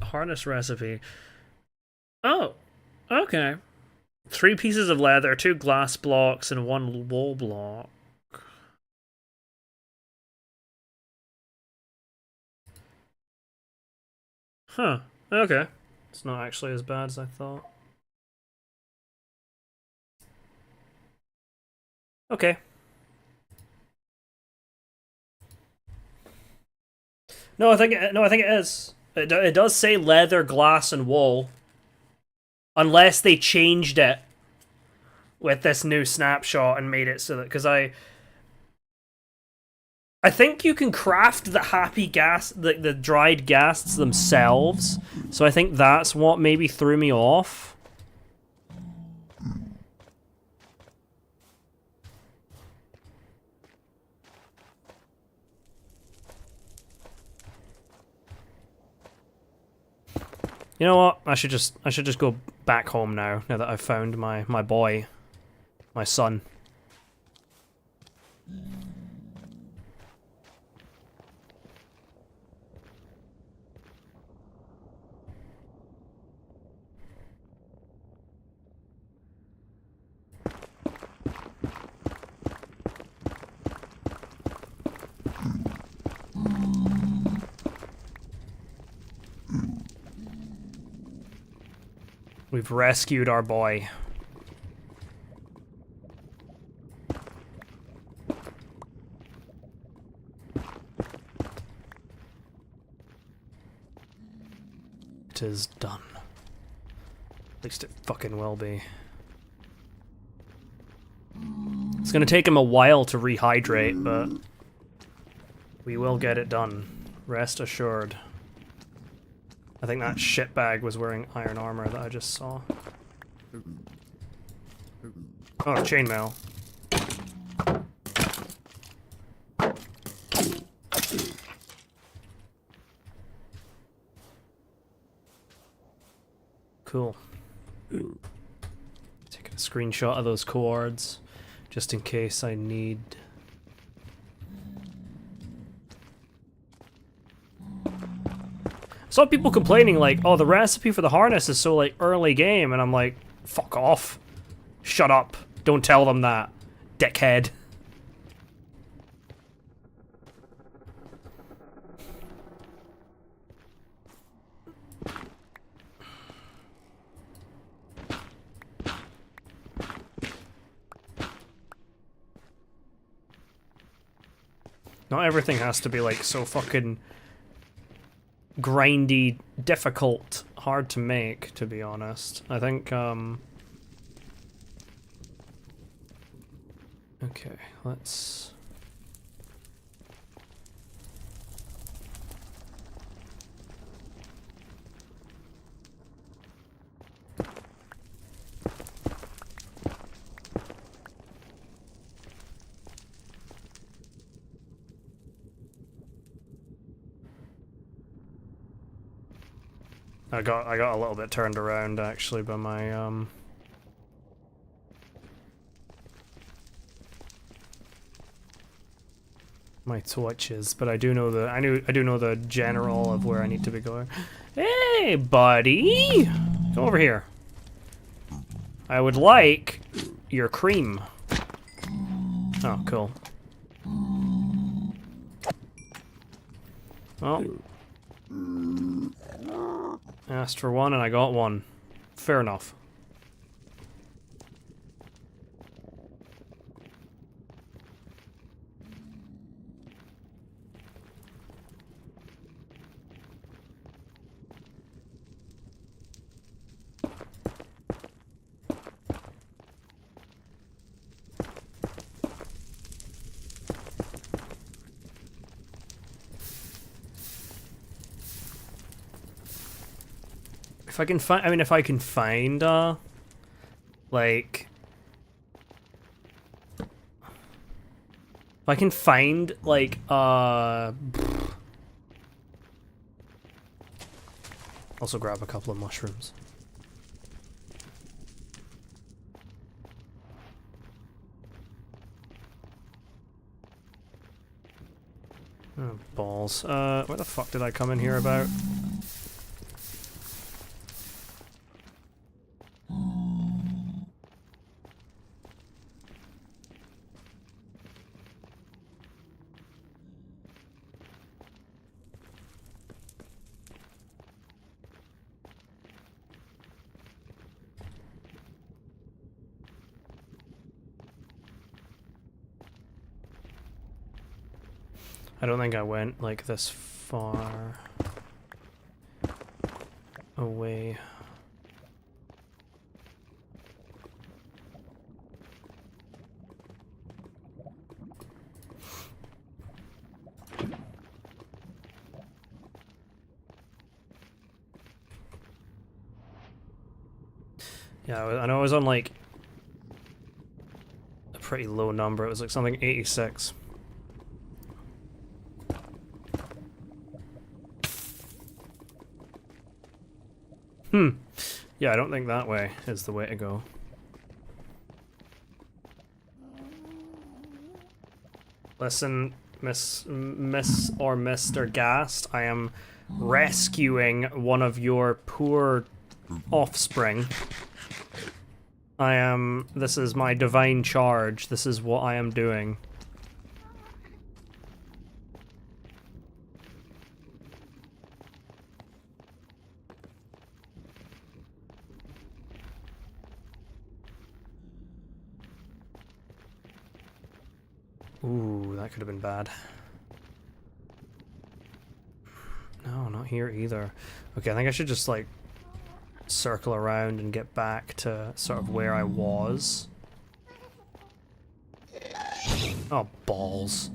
Harness recipe. Oh, okay. 3 pieces of leather, 2 glass blocks, and 1 wool block. Huh. Okay. It's not actually as bad as I thought. Okay. No, I think it is. It does say leather, glass, and wool. Unless they changed it with this new snapshot and made it so that... Because I think you can craft the happy gas, the dried ghasts themselves. So I think that's what maybe threw me off. You know what? I should just go back home now that I've found my boy, my son. We've rescued our boy. It is done. At least it fucking will be. It's gonna take him a while to rehydrate, but we will get it done. Rest assured. I think that shitbag was wearing iron armor that I just saw. Oh, chainmail. Cool. Taking a screenshot of those cords, just in case I need. I saw people complaining like, oh, the recipe for the harness is so like early game, and I'm like, fuck off. Shut up. Don't tell them that, dickhead. Not everything has to be like so fucking grindy, difficult, hard to make, to be honest. I think, okay, let's... I got a little bit turned around actually by my my torches, but I do know the general of where I need to be going. Hey, buddy, come over here. I would like your cream. Oh, cool. Well, asked for one and I got one. Fair enough. If I can find, I mean, if I can find, like, if I can find, like, also grab a couple of mushrooms. Oh, balls. Where the fuck did I come in here about? I don't think I went, like, this far away. Yeah, I know I was on, like, a pretty low number. It was, like, something 86. Yeah, I don't think that way is the way to go. Listen, Miss or Mr. Ghast, I am rescuing one of your poor offspring. This is my divine charge. This is what I am doing. Ooh, that could have been bad. No, not here either. Okay, I think I should just, like, circle around and get back to sort of where I was. Oh, balls.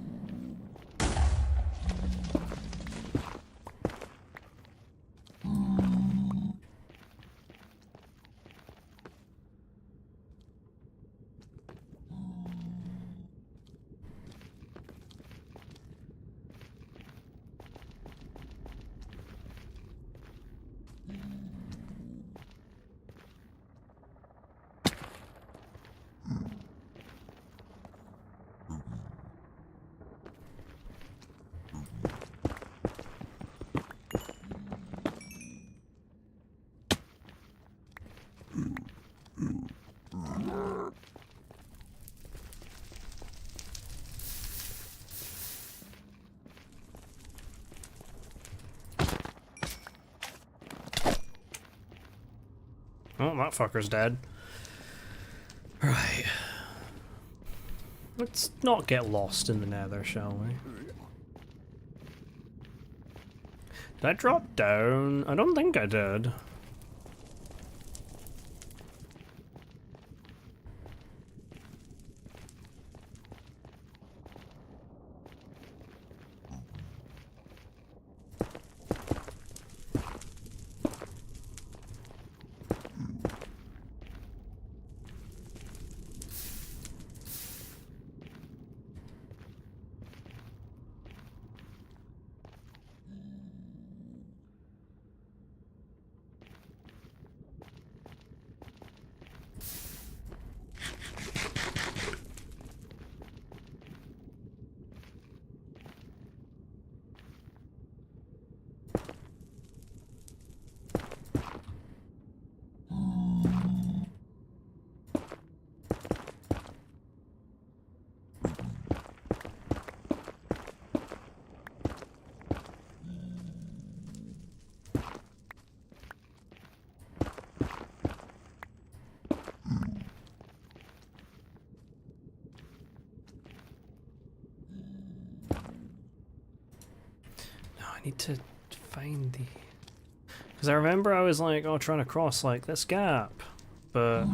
Oh, that fucker's dead. Right. Let's not get lost in the nether, shall we? Did I drop down? I don't think I did. I need to find the... Because I remember I was like, oh, trying to cross like this gap, but...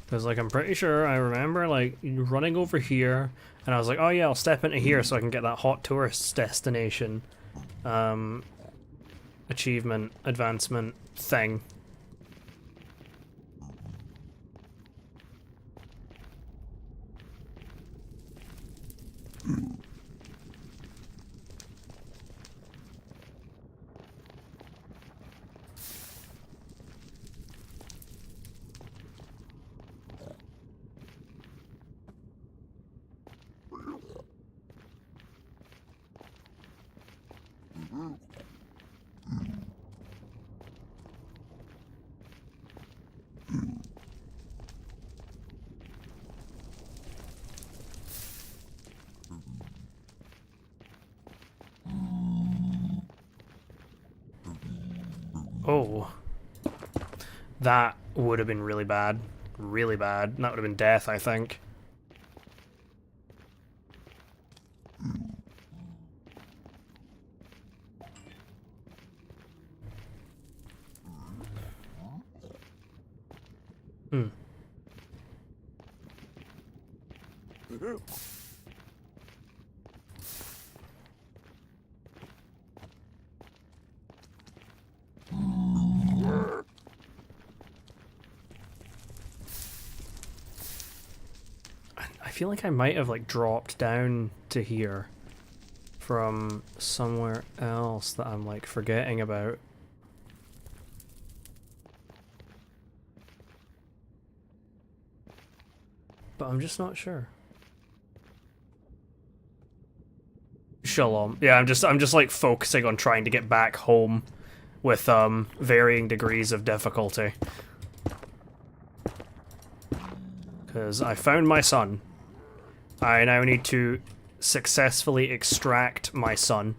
Because, like, I'm pretty sure I remember, like, running over here, and I was like, oh yeah, I'll step into here so I can get that hot tourist's destination, achievement, advancement thing. Oh. That would have been really bad. Really bad. That would have been death, I think. Hmm. I feel like I might have like dropped down to here from somewhere else that I'm like forgetting about. But I'm just not sure. Shalom. Yeah, I'm just like focusing on trying to get back home with varying degrees of difficulty. Because I found my son. I now need to successfully extract my son.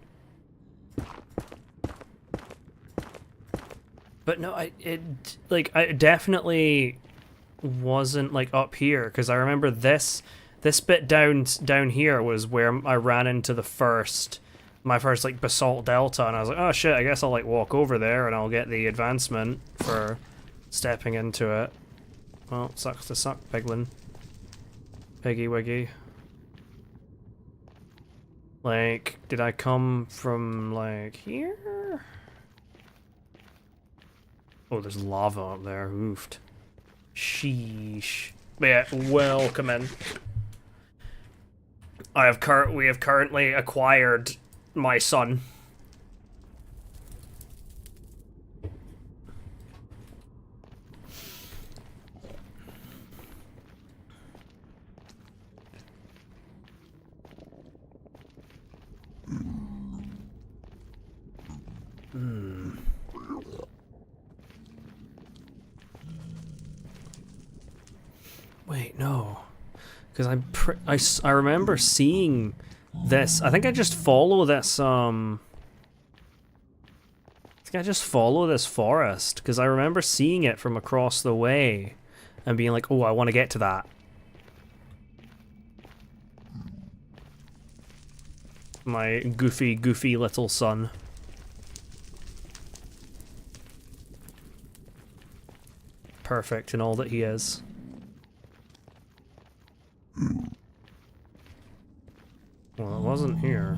But no, it definitely wasn't like up here, because I remember this bit down here was where I ran into my first like basalt delta, and I was like, oh shit, I guess I'll like walk over there and I'll get the advancement for stepping into it. Well, sucks to suck, piglin. Piggy wiggy. Like, did I come from like here? Oh, there's lava up there. Oofed. Sheesh. But yeah, welcome in. We have currently acquired my son. Wait, no. Because I remember seeing this. I think I just follow this, I think I just follow this forest, because I remember seeing it from across the way and being like, oh, I want to get to that. My goofy little son. Perfect in all that he is. Well, it wasn't here.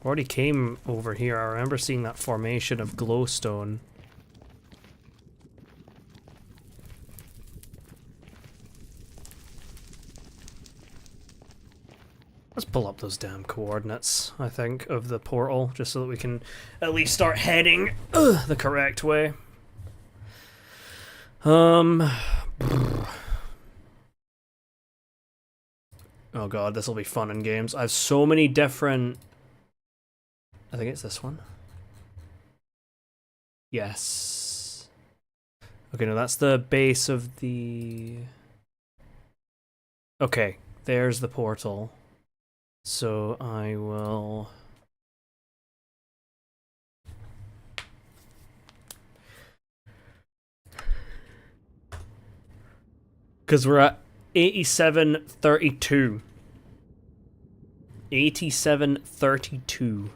Already came over here. I remember seeing that formation of glowstone. Let's pull up those damn coordinates, I think, of the portal, just so that we can at least start heading the correct way. Oh god, this will be fun in games. I have so many different... I think it's this one. Yes. Okay, no, that's the base of the... Okay, there's the portal. So I will... Because we're at 8732. 8732.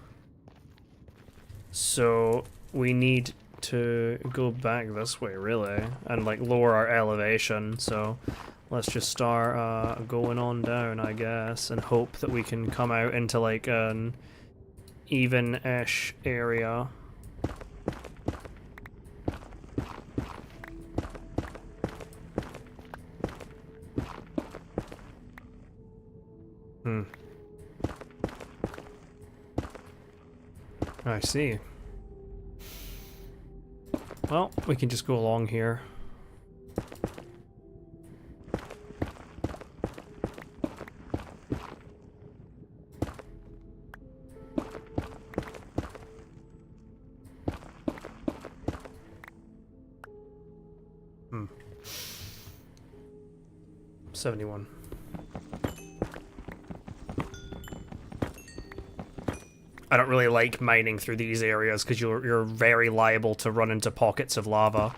So we need to go back this way, really, and like lower our elevation. So let's just start going on down, I guess, and hope that we can come out into like an even-ish area. I see. Well, we can just go along here. Hmm. 71. I don't really like mining through these areas because you're very liable to run into pockets of lava.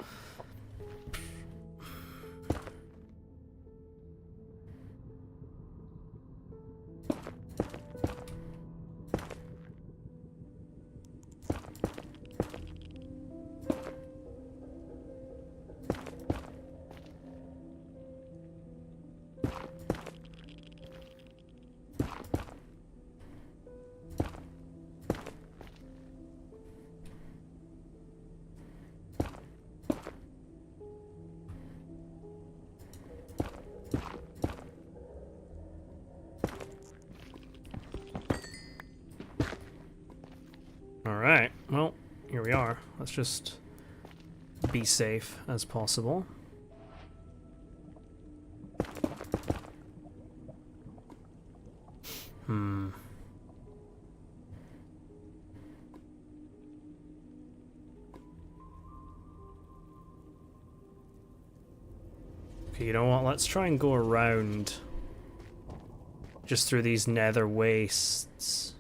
Alright, well, here we are. Let's just be safe as possible. Okay, you know what? Let's try and go around just through these nether wastes.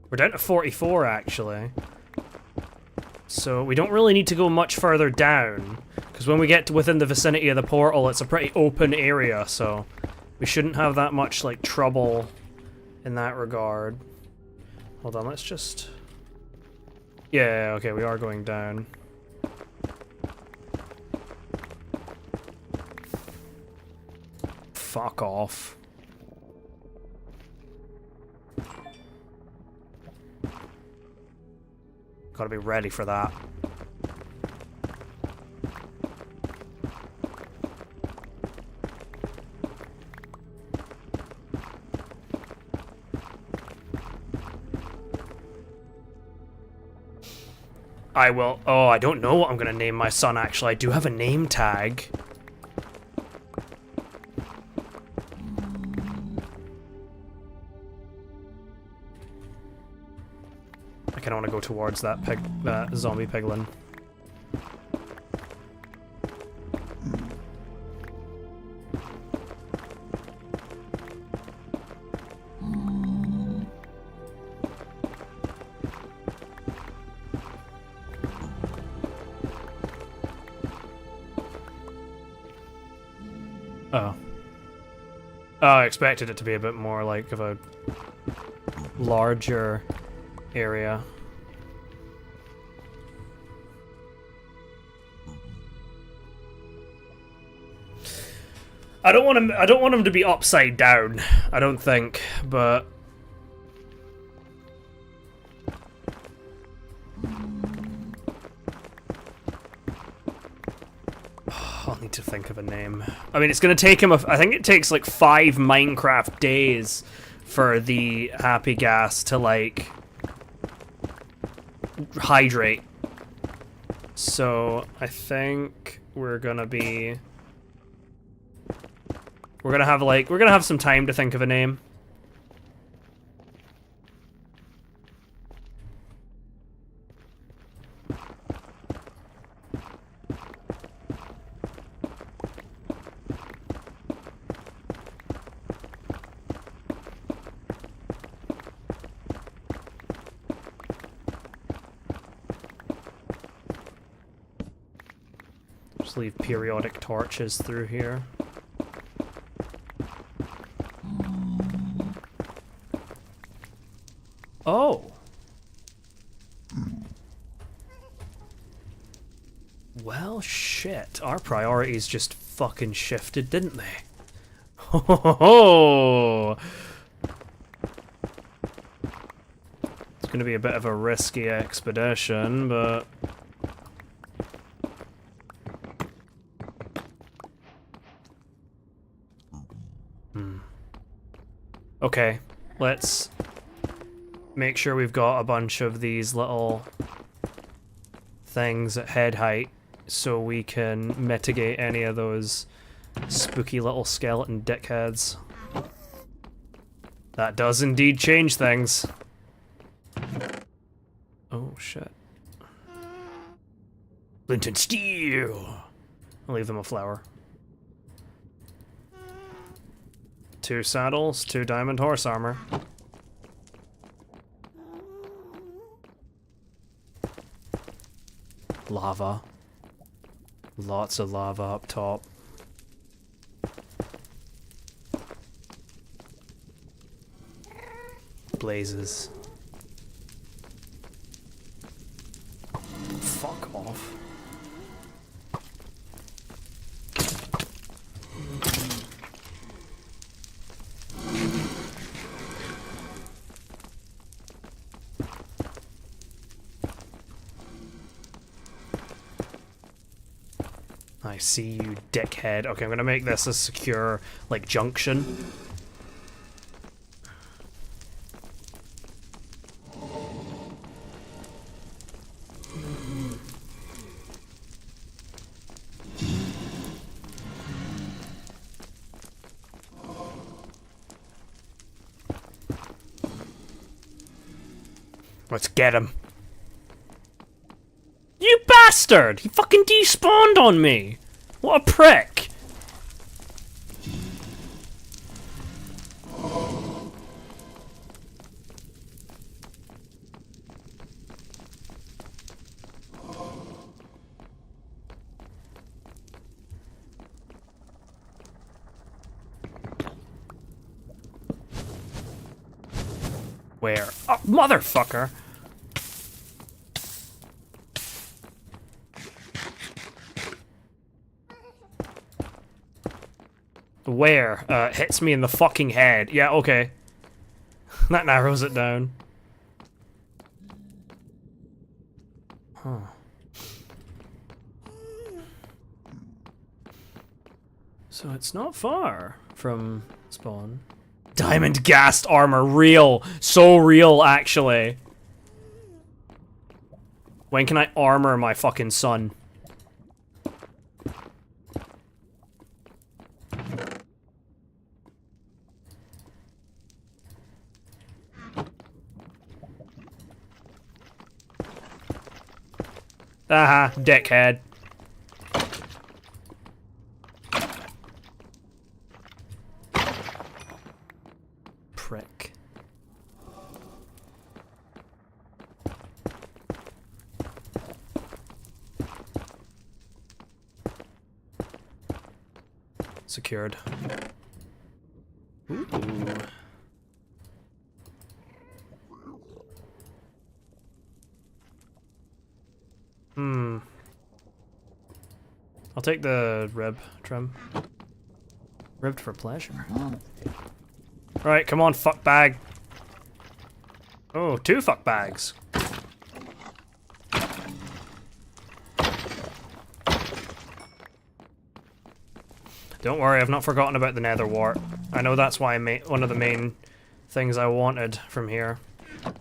We're down to 44 actually. So we don't really need to go much further down, because when we get to within the vicinity of the portal, it's a pretty open area, so we shouldn't have that much like trouble in that regard. Hold on, let's just... Yeah, okay, we are going down. Fuck off. Gotta be ready for that. I will... Oh, I don't know what I'm gonna name my son, actually. I do have a name tag. I kinda wanna go towards that zombie piglin. Oh. Oh, I expected it to be a bit more like of a larger area. I don't want him to be upside down, I don't think, but I'll need to think of a name. I mean, it's gonna take him I think it takes like 5 Minecraft days for the happy gas to like hydrate. So I think we're gonna have some time to think of a name. Just leave periodic torches through here. Oh. Well, shit. Our priorities just fucking shifted, didn't they? Ho ho ho ho! It's gonna be a bit of a risky expedition, but... Okay, let's make sure we've got a bunch of these little things at head height so we can mitigate any of those spooky little skeleton dickheads. That does indeed change things. Oh shit. Flint and steel! I'll leave them a flower. 2 saddles, 2 diamond horse armor. Lava. Lots of lava up top. Blazes. Fuck off. I see you, dickhead. Okay, I'm gonna make this a secure, like, junction. Let's get him. You bastard! bastard! He fucking despawned on me! What a prick! Where? Oh, motherfucker! Where? Hits me in the fucking head. Yeah, okay. That narrows it down. Huh. So it's not far from spawn. Diamond ghast armor, real. So real, actually. When can I armor my fucking son? Aha, dickhead. Prick. Secured. Ooh. I'll take the rib trim. Ribbed for pleasure. Right, come on, fuck bag. Oh, 2 fuck bags. Don't worry, I've not forgotten about the nether wart. I know that's why one of the main things I wanted from here.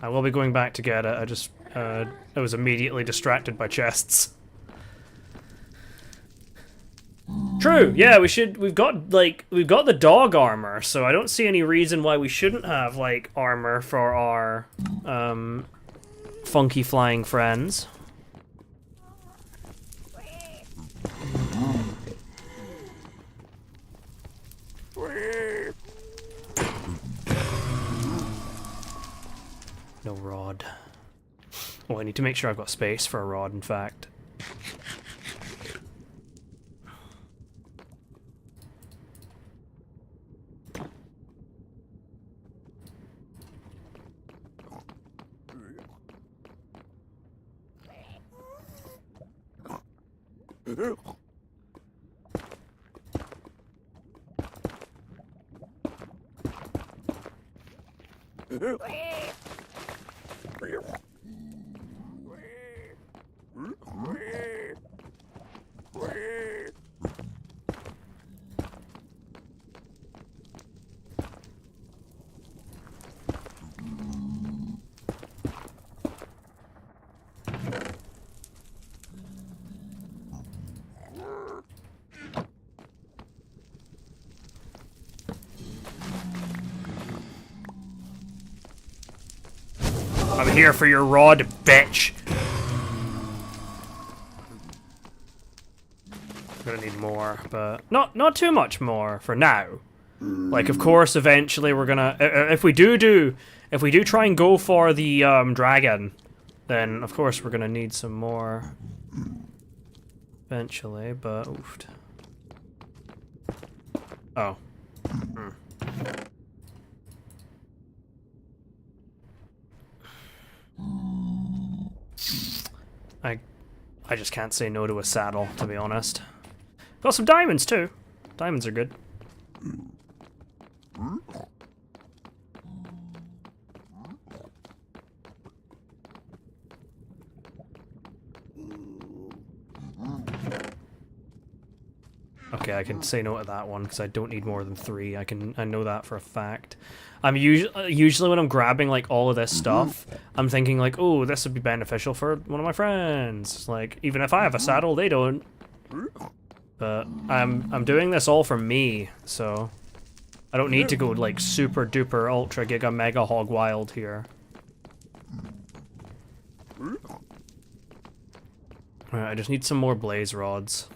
I will be going back to get it. I just I was immediately distracted by chests. True, yeah, we've got the dog armor, so I don't see any reason why we shouldn't have, like, armor for our, funky flying friends. No rod. Oh, I need to make sure I've got space for a rod, in fact. I'm here for your rod, bitch! I'm gonna need more, but not too much more for now. Like, of course, eventually we're gonna if we do try and go for the dragon, then of course we're gonna need some more eventually. But oofed. Oh. I just can't say no to a saddle, to be honest. Got some diamonds too. Diamonds are good. Okay, I can say no to that one because I don't need more than 3. I know that for a fact. I'm usually when I'm grabbing like all of this stuff, I'm thinking like, oh, this would be beneficial for one of my friends. Like, even if I have a saddle, they don't. But I'm doing this all for me, so I don't need to go like super duper ultra giga mega hog wild here. Right, I just need some more blaze rods.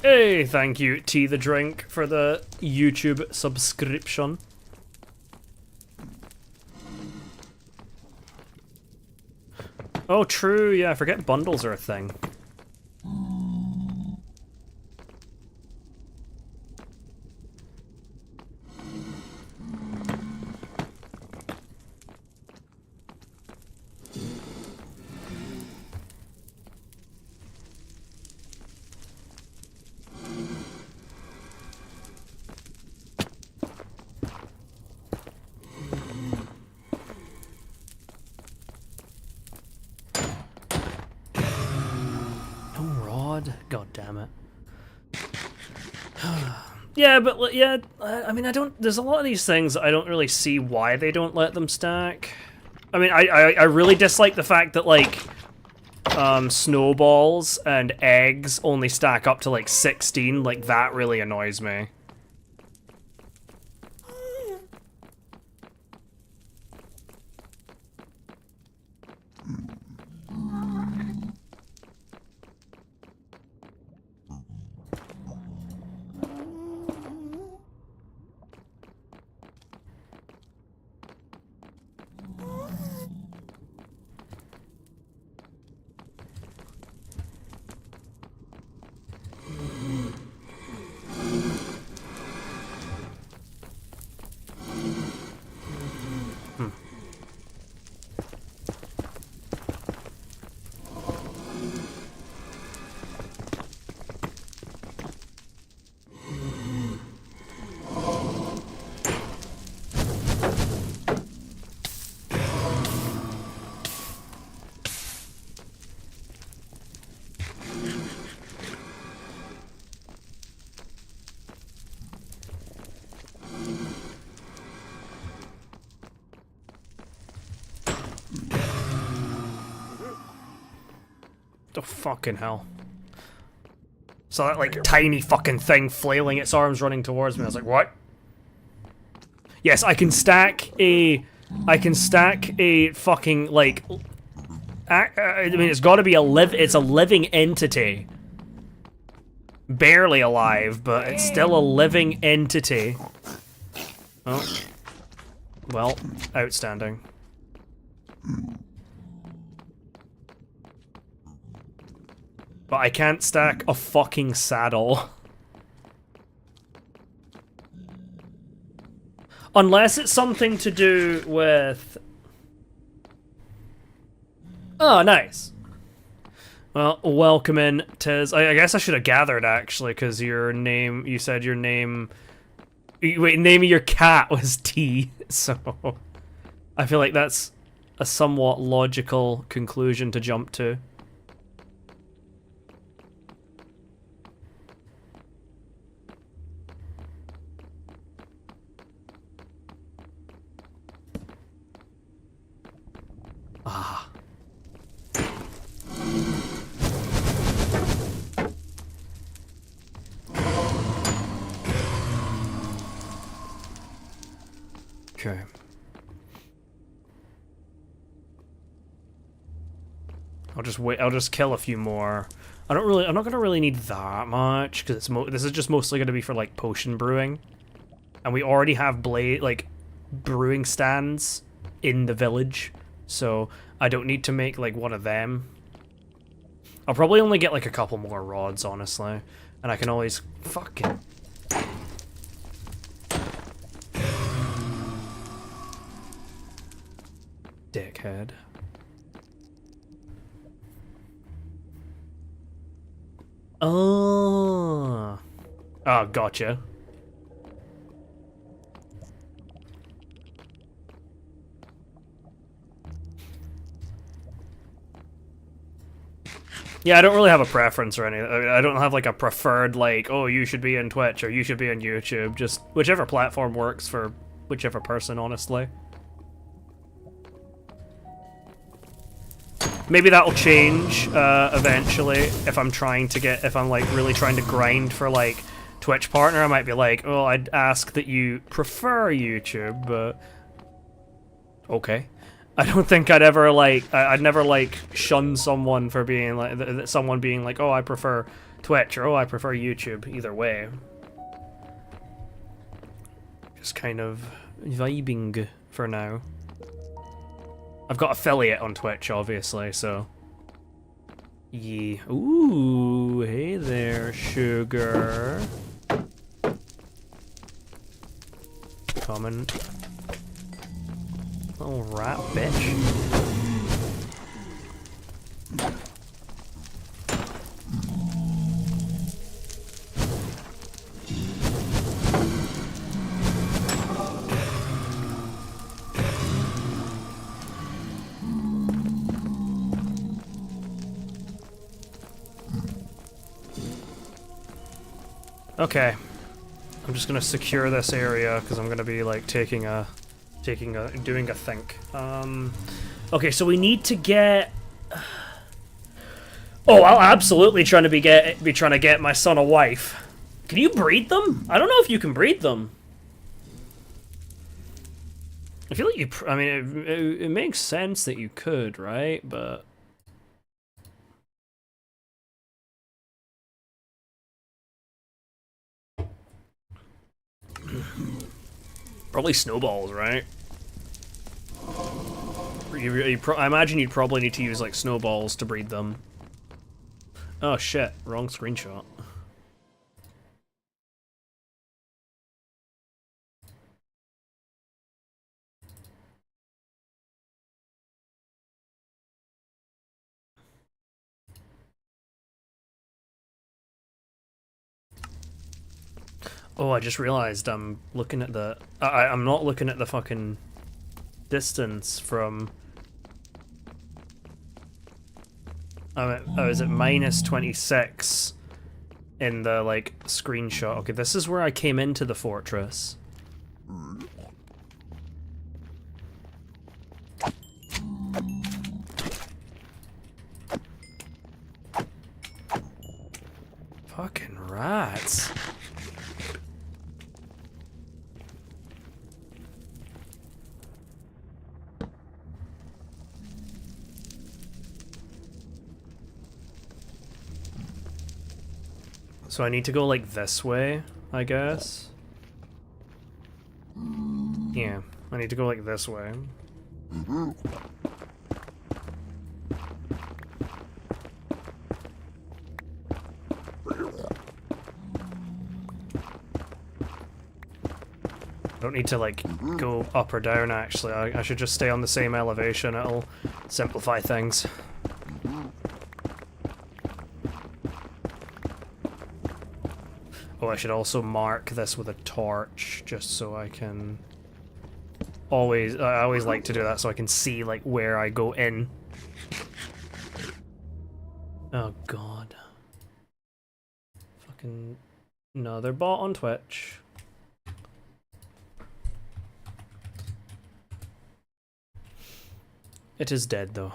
Hey, thank you, Tea the Drink, for the YouTube subscription. Oh, true, yeah, I forget bundles are a thing. God damn it. Yeah, but yeah, I mean, there's a lot of these things I don't really see why they don't let them stack. I mean, I really dislike the fact that, like, snowballs and eggs only stack up to, like, 16. Like, that really annoys me. Oh, fucking hell. So that, like, tiny fucking thing flailing its arms running towards me, I was like, what? Yes, I can stack a fucking, like, I mean, it's gotta be it's a living entity. Barely alive, but it's still a living entity. Oh. Well, outstanding. But I can't stack a fucking saddle. Unless it's something to do with... Oh, nice. Well, welcome in, Tiz. I guess I should have gathered, actually, because you said your name... Wait, name of your cat was T, so... I feel like that's a somewhat logical conclusion to jump to. Ah. Okay. I'll just kill a few more. I'm not gonna really need that much, because this is just mostly gonna be for, like, potion brewing. And we already have brewing stands in the village, so I don't need to make, like, one of them. I'll probably only get, like, a couple more rods, honestly. And I can always fucking... Dickhead. Oh, gotcha. Yeah, I don't really have a preference or anything. I don't have like a preferred, like, oh, you should be in Twitch or you should be on YouTube. Just whichever platform works for whichever person, honestly. Maybe that'll change eventually if I'm trying to get, if I'm like really trying to grind for like Twitch partner. I might be like, oh, I'd ask that you prefer YouTube, but okay. I don't think I'd ever like, I'd never like shun someone for being like, someone being like, oh, I prefer Twitch or oh, I prefer YouTube. Either way. Just kind of vibing for now. I've got affiliate on Twitch, obviously, so. Yeah. Ooh, hey there, sugar. Coming. Little rat bitch. Okay. I'm just gonna secure this area because I'm gonna be like doing a think. Okay, so we need to get. Oh, I'll absolutely trying to be trying to get my son a wife. Can you breed them? I don't know if you can breed them. I feel like you. I mean, it makes sense that you could, right? But. Probably snowballs, right? I imagine you'd probably need to use like snowballs to breed them. Oh shit, wrong screenshot. Oh, I just realized I'm looking at the... I'm not looking at the fucking distance from... I was at minus 26 in the, like, screenshot. Okay, this is where I came into the fortress. Fucking rats. So I need to go, like, this way, I guess? Yeah, I need to go, like, this way. Don't need to, like, go up or down, actually. I should just stay on the same elevation. It'll simplify things. Oh, I should also mark this with a torch, just so I can... I always like to do that so I can see, like, where I go in. Oh, God. Fucking... No, they're bought on Twitch. It is dead, though.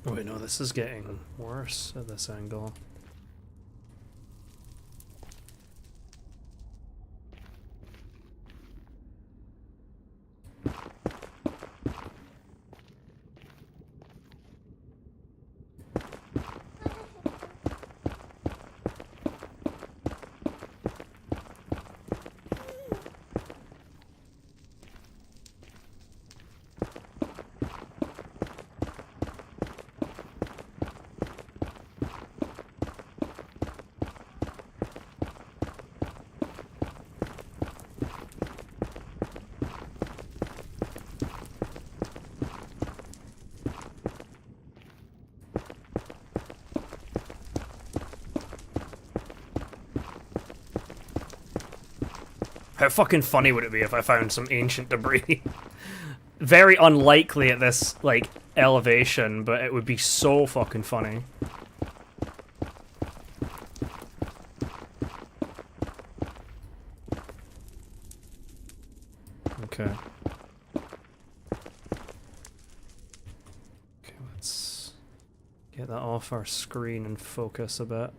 Oh wait, no, this is getting worse at this angle. How fucking funny would it be if I found some ancient debris? Very unlikely at this, like, elevation, but it would be so fucking funny. Okay. Okay, let's get that off our screen and focus a bit.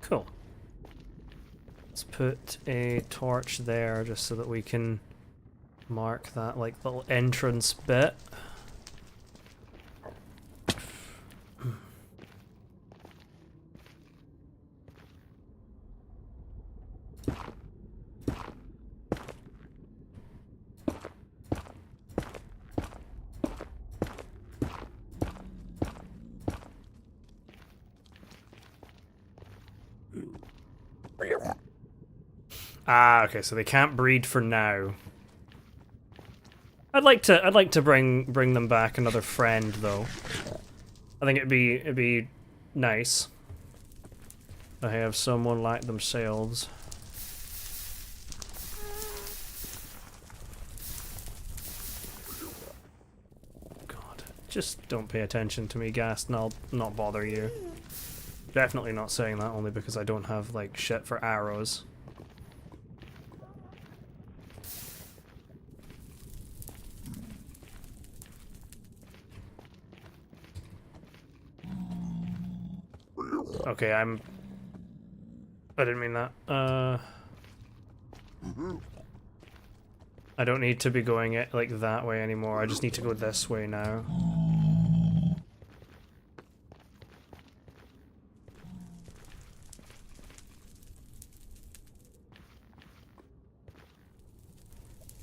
Cool. Let's put a torch there just so that we can mark that, like, little entrance bit. Ah, okay, so they can't breed for now. I'd like to bring them back another friend though. I think it'd be nice to have someone like themselves. God, just don't pay attention to me, Ghast, and I'll not bother you. Definitely not saying that only because I don't have, like, shit for arrows. Okay, I didn't mean that. I don't need to be going it like that way anymore. I just need to go this way now.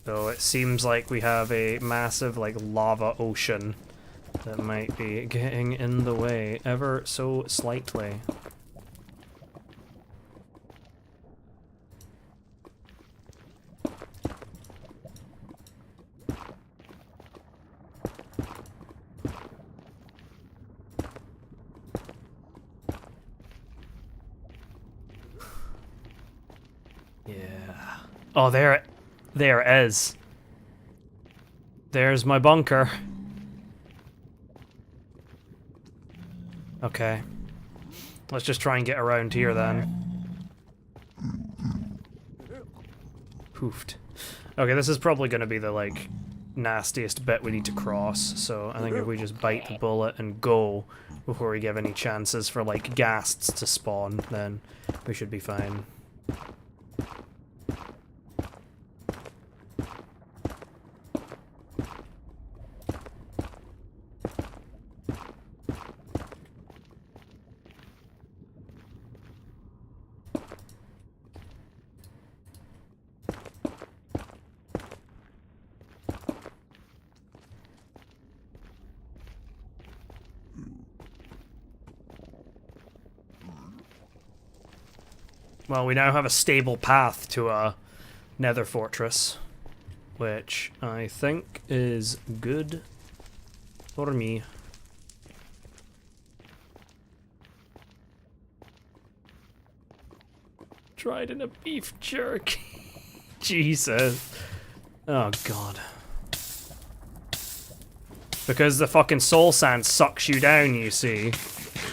So it seems like we have a massive, like, lava ocean that might be getting in the way ever so slightly. Yeah. Oh, there it is. There's my bunker. Okay. Let's just try and get around here then. Poofed. Okay, this is probably going to be the, like, nastiest bit we need to cross, so I think if we just bite the bullet and go before we give any chances for, like, ghasts to spawn, then we should be fine. Well, we now have a stable path to a nether fortress, which I think is good for me. Tried in a beef jerky. Jesus. Oh, God. Because the fucking soul sand sucks you down, you see.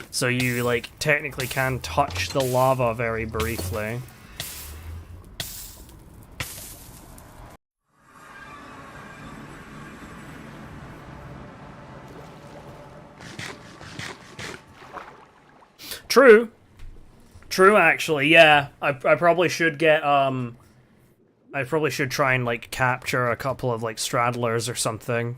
So you, like, technically can touch the lava very briefly. True. True, actually, yeah. I probably should get, I probably should try and, like, capture a couple of, like, straddlers or something.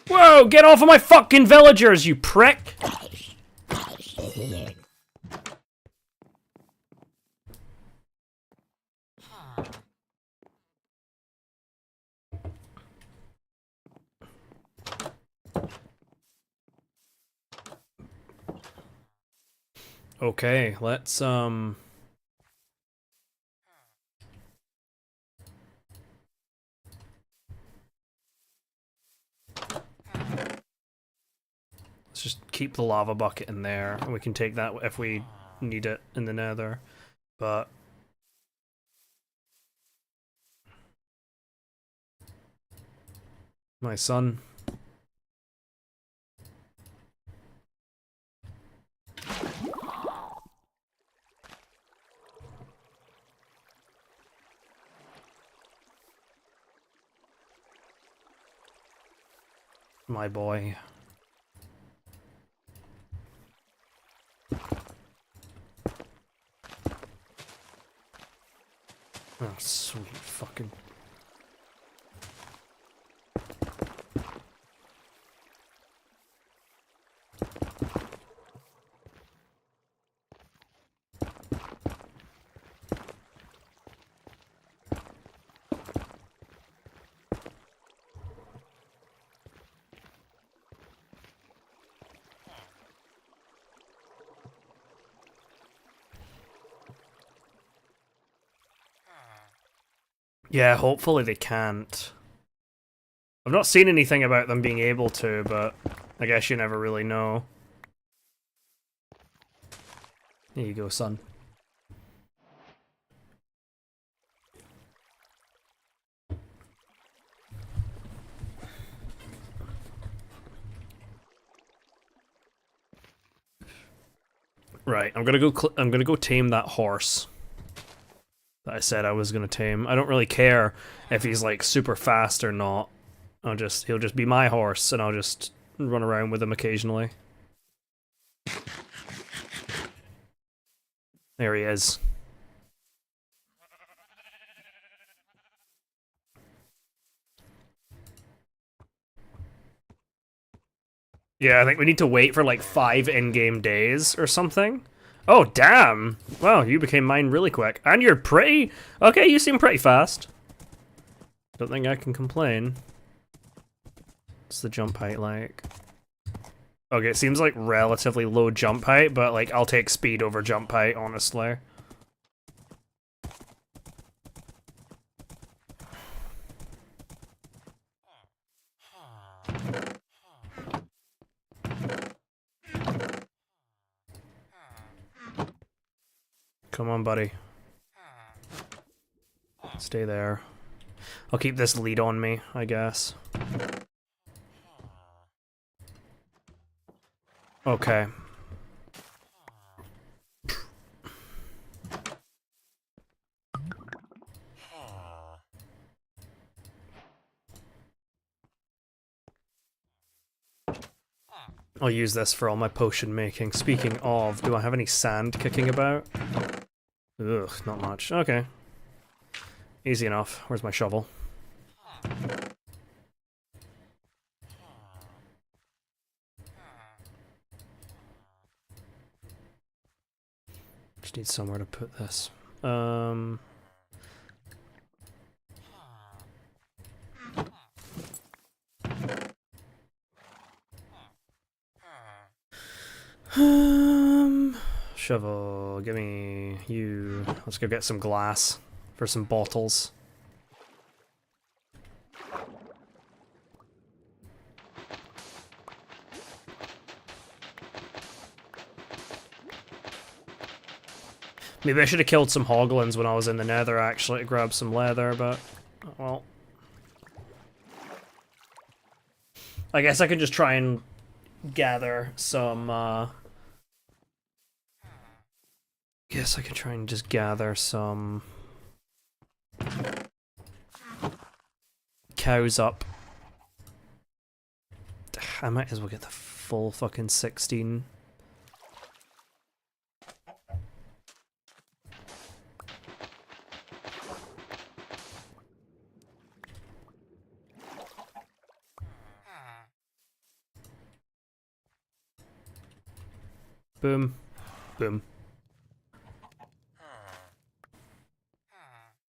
Whoa, get off of my fucking villagers, you prick! Okay, let's just keep the lava bucket in there, and we can take that if we need it in the nether. But my son. My boy. Oh, sweet fucking... Yeah, hopefully they can't. I've not seen anything about them being able to, but I guess you never really know. There you go, son. Right, I'm gonna go tame that horse that I said I was gonna tame. I don't really care if he's like super fast or not. He'll just be my horse, and I'll just run around with him occasionally. There he is. Yeah, I think we need to wait for like 5 in-game days or something. Oh, damn! Wow, you became mine really quick. And you're pretty... Okay, you seem pretty fast. Don't think I can complain. What's the jump height like? Okay, it seems like relatively low jump height, but like I'll take speed over jump height, honestly. Come on, buddy. Stay there. I'll keep this lead on me, I guess. Okay. I'll use this for all my potion making. Speaking of, do I have any sand kicking about? Ugh, not much. Okay. Easy enough. Where's my shovel? Just need somewhere to put this. Shovel, give me you. Let's go get some glass for some bottles. Maybe I should have killed some hoglins when I was in the nether, actually, to grab some leather, but... well... I guess I could just try and gather some, Guess I can try and just gather some... cows up. I might as well get the full fucking 16. Boom. Boom.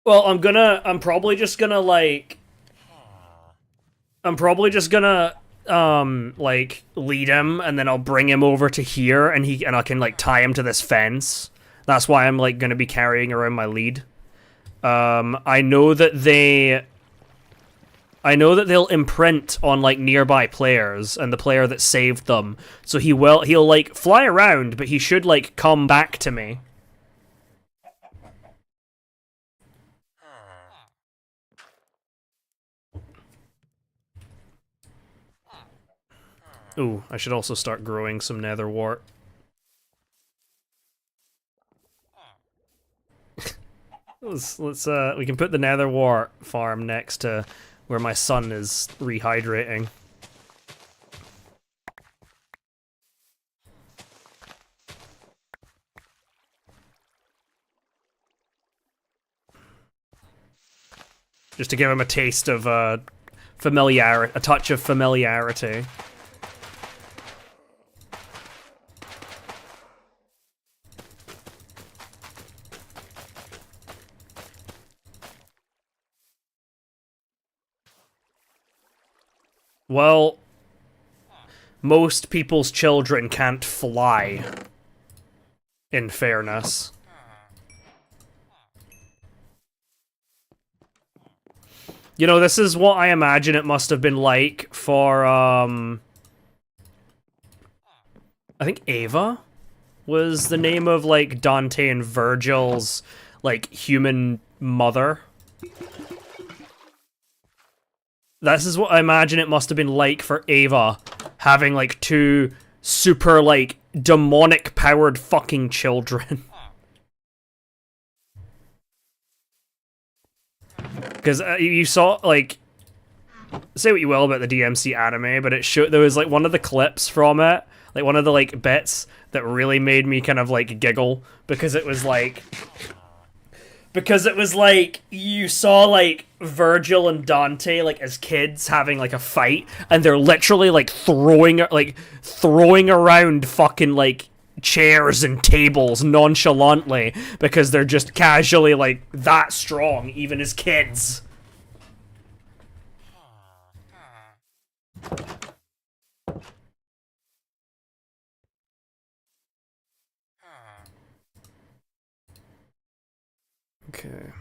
Well, I'm probably just gonna, like... I'm probably just gonna, like lead him, and then I'll bring him over to here, and I can like tie him to this fence. That's why I'm like gonna be carrying around my lead. I know that they'll imprint on like nearby players and the player that saved them. So he'll like fly around, but he should like come back to me. Ooh, I should also start growing some nether wart. We can put the nether wart farm next to where my son is rehydrating. Just to give him a taste of a touch of familiarity. Well, most people's children can't fly, in fairness. You know, this is what I imagine it must have been like for, I think Ava was the name of, like, Dante and Virgil's, like, human mother. This is what I imagine it must have been like for Ava, having, like, two super, like, demonic-powered fucking children. Because you saw, like, say what you will about the DMC anime, but there was, like, one of the clips from it, like, one of the, like, bits that really made me kind of, like, giggle, because it was, like, you saw, like, Virgil and Dante, like, as kids having, like, a fight, and they're literally, like, throwing around fucking, like, chairs and tables nonchalantly because they're just casually like that strong even as kids. Okay.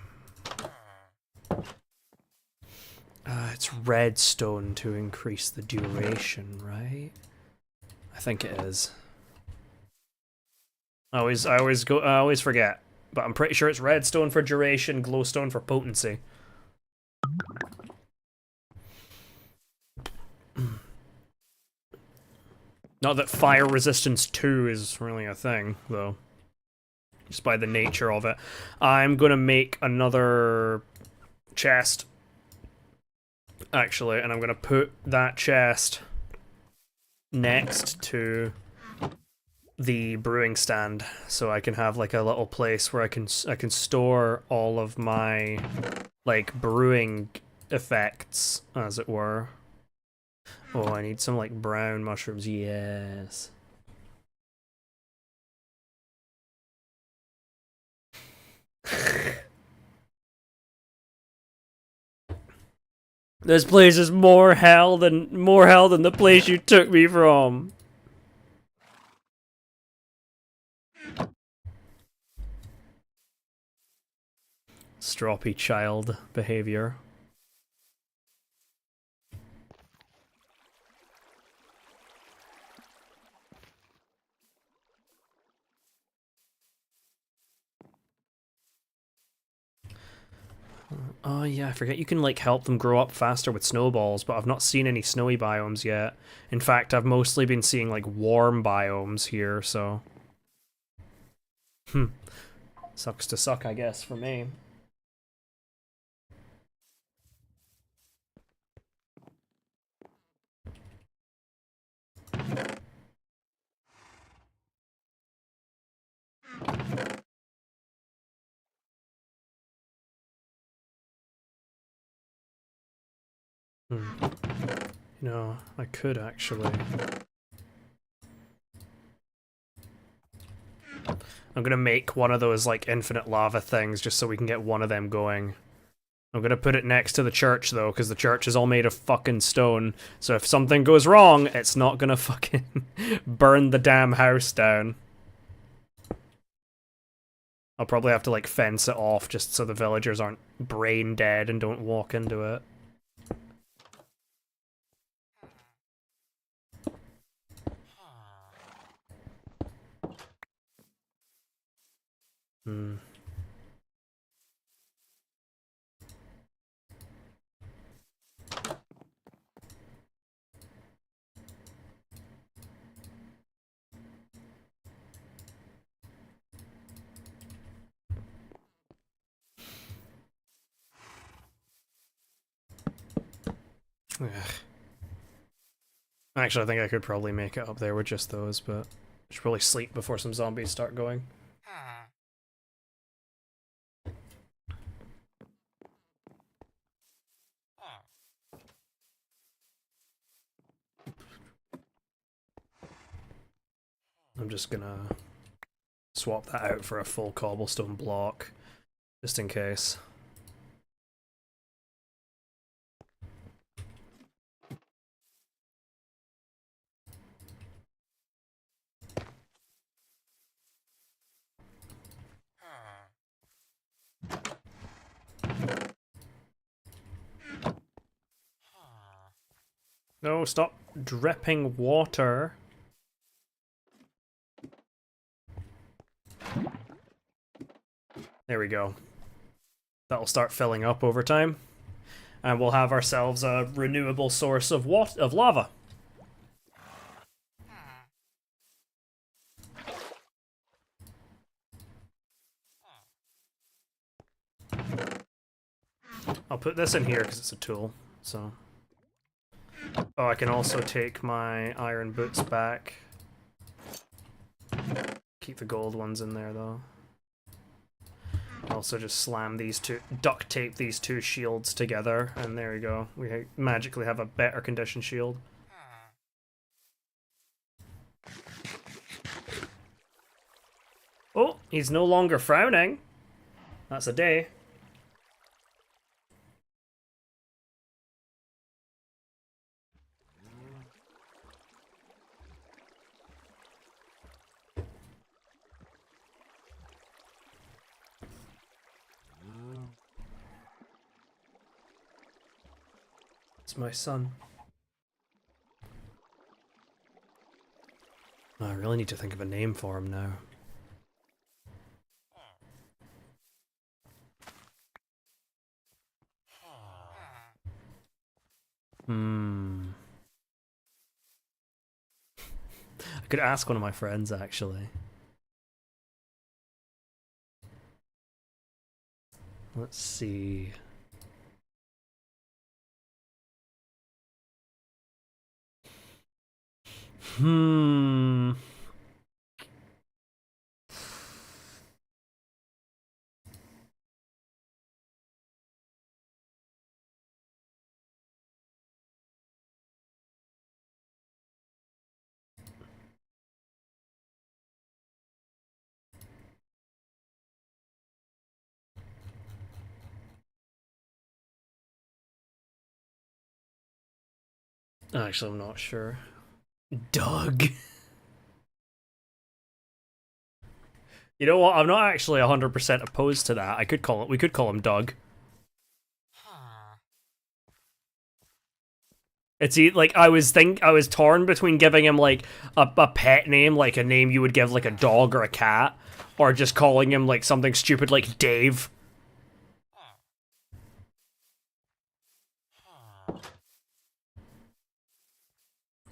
It's redstone to increase the duration, right? I think it is. I always forget, but I'm pretty sure it's redstone for duration, glowstone for potency. Not that fire resistance 2 is really a thing, though. Just by the nature of it. I'm gonna make another chest, actually, and I'm gonna put that chest next to the brewing stand, so I can have like a little place where I can store all of my like brewing effects, as it were. Oh, I need some like brown mushrooms. Yes. This place is more hell than the place you took me from. Stroppy child behavior. Oh yeah, I forget you can like help them grow up faster with snowballs, but I've not seen any snowy biomes yet. In fact, I've mostly been seeing like warm biomes here, so... Sucks to suck, I guess, for me. No, I could actually. I'm gonna make one of those like infinite lava things just so we can get one of them going. I'm gonna put it next to the church, though, because the church is all made of fucking stone. So if something goes wrong, it's not gonna fucking burn the damn house down. I'll probably have to, like, fence it off just so the villagers aren't brain dead and don't walk into it. Hmm. Ugh. Actually, I think I could probably make it up there with just those, but I should probably sleep before some zombies start going. I'm just gonna swap that out for a full cobblestone block, just in case. No, stop dripping water. There we go. That'll start filling up over time. And we'll have ourselves a renewable source of lava. I'll put this in here because it's a tool, so... Oh, I can also take my iron boots back. Keep the gold ones in there, though. Also just slam these two, duct tape these two shields together, and there you go. We magically have a better condition shield. Oh, he's no longer frowning. That's a day. It's my son. Oh, I really need to think of a name for him now. I could ask one of my friends, actually. Let's see. Actually, I'm not sure. Doug. You know what? I'm not actually 100% opposed to that. We could call him Doug. It's like I was torn between giving him like a pet name, like a name you would give like a dog or a cat, or just calling him like something stupid like Dave.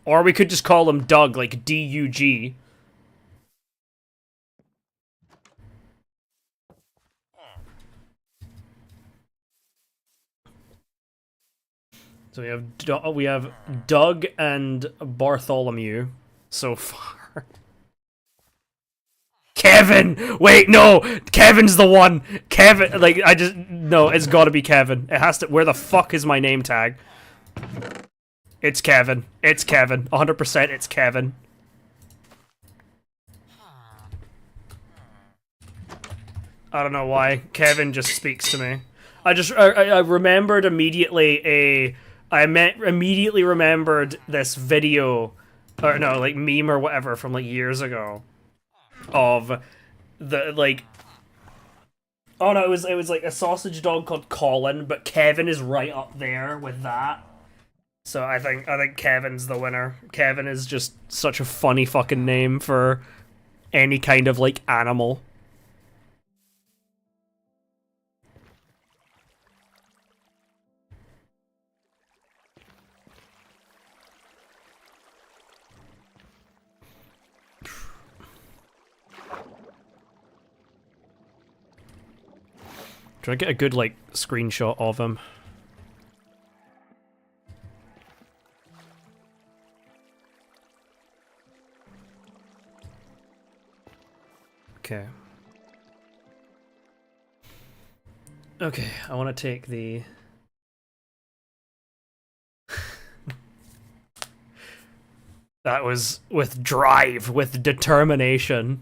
Or we could just call him Doug, like D-U-G. So we have Doug and Bartholomew so far. Kevin! Wait, no! Kevin's the one! Kevin, like, no, it's gotta be Kevin. It has to, where the fuck is my name tag? It's Kevin. It's Kevin. 100% it's Kevin. I don't know why. Kevin just speaks to me. I remembered immediately immediately remembered this video, or no, like meme or whatever from like years ago, of the like. Oh no, it was like a sausage dog called Colin, but Kevin is right up there with that. So I think Kevin's the winner. Kevin is just such a funny fucking name for any kind of like animal. Try to get a good like screenshot of him. Okay. Okay, I want to take the... That was with drive, with determination.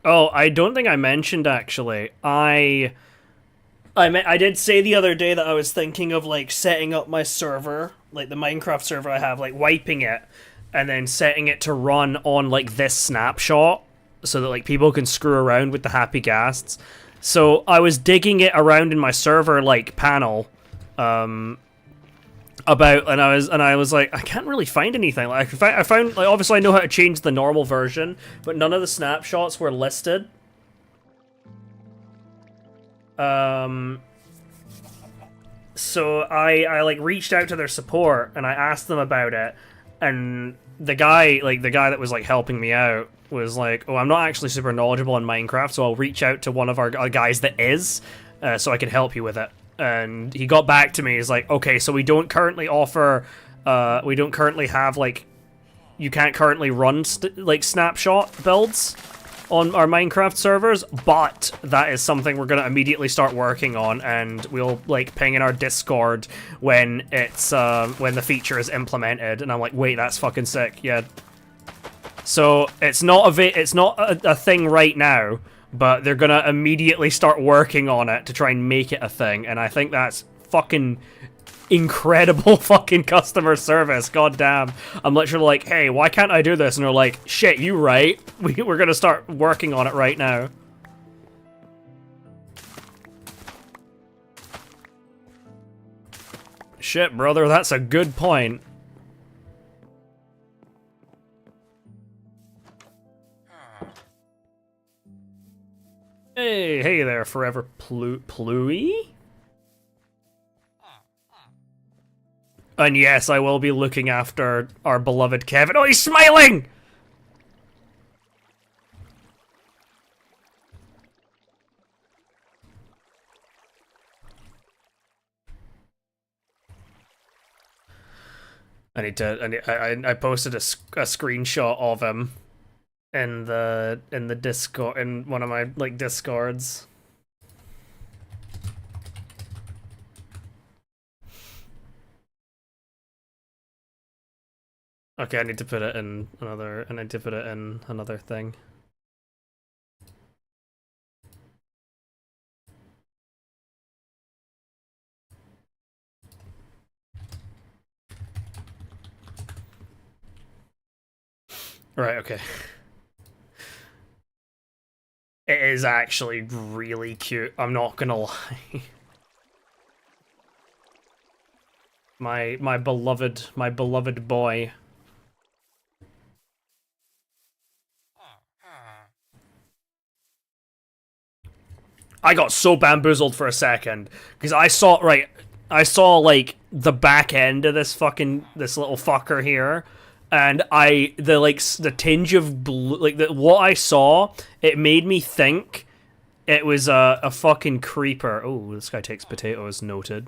Oh, I don't think I mentioned actually. I did say the other day that I was thinking of like setting up my server, like the Minecraft server I have, like wiping it and then setting it to run on like this snapshot so that like people can screw around with the happy ghasts. So I was digging it around in my server like panel about, and I was like, I can't really find anything. Like I found like, obviously I know how to change the normal version, but none of the snapshots were listed. So I like reached out to their support and I asked them about it, and the guy that was like helping me out was like, oh, I'm not actually super knowledgeable in Minecraft, so I'll reach out to one of our guys that is, so I can help you with it. And he got back to me. He's like, okay, so we don't currently offer, we don't currently have like, you can't currently run like snapshot builds on our Minecraft servers, but that is something we're gonna immediately start working on, and we'll like ping in our Discord when it's when the feature is implemented. And I'm like, wait, that's fucking sick, yeah. So it's not a thing right now, but they're gonna immediately start working on it to try and make it a thing, and I think that's fucking incredible fucking customer service. God damn. I'm literally like, hey, why can't I do this? And they're like, shit, you right. We're gonna start working on it right now. Shit, brother, that's a good point. Hey there, Forever Pluie? And yes, I will be looking after our beloved Kevin. Oh, he's smiling! I posted a screenshot of him in the Discord, in one of my like Discords. Okay, I need to put it in another thing. Right, okay. It is actually really cute, I'm not gonna lie. My beloved boy. I got so bamboozled for a second because I saw like the back end of this little fucker here, and the tinge of blue, like what I saw, it made me think It was a fucking creeper. Oh, this guy takes potatoes, noted.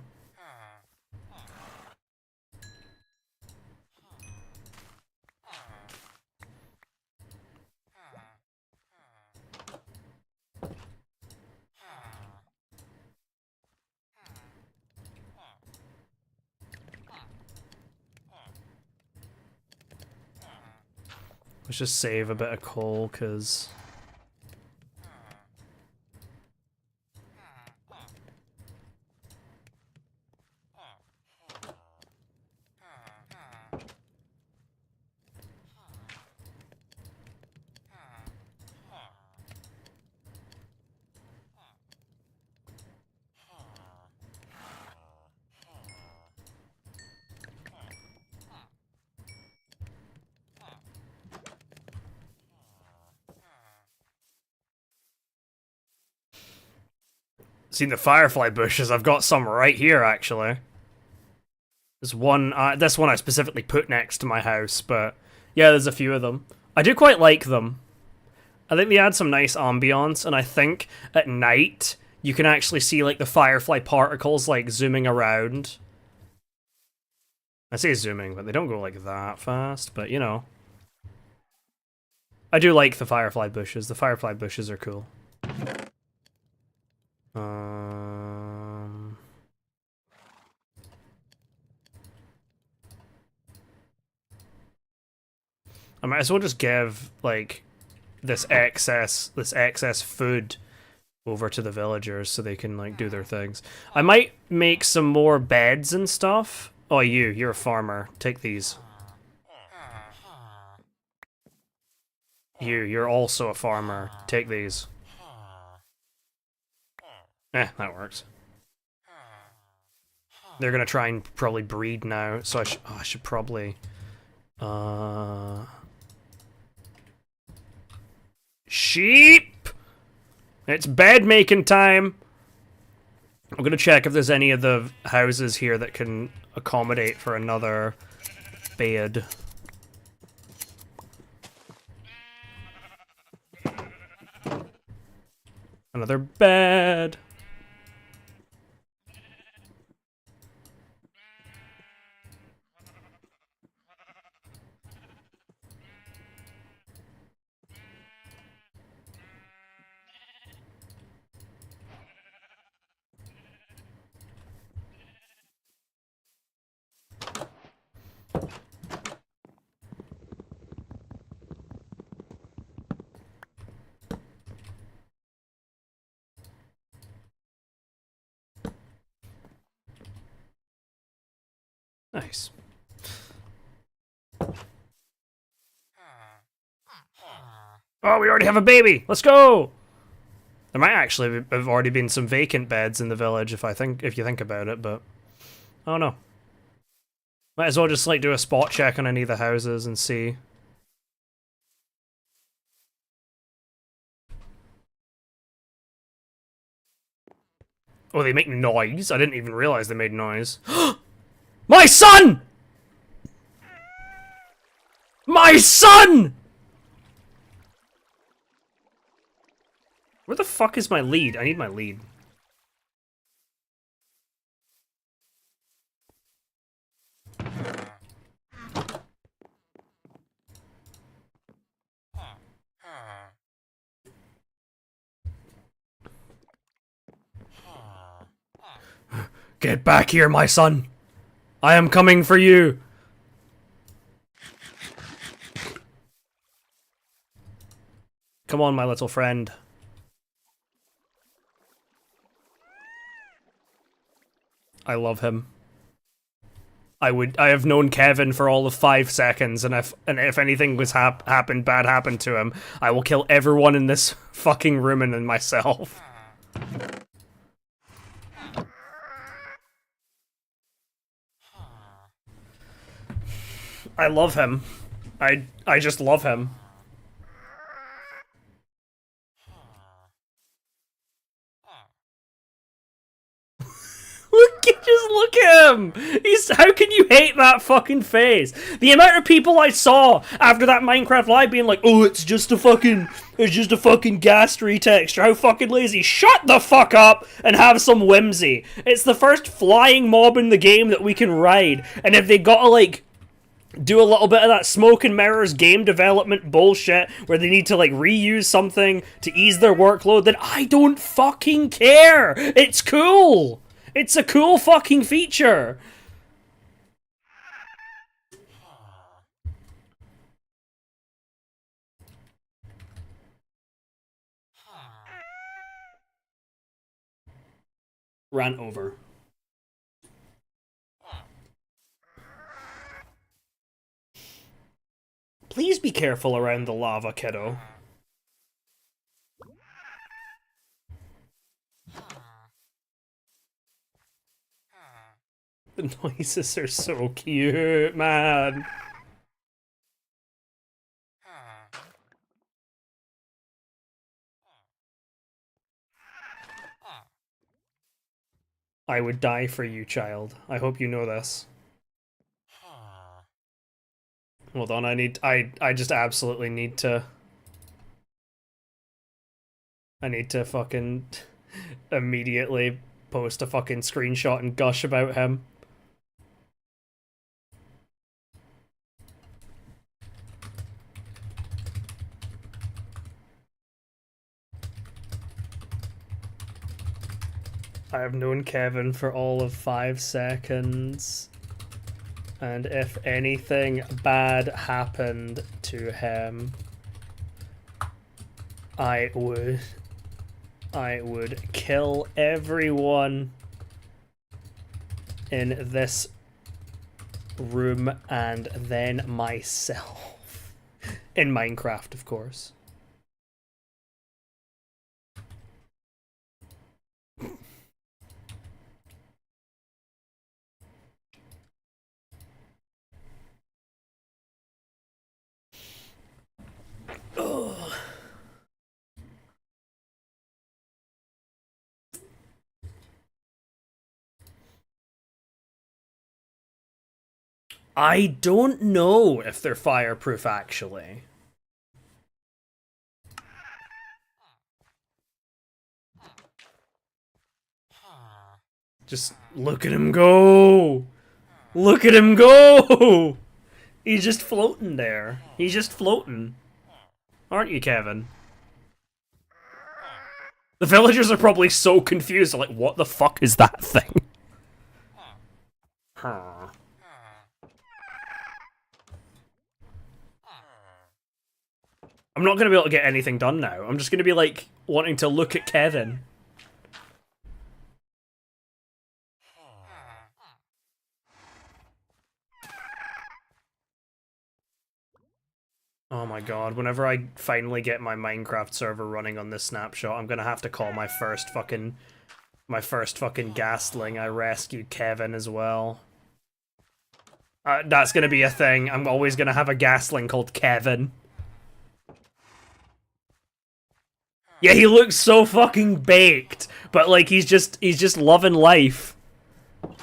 Let's just save a bit of coal, because... Seen the firefly bushes? I've got some right here, actually. There's one, this one I specifically put next to my house, but yeah, there's a few of them. I do quite like them. I think they add some nice ambiance, and I think at night you can actually see like the firefly particles like zooming around. I say zooming, but they don't go like that fast, but you know. I do like the firefly bushes. The firefly bushes are cool. I might as well just give like this excess food over to the villagers so they can like do their things. I might make some more beds and stuff. Oh, you're a farmer. Take these. You're also a farmer. Take these. That works. They're gonna try and probably breed now, so I should probably... Sheep! It's bed making time! I'm gonna check if there's any of the houses here that can accommodate for another bed. Another bed! Nice. Oh, we already have a baby! Let's go! There might actually have already been some vacant beds in the village if you think about it, but I don't know. Might as well just like do a spot check on any of the houses and see. Oh, they make noise? I didn't even realize they made noise. My son! My son! Where the fuck is my lead? I need my lead. Get back here, my son! I am coming for you! Come on, my little friend. I love him. I have known Kevin for all of 5 seconds, and if anything was bad happened to him, I will kill everyone in this fucking room and then myself. I love him. I just love him. Look, he just Look at him! How can you hate that fucking face? The amount of people I saw after that Minecraft Live being like, oh, it's just a fucking ghast retexture. How fucking lazy. Shut the fuck up and have some whimsy. It's the first flying mob in the game that we can ride. And if they gotta, like, do a little bit of that smoke and mirrors game development bullshit where they need to, like, reuse something to ease their workload, then I don't fucking care. It's cool. It's a cool fucking feature. Rant over. Please be careful around the lava, kiddo. The noises are so cute, man. I would die for you, child. I hope you know this. Hold on, I just absolutely need to... I need to fucking immediately post a fucking screenshot and gush about him. I have known Kevin for all of 5 seconds. And if anything bad happened to him, I would kill everyone in this room and then myself. In Minecraft, of course. I don't know if they're fireproof, actually. Just look at him go! Look at him go! He's just floating there. He's just floating. Aren't you, Kevin? The villagers are probably so confused. They're like, what the fuck is that thing? I'm not going to be able to get anything done now. I'm just going to be, like, wanting to look at Kevin. Oh my god, whenever I finally get my Minecraft server running on this snapshot, I'm going to have to call my first fucking ghastling. I rescued Kevin as well. That's going to be a thing. I'm always going to have a ghastling called Kevin. Yeah, he looks so fucking baked, but like he's just loving life.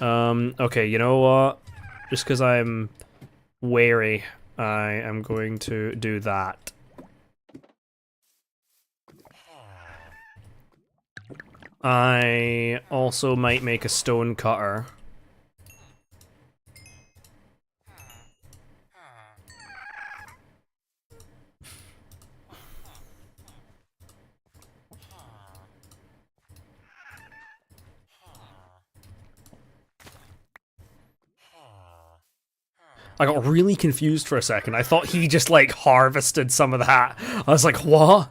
Okay, you know what? Just because I'm wary, I am going to do that. I also might make a stone cutter. I got really confused for a second. I thought he just, like, harvested some of that. I was like, what?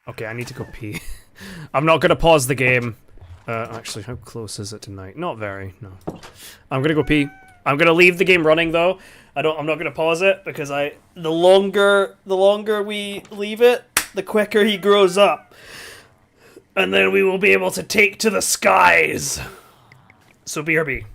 Okay, I need to go pee. I'm not gonna pause the game. Actually, how close is it tonight? Not very, no. I'm gonna go pee. I'm gonna leave the game running, though. I'm not gonna pause it because the longer we leave it, the quicker he grows up. And then we will be able to take to the skies. So BRB.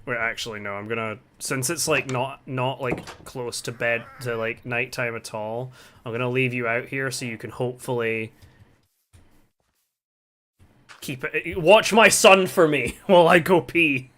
Wait, actually, no. I'm gonna, since it's like not like close to bed to like nighttime at all. I'm gonna leave you out here so you can hopefully keep it. Watch my son for me while I go pee.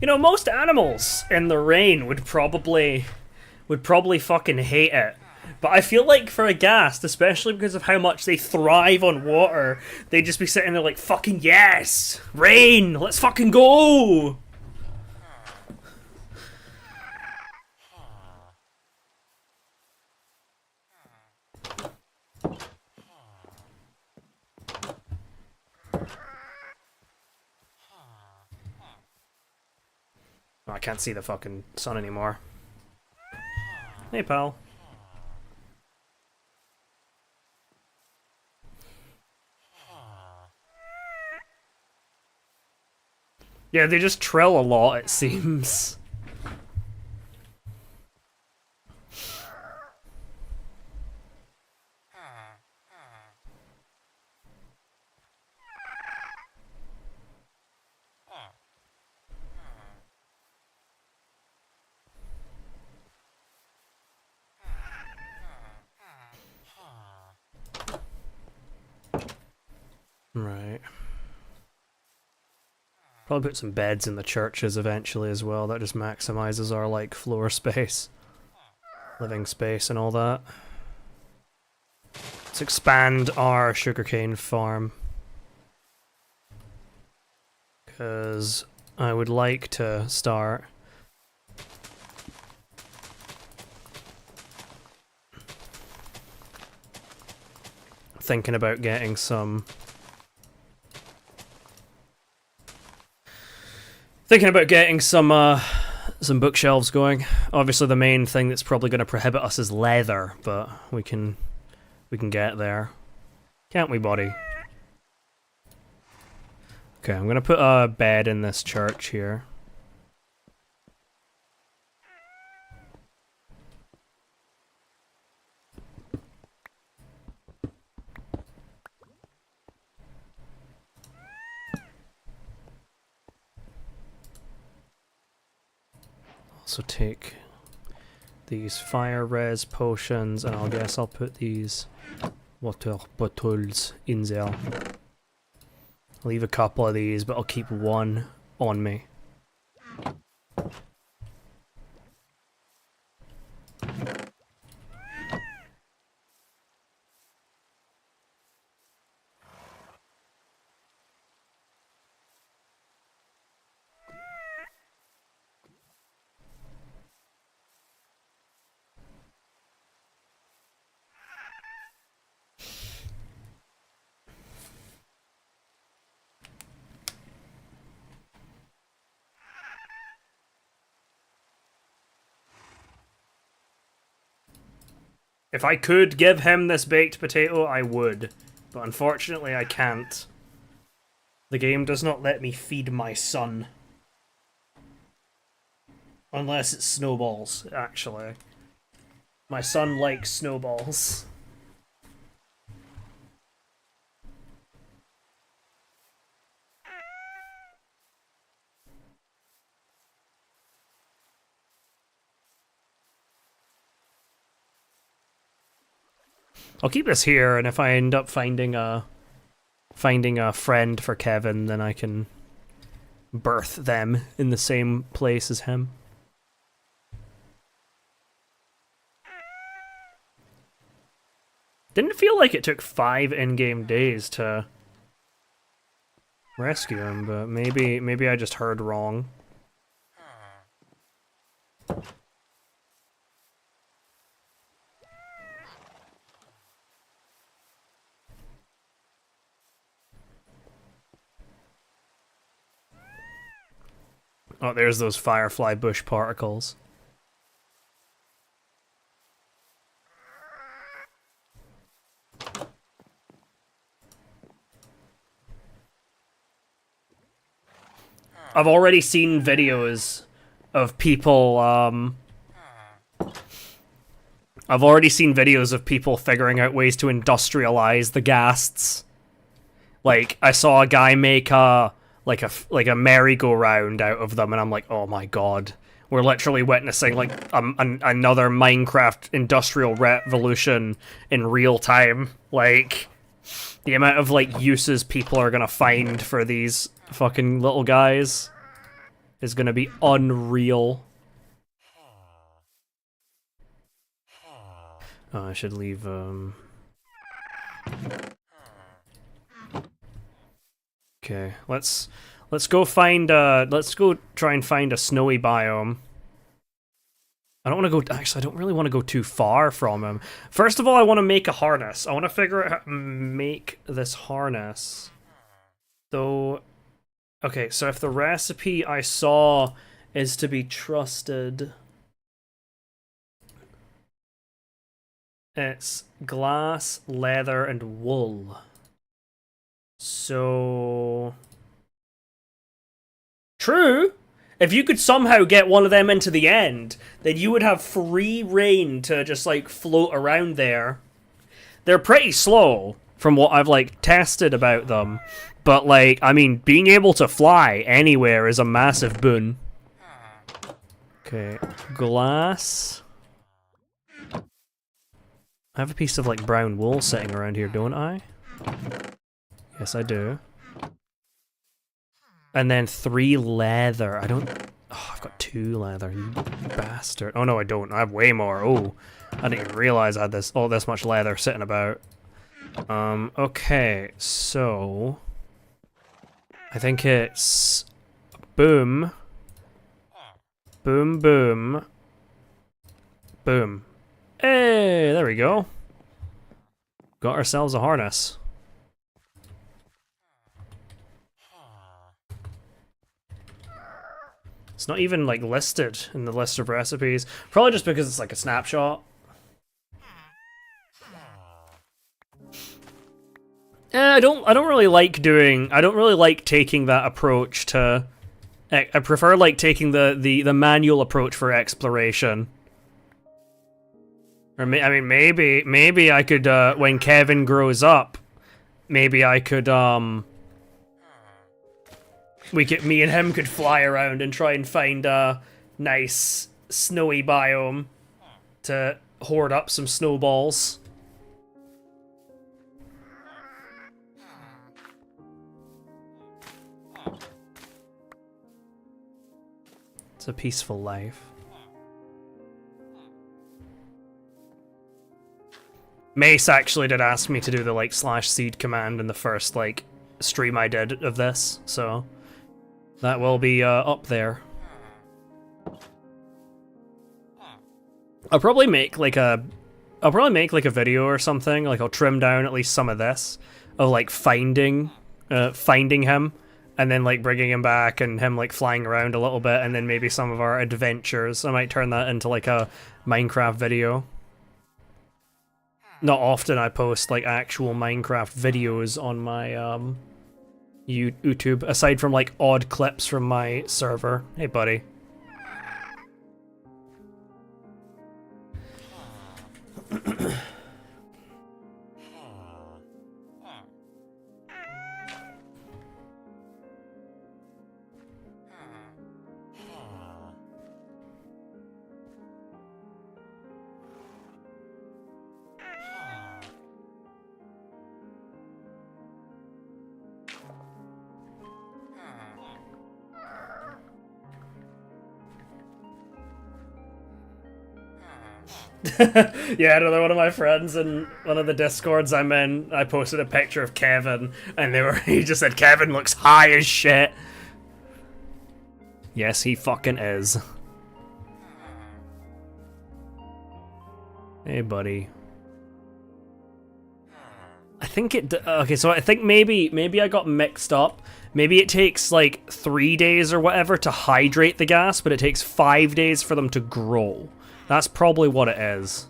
You know, most animals in the rain would probably fucking hate it. But I feel like for a ghast, especially because of how much they thrive on water, they'd just be sitting there like, fucking yes! Rain! Let's fucking go! Oh, I can't see the fucking sun anymore. Hey, pal. Yeah, they just trill a lot, it seems. Right. Probably put some beds in the churches eventually as well. That just maximizes our, like, floor space. Living space and all that. Let's expand our sugarcane farm. Because I would like to start thinking about getting some bookshelves going. Obviously the main thing that's probably going to prohibit us is leather, but we can get there. Can't we, buddy? Okay, I'm going to put a bed in this church here. Also take these fire res potions, and I guess I'll put these water bottles in there. I'll leave a couple of these, but I'll keep one on me. If I could give him this baked potato, I would. But unfortunately, I can't. The game does not let me feed my son. Unless it's snowballs, actually. My son likes snowballs. I'll keep this here, and if I end up finding a friend for Kevin, then I can birth them in the same place as him. Didn't feel like it took 5 in-game days to rescue him, but maybe I just heard wrong. Oh, there's those firefly bush particles. I've already seen videos of people, I've already seen videos of people figuring out ways to industrialize the ghasts. Like, I saw a guy make a merry-go-round out of them, and I'm like, oh my god. We're literally witnessing, like, another Minecraft industrial revolution in real time. Like, the amount of, like, uses people are gonna find for these fucking little guys is gonna be unreal. Oh, I should leave, Okay, let's go find let's go try and find a snowy biome. I don't want to go, actually I don't really want to go too far from him. First of all, I want to make a harness. I want to figure out how to make this harness. Though, okay, so if the recipe I saw is to be trusted, it's glass, leather, and wool. So... True! If you could somehow get one of them into the end, then you would have free reign to just, like, float around there. They're pretty slow, from what I've, like, tested about them. But, like, I mean, being able to fly anywhere is a massive boon. Okay, glass. I have a piece of, like, brown wool sitting around here, don't I? Yes, I do. And then 3 leather. I don't... Oh, I've got 2 leather, you bastard. Oh, no, I don't. I have way more. Oh, I didn't even realize I had all this much leather sitting about. Okay, so... I think it's... Boom. Boom, boom. Boom. Hey, there we go. Got ourselves a harness. It's not even, like, listed in the list of recipes. Probably just because it's, like, a snapshot. I don't really like taking that approach to... I prefer, like, taking the manual approach for exploration. Or, I mean, maybe I could, when Kevin grows up, maybe I could, me and him could fly around and try and find a nice snowy biome to hoard up some snowballs. It's a peaceful life. Mace actually did ask me to do the, like, /seed command in the first, like, stream I did of this, so... That will be up there. I'll probably make like a video or something. Like I'll trim down at least some of this of like finding him, and then like bringing him back and him like flying around a little bit, and then maybe some of our adventures. I might turn that into like a Minecraft video. Not often I post like actual Minecraft videos on my YouTube, aside from like odd clips from my server. Hey buddy. Yeah, another one of my friends in one of the discords I'm in, I posted a picture of Kevin, and he just said, Kevin looks high as shit. Yes, he fucking is. Hey, buddy. I think okay, so I think maybe I got mixed up. Maybe it takes like 3 days or whatever to hydrate the ghast, but it takes 5 days for them to grow. That's probably what it is.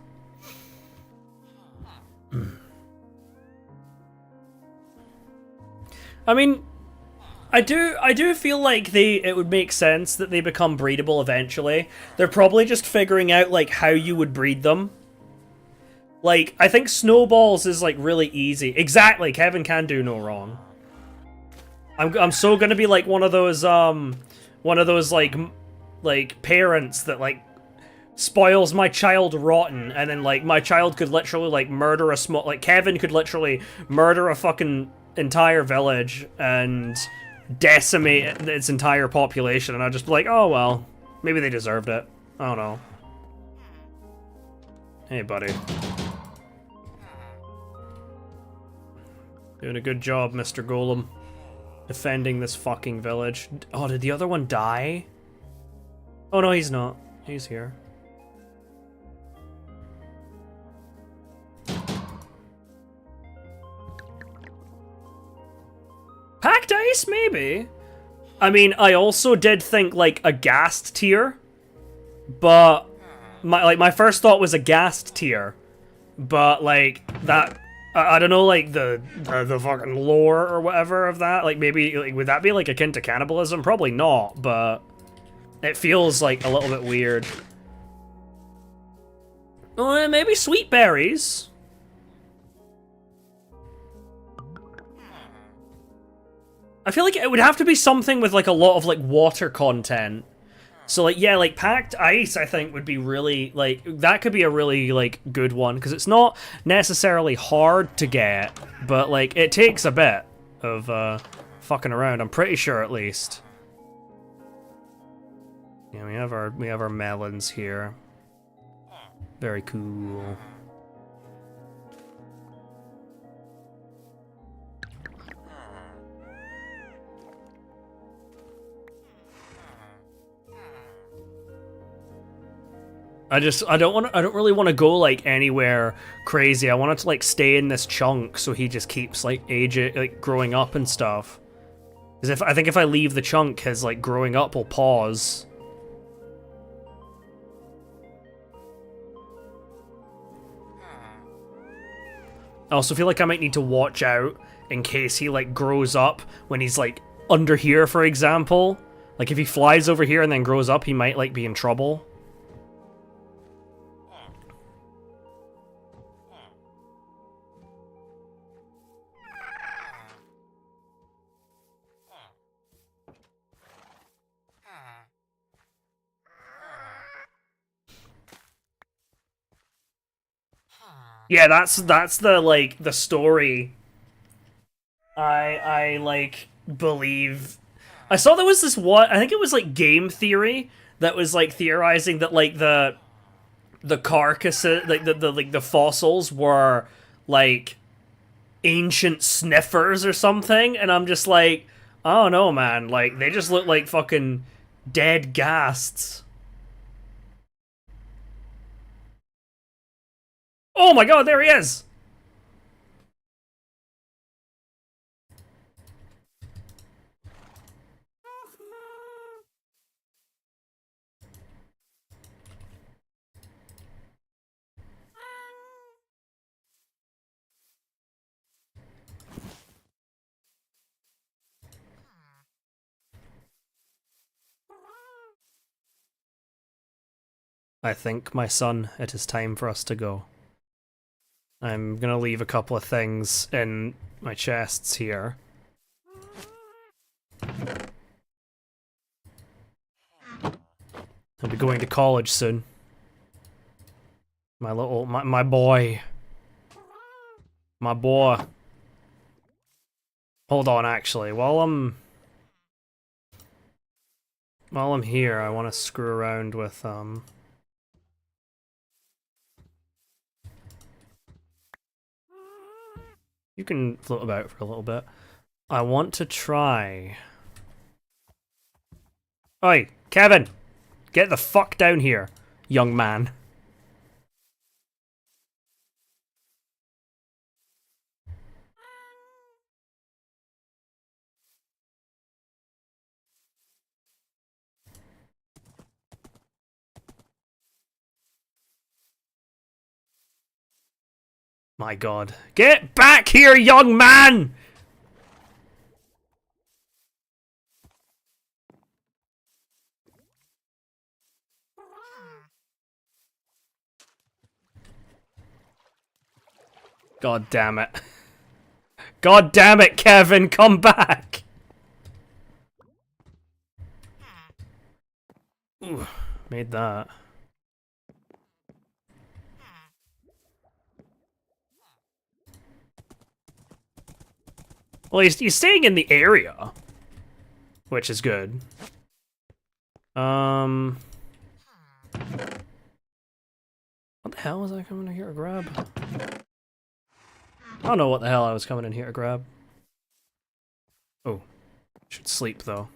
I mean, I do feel like it would make sense that they become breedable eventually. They're probably just figuring out like how you would breed them. Like, I think snowballs is like really easy. Exactly, Kevin can do no wrong. I'm so gonna be like one of those like parents that like spoils my child rotten, and then like my child could literally like murder Kevin could literally murder a fucking entire village and decimate its entire population, and I'd just be like, oh well, maybe they deserved it. I don't know. Hey, buddy. Doing a good job, Mr. Golem. Defending this fucking village. Oh, did the other one die? Oh no, he's not. He's here. Packed ice, maybe? I mean, I also did think, like, a ghast tier. But, my first thought was a ghast tier. But, like, that... I don't know, like, the fucking lore or whatever of that. Like, maybe, like, would that be, like, akin to cannibalism? Probably not, but... It feels, like, a little bit weird. Maybe sweet berries. I feel like it would have to be something with, like, a lot of, like, water content. So, like, yeah, like, packed ice, I think, would be really, like, that could be a really, like, good one, because it's not necessarily hard to get, but, like, it takes a bit of, fucking around, I'm pretty sure, at least. Yeah, we have our melons here. Very cool. I don't really want to go like anywhere crazy. I want it to like stay in this chunk so he just keeps like growing up and stuff. Because I think if I leave the chunk, his like growing up will pause. I also feel like I might need to watch out in case he like grows up when he's like under here, for example. Like if he flies over here and then grows up, he might like be in trouble. Yeah, that's the like the story. I like believe. I saw there was this one. I think it was like game theory that was like theorizing that like the carcasses, like the fossils were like ancient sniffers or something, and I'm just like, I don't know, man. Like they just look like fucking dead ghasts. Oh my god, there he is! I think, my son, it is time for us to go. I'm gonna leave a couple of things in my chests here. I'll be going to college soon. My boy. My boy. Hold on, actually, while I'm here, I want to screw around with, You can float about for a little bit. I want to try... Oi, Kevin! Get the fuck down here, young man. My god. Get back here, young man! God damn it. God damn it, Kevin, come back! Ooh, made that. Well, he's staying in the area, which is good. What the hell was I coming in here to grab? I don't know what the hell I was coming in here to grab. Oh, should sleep though.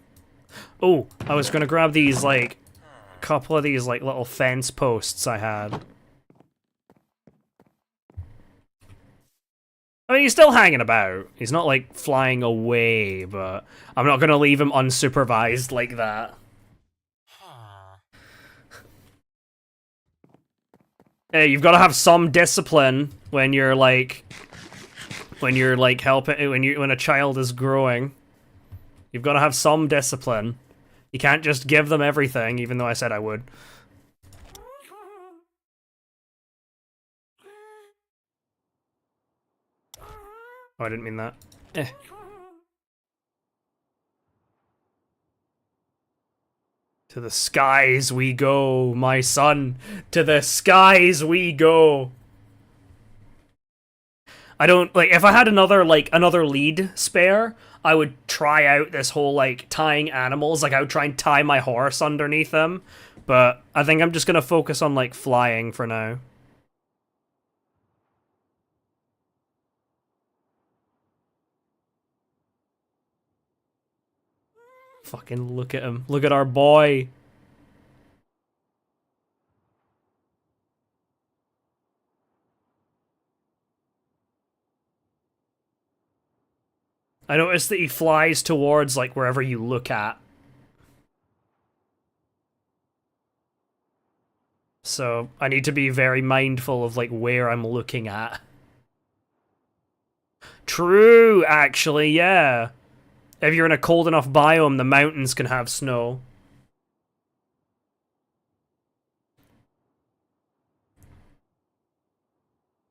Oh, I was gonna grab these, like, a couple of these, like, little fence posts I had. I mean, he's still hanging about. He's not, like, flying away, but I'm not gonna leave him unsupervised like that. Hey, you've gotta have some discipline when you're, like... When a child is growing. You've gotta have some discipline. You can't just give them everything, even though I said I would. Oh, I didn't mean that. Eh. To the skies we go, my son. To the skies we go. I don't, like, if I had another lead spare, I would try out this whole, like, tying animals. Like, I would try and tie my horse underneath them. But I think I'm just gonna focus on, like, flying for now. Fucking look at him. Look at our boy. I noticed that he flies towards, like, wherever you look at. So, I need to be very mindful of, like, where I'm looking at. True, actually, yeah. If you're in a cold enough biome, the mountains can have snow.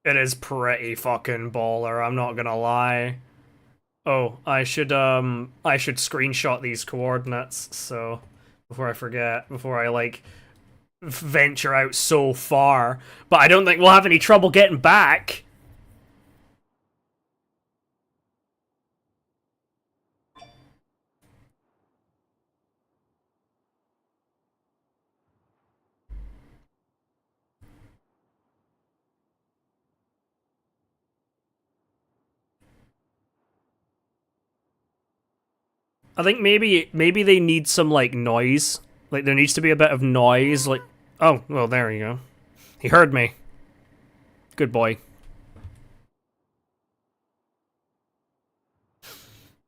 It is pretty fucking baller, I'm not gonna lie. Oh, I should screenshot these coordinates, so before I forget, before I, like, venture out so far. But I don't think we'll have any trouble getting back. I think maybe they need some, like, noise. Like, there needs to be a bit of noise, like... Oh, well, there you go. He heard me. Good boy.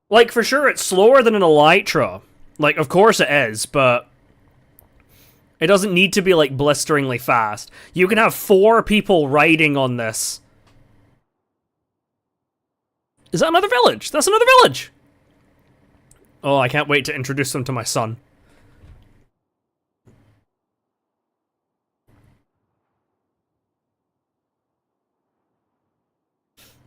Like, for sure, it's slower than an elytra. Like, of course it is, but... It doesn't need to be, like, blisteringly fast. You can have 4 people riding on this. Is that another village? That's another village! Oh, I can't wait to introduce them to my son.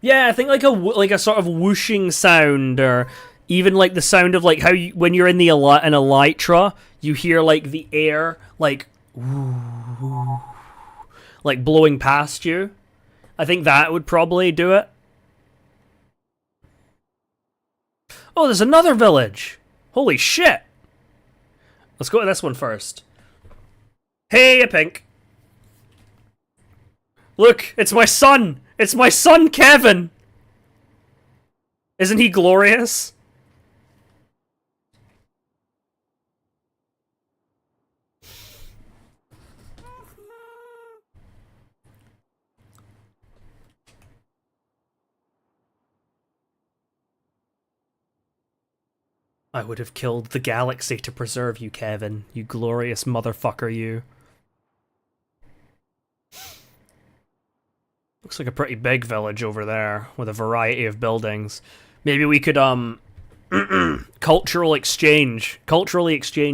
Yeah, I think like a sort of whooshing sound, or even like the sound of like how you, when you're in the an elytra, you hear like the air like like blowing past you. I think that would probably do it. Oh, there's another village. Holy shit. Let's go to this one first. Hey, a pink. Look, it's my son. It's my son, Kevin. Isn't he glorious? I would have killed the galaxy to preserve you, Kevin. You glorious motherfucker, you. Looks like a pretty big village over there, with a variety of buildings. Maybe we could, culturally exchange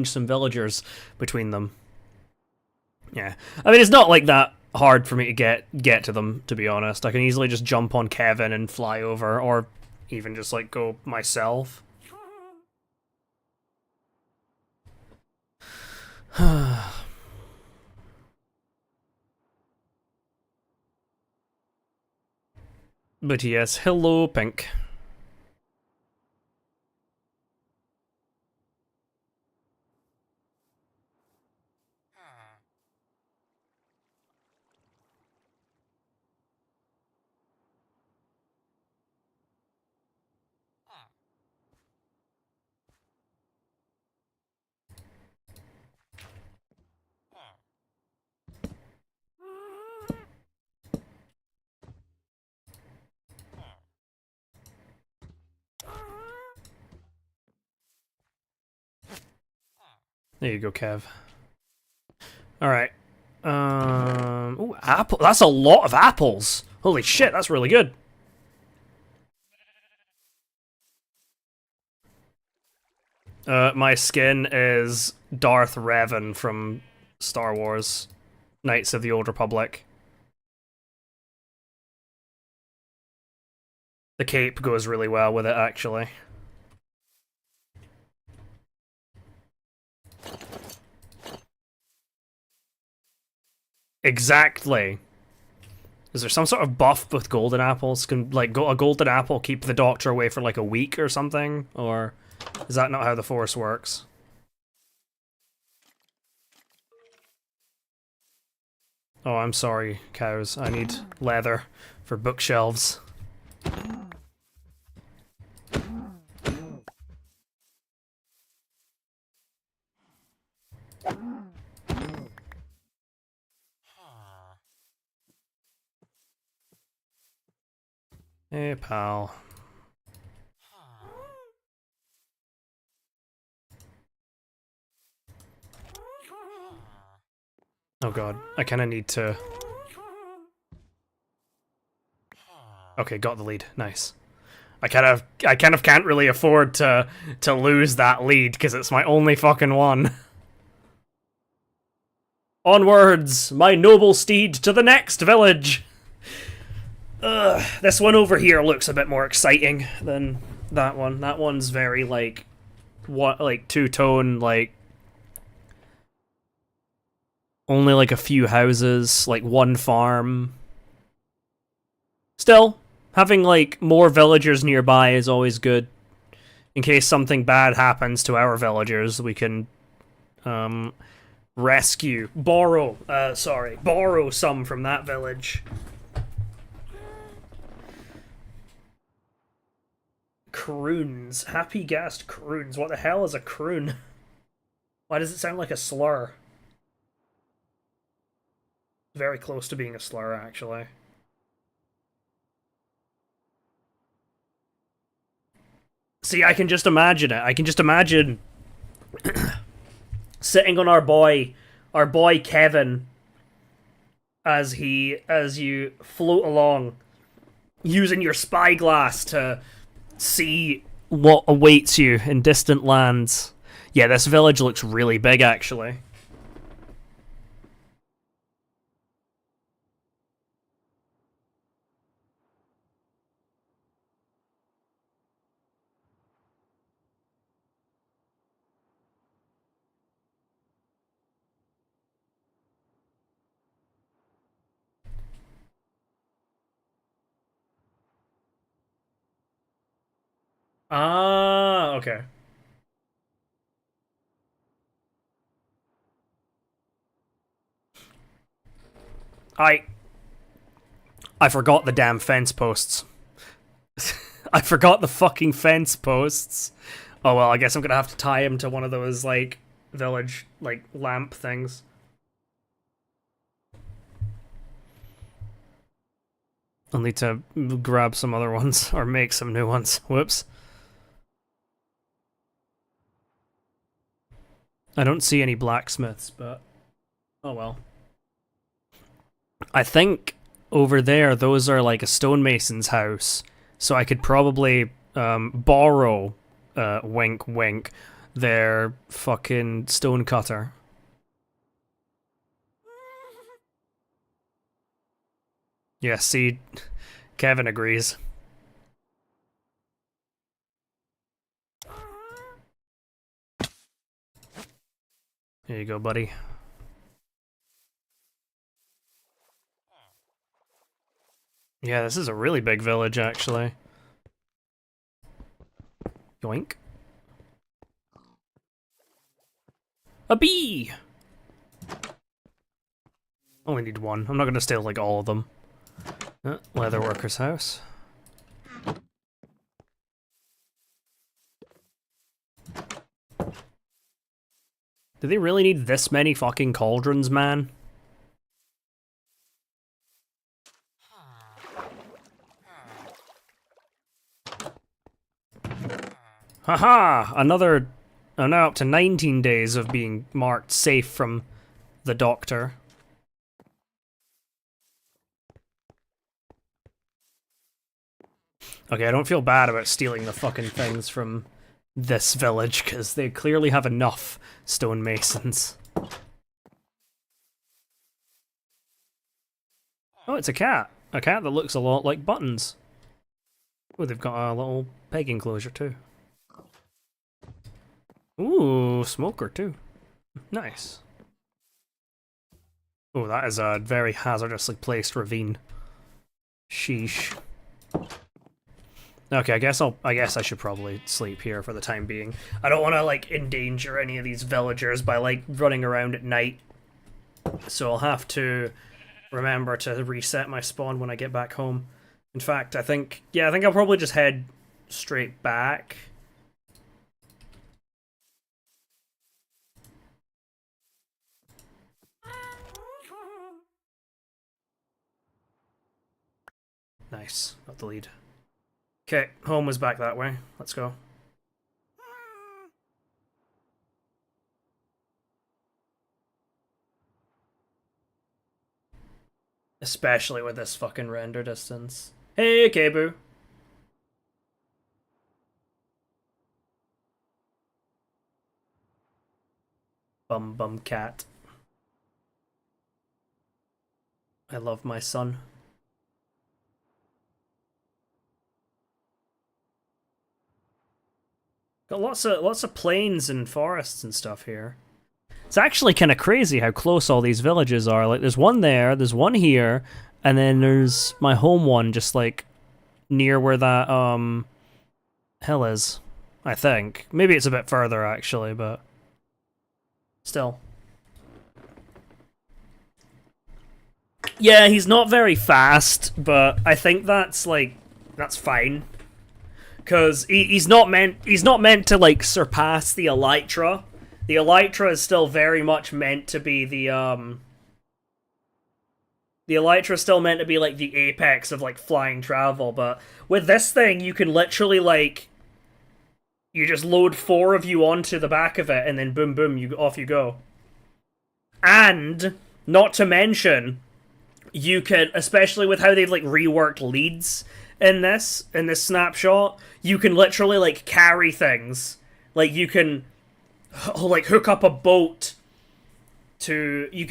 some villagers between them. Yeah. I mean, it's not like that hard for me to get to them, to be honest. I can easily just jump on Kevin and fly over, or even just, like, go myself. But yes, hello, Pink. There you go, Kev. Alright. Ooh, apple. That's a lot of apples. Holy shit, that's really good. My skin is Darth Revan from Star Wars Knights of the Old Republic. The cape goes really well with it, actually. Exactly. Is there some sort of buff with golden apples? Can, like, a golden apple keep the doctor away for, like, a week or something? Or is that not how the Force works? Oh, I'm sorry, cows. I need leather for bookshelves. Hey, pal. Oh god, I kinda need to... Okay, got the lead. Nice. I kind of can't really afford to lose that lead, because it's my only fucking one. Onwards, my noble steed, to the next village! Ugh, this one over here looks a bit more exciting than that one. That one's very, like, what, like, two-tone, like, only, like, a few houses, like, one farm. Still, having, like, more villagers nearby is always good. In case something bad happens to our villagers, we can, borrow some from that village. Croons. Happy ghast croons. What the hell is a croon? Why does it sound like a slur? Very close to being a slur, actually. See, I can just imagine it. I can just imagine sitting on our boy Kevin, as you float along, using your spyglass to see what awaits you in distant lands. Yeah, this village looks really big, actually. Ah, okay. I forgot the damn fence posts. I forgot the fucking fence posts. Oh well, I guess I'm gonna have to tie him to one of those, like, village, like, lamp things. I'll need to grab some other ones, or make some new ones. Whoops. I don't see any blacksmiths, but... oh well. I think over there, those are like a stonemason's house, so I could probably borrow, wink wink, their fucking stone cutter. Yeah, see, Kevin agrees. Here you go, buddy. Yeah, this is a really big village, actually. Yoink. A bee! Only need one. I'm not gonna steal, like, all of them. Leatherworker's house. Do they really need this many fucking cauldrons, man? Haha! Another... I'm now up to 19 days of being marked safe from the doctor. Okay, I don't feel bad about stealing the fucking things from this village, because they clearly have enough stonemasons. Oh, it's a cat. A cat that looks a lot like Buttons. Oh, they've got a little peg enclosure too. Ooh, smoker too. Nice. Oh, that is a very hazardously placed ravine. Sheesh. Okay, I guess I should probably sleep here for the time being. I don't want to, like, endanger any of these villagers by, like, running around at night. So I'll have to remember to reset my spawn when I get back home. In fact, I think I'll probably just head straight back. Nice, got the lead. Okay, home was back that way. Let's go. Especially with this fucking render distance. Hey, Kebu. Bum cat. I love my son. Got lots of plains and forests and stuff here. It's actually kind of crazy how close all these villages are. Like, there's one there, there's one here, and then there's my home one just, like, near where that, hill is, I think. Maybe it's a bit further, actually, but still. Yeah, he's not very fast, but I think that's, like, that's fine. Because he's not meant to, like, surpass the Elytra. The Elytra is still very much meant to be the Elytra is still meant to be, like, the apex of, like, flying travel, but with this thing, you can literally, like, you just load 4 of you onto the back of it, and then boom, boom, off you go. And, not to mention, you can, especially with how they've, like, reworked leads in this snapshot, you can literally, like, carry things. Like, you can, like, hook up a boat to the,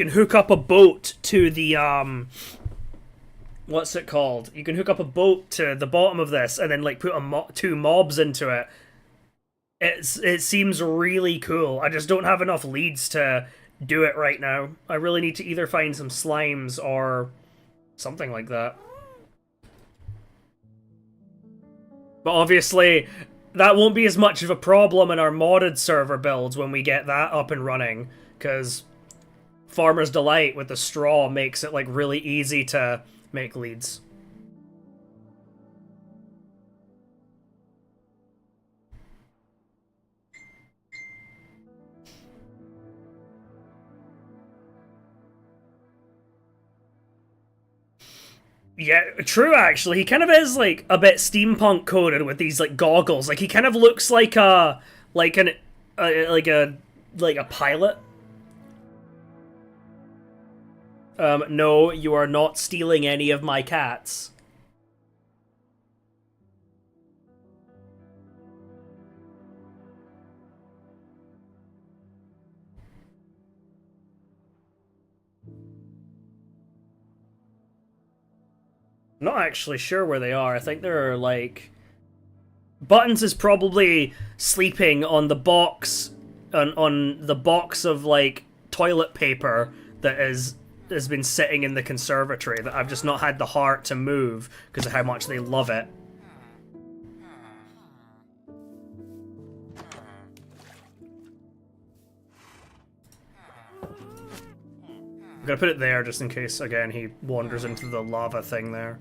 what's it called? You can hook up a boat to the bottom of this, and then, like, put 2 mobs into it. It seems really cool. I just don't have enough leads to do it right now. I really need to either find some slimes or something like that. But obviously, that won't be as much of a problem in our modded server builds when we get that up and running, because Farmer's Delight with the straw makes it, like, really easy to make leads. Yeah, true. Actually, he kind of is like a bit steampunk coded with these like goggles. Like he kind of looks like like an like a pilot. No, you are not stealing any of my cats. Not actually sure where they are. I think they're like Buttons is probably sleeping on the box on the box of like toilet paper that has been sitting in the conservatory that I've just not had the heart to move because of how much they love it. I'm gonna put it there just in case again he wanders into the lava thing there.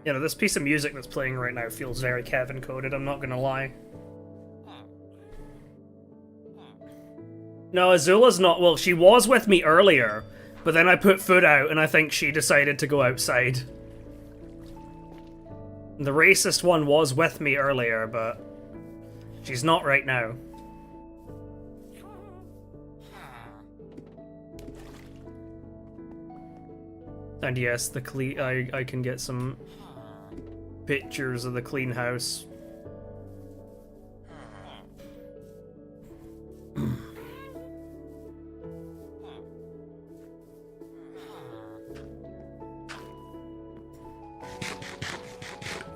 You know, this piece of music that's playing right now feels very Kevin coded, I'm not gonna lie. No, Azula's not. Well, she was with me earlier, but then I put food out and I think she decided to go outside. The racist one was with me earlier, but she's not right now. And yes, the clean. I can get some pictures of the clean house. You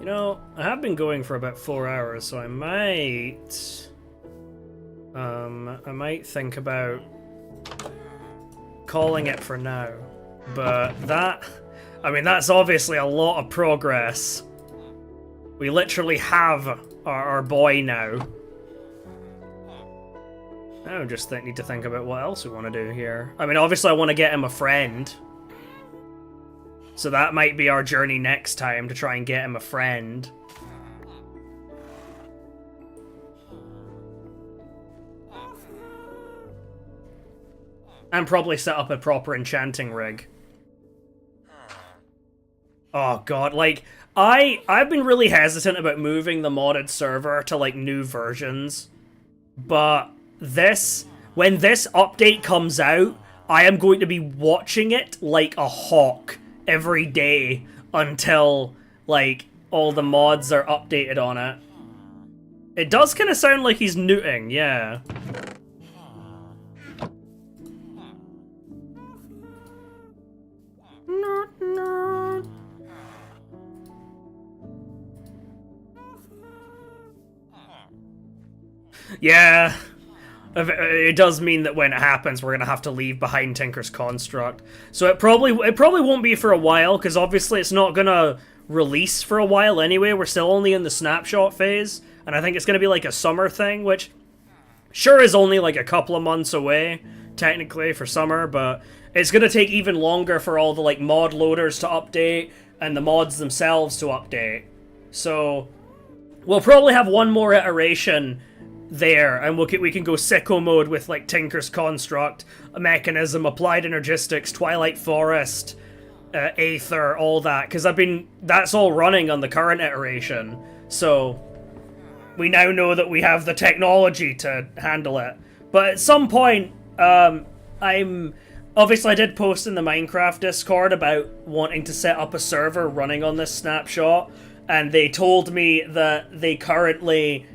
know, I have been going for about 4 hours, so I might think about calling it for now. But that, I mean, that's obviously a lot of progress. We literally have our boy now. I just need to think about what else we want to do here. I mean, obviously I want to get him a friend. So that might be our journey next time, to try and get him a friend. And probably set up a proper enchanting rig. Oh god, like, I've been really hesitant about moving the modded server to, like, new versions. But when this update comes out, I am going to be watching it like a hawk every day until, like, all the mods are updated on it. It does kind of sound like he's newting, yeah. Yeah. It does mean that when it happens, we're gonna have to leave behind Tinker's Construct. So it probably won't be for a while, because obviously it's not gonna release for a while anyway. We're still only in the snapshot phase, and I think it's gonna be like a summer thing, which sure is only like a couple of months away, technically, for summer, but it's gonna take even longer for all the like mod loaders to update and the mods themselves to update. So we'll probably have one more iteration there, and we can go sicko mode with like Tinker's Construct, a Mechanism, Applied Energistics, Twilight Forest, Aether, all that, because that's all running on the current iteration, so we now know that we have the technology to handle it. But at some point, obviously I did post in the Minecraft Discord about wanting to set up a server running on this snapshot, and they told me that they currently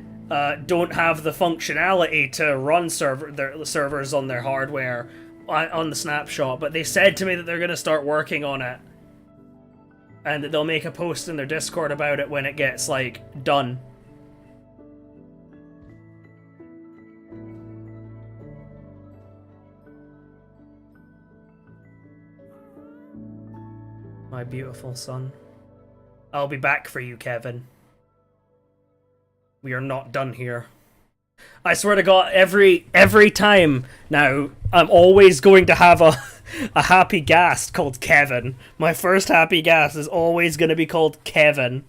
don't have the functionality to run their servers on their hardware on the snapshot, but they said to me that they're going to start working on it, and that they'll make a post in their Discord about it when it gets, like, done. My beautiful son. I'll be back for you, Kevin. We are not done here. I swear to God, every time now, I'm always going to have a happy ghast called Kevin. My first happy ghast is always going to be called Kevin.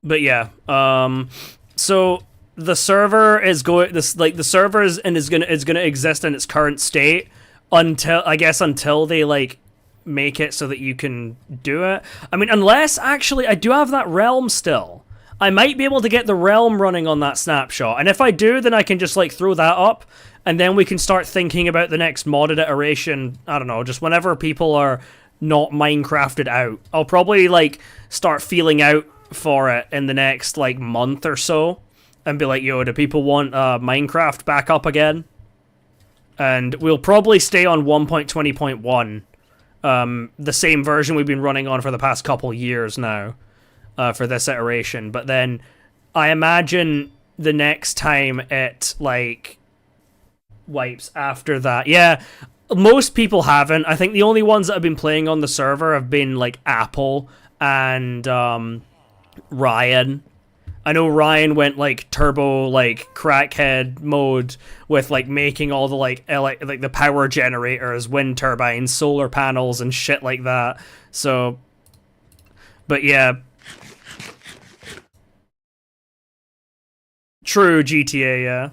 But yeah, so the server is going this like the server is gonna exist in its current state until I guess until they like make it so that you can do it. I mean, unless actually I do have that realm still. I might be able to get the realm running on that snapshot, and if I do, then I can just like throw that up, and then we can start thinking about the next modded iteration. I don't know, just whenever people are not Minecrafted out. I'll probably like start feeling out for it in the next like month or so, and be like, yo, do people want Minecraft back up again? And we'll probably stay on 1.20.1, the same version we've been running on for the past couple years now, for this iteration. But then I imagine the next time it like wipes after that, yeah, most people haven't. I think the only ones that have been playing on the server have been like Apple and Ryan. I know Ryan went like turbo like crackhead mode with like making all the like the power generators, wind turbines, solar panels and shit like that. So but yeah. True GTA, yeah.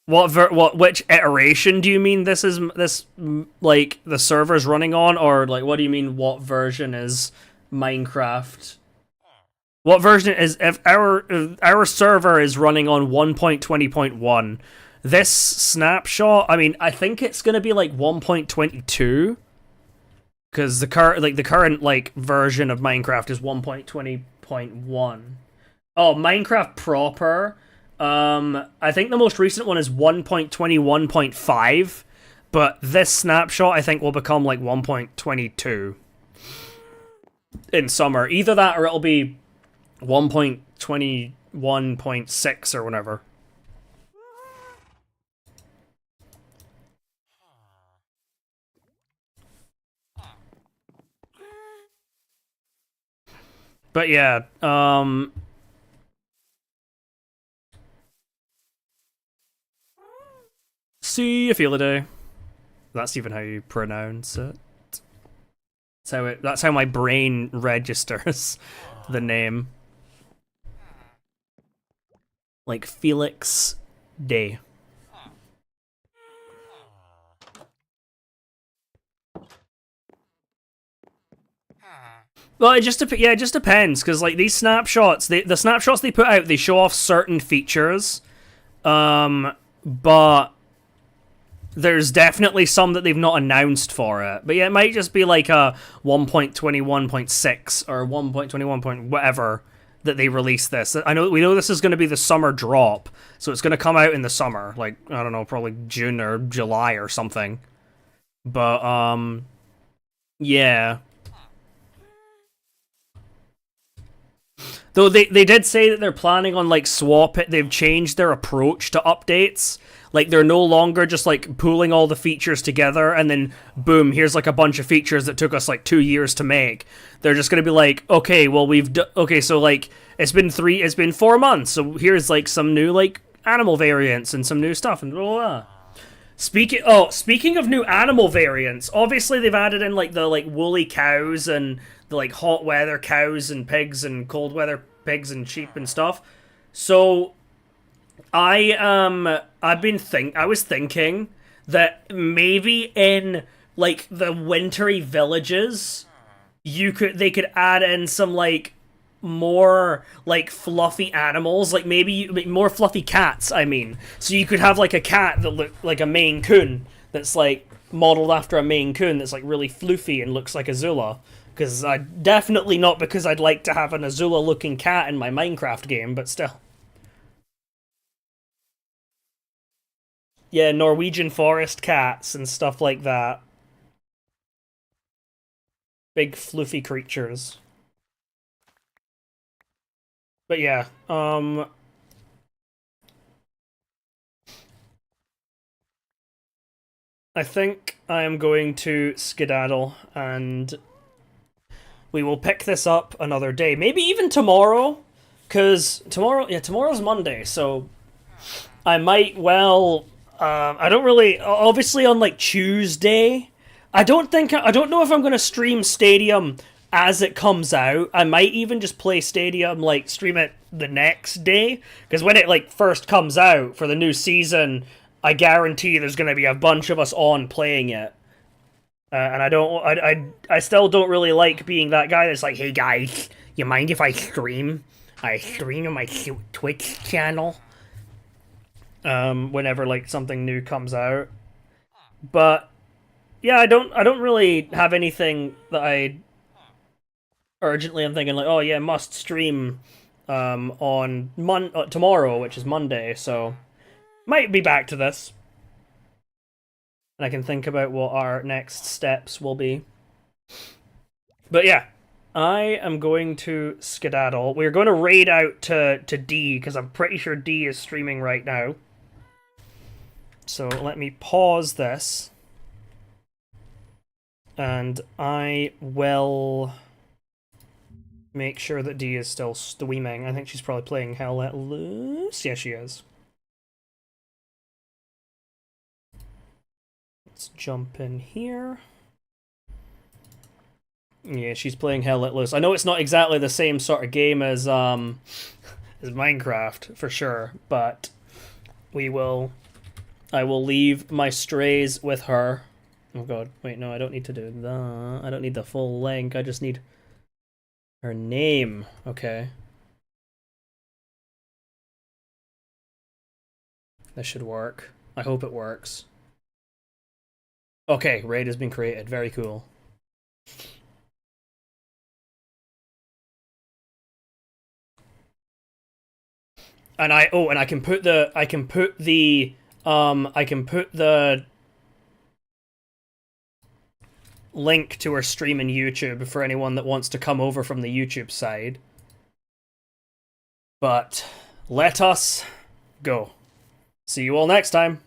Which iteration do you mean this is like the server's running on, or like what do you mean what version is Minecraft? What version is if our server is running on 1.20.1? This snapshot, I mean, I think it's going to be like 1.22 cuz the current like version of Minecraft is 1.20.1. Oh, Minecraft proper. I think the most recent one is 1.21.5, but this snapshot I think will become like 1.22 in summer. Either that or it'll be 1.21.6 or whatever. But yeah, see you feel a day. That's even how you pronounce it. That's how my brain registers the name. Like Felix Day. Well, it just depends because like these snapshots, the snapshots they put out, they show off certain features, but there's definitely some that they've not announced for it. But yeah, it might just be like a 1.21.6 or 1.21. Whatever that they release this. We know this is going to be the summer drop, so it's going to come out in the summer, like I don't know, probably June or July or something. But yeah. Though they did say that they're planning on like swap it. They've changed their approach to updates. Like they're no longer just like pooling all the features together and then boom, here's like a bunch of features that took us like 2 years to make. They're just gonna be like, okay, well okay, so like it's been 4 months, so here's like some new like animal variants and some new stuff and blah blah blah. Speaking of new animal variants, obviously they've added in like the like woolly cows and the like hot weather cows and pigs and cold weather pigs and sheep and stuff. So I was thinking that maybe in like the wintry villages they could add in some like more like fluffy animals, like maybe more fluffy cats, I mean. So you could have like a cat that looked like a Maine Coon that's like modeled after a Maine Coon that's like really floofy and looks like Azula. Because I definitely not because I'd like to have an Azula looking cat in my Minecraft game, but still. Yeah, Norwegian forest cats and stuff like that. Big floofy creatures. But yeah, I think I am going to skedaddle, and we will pick this up another day. Maybe even tomorrow, because tomorrow's Monday, so I might well. I don't really. Obviously, on like Tuesday, I don't know if I'm going to stream Stadium as it comes out. I might even just play Stadium, like stream it the next day, because when it like first comes out for the new season, I guarantee there's going to be a bunch of us on playing it. And I still don't really like being that guy that's like, hey guys, you mind if I stream? I stream on my Twitch channel. Whenever like something new comes out, but yeah, I don't really have anything that I urgently am thinking like, oh yeah, must stream on tomorrow, which is Monday, so might be back to this, and I can think about what our next steps will be. But yeah, I am going to skedaddle. We're going to raid out to D, because I'm pretty sure D is streaming right now. So let me pause this, and I will make sure that D is still streaming. I think she's probably playing Hell Let Loose. Yeah, she is. Let's jump in here. Yeah, she's playing Hell Let Loose. I know it's not exactly the same sort of game as Minecraft, for sure, but I will leave my strays with her. Oh god, wait, no, I don't need to do that. I don't need the full link, I just need her name. Okay. This should work. I hope it works. Okay, raid has been created. Very cool. And I can put the link to her stream in YouTube for anyone that wants to come over from the YouTube side. But let us go. See you all next time.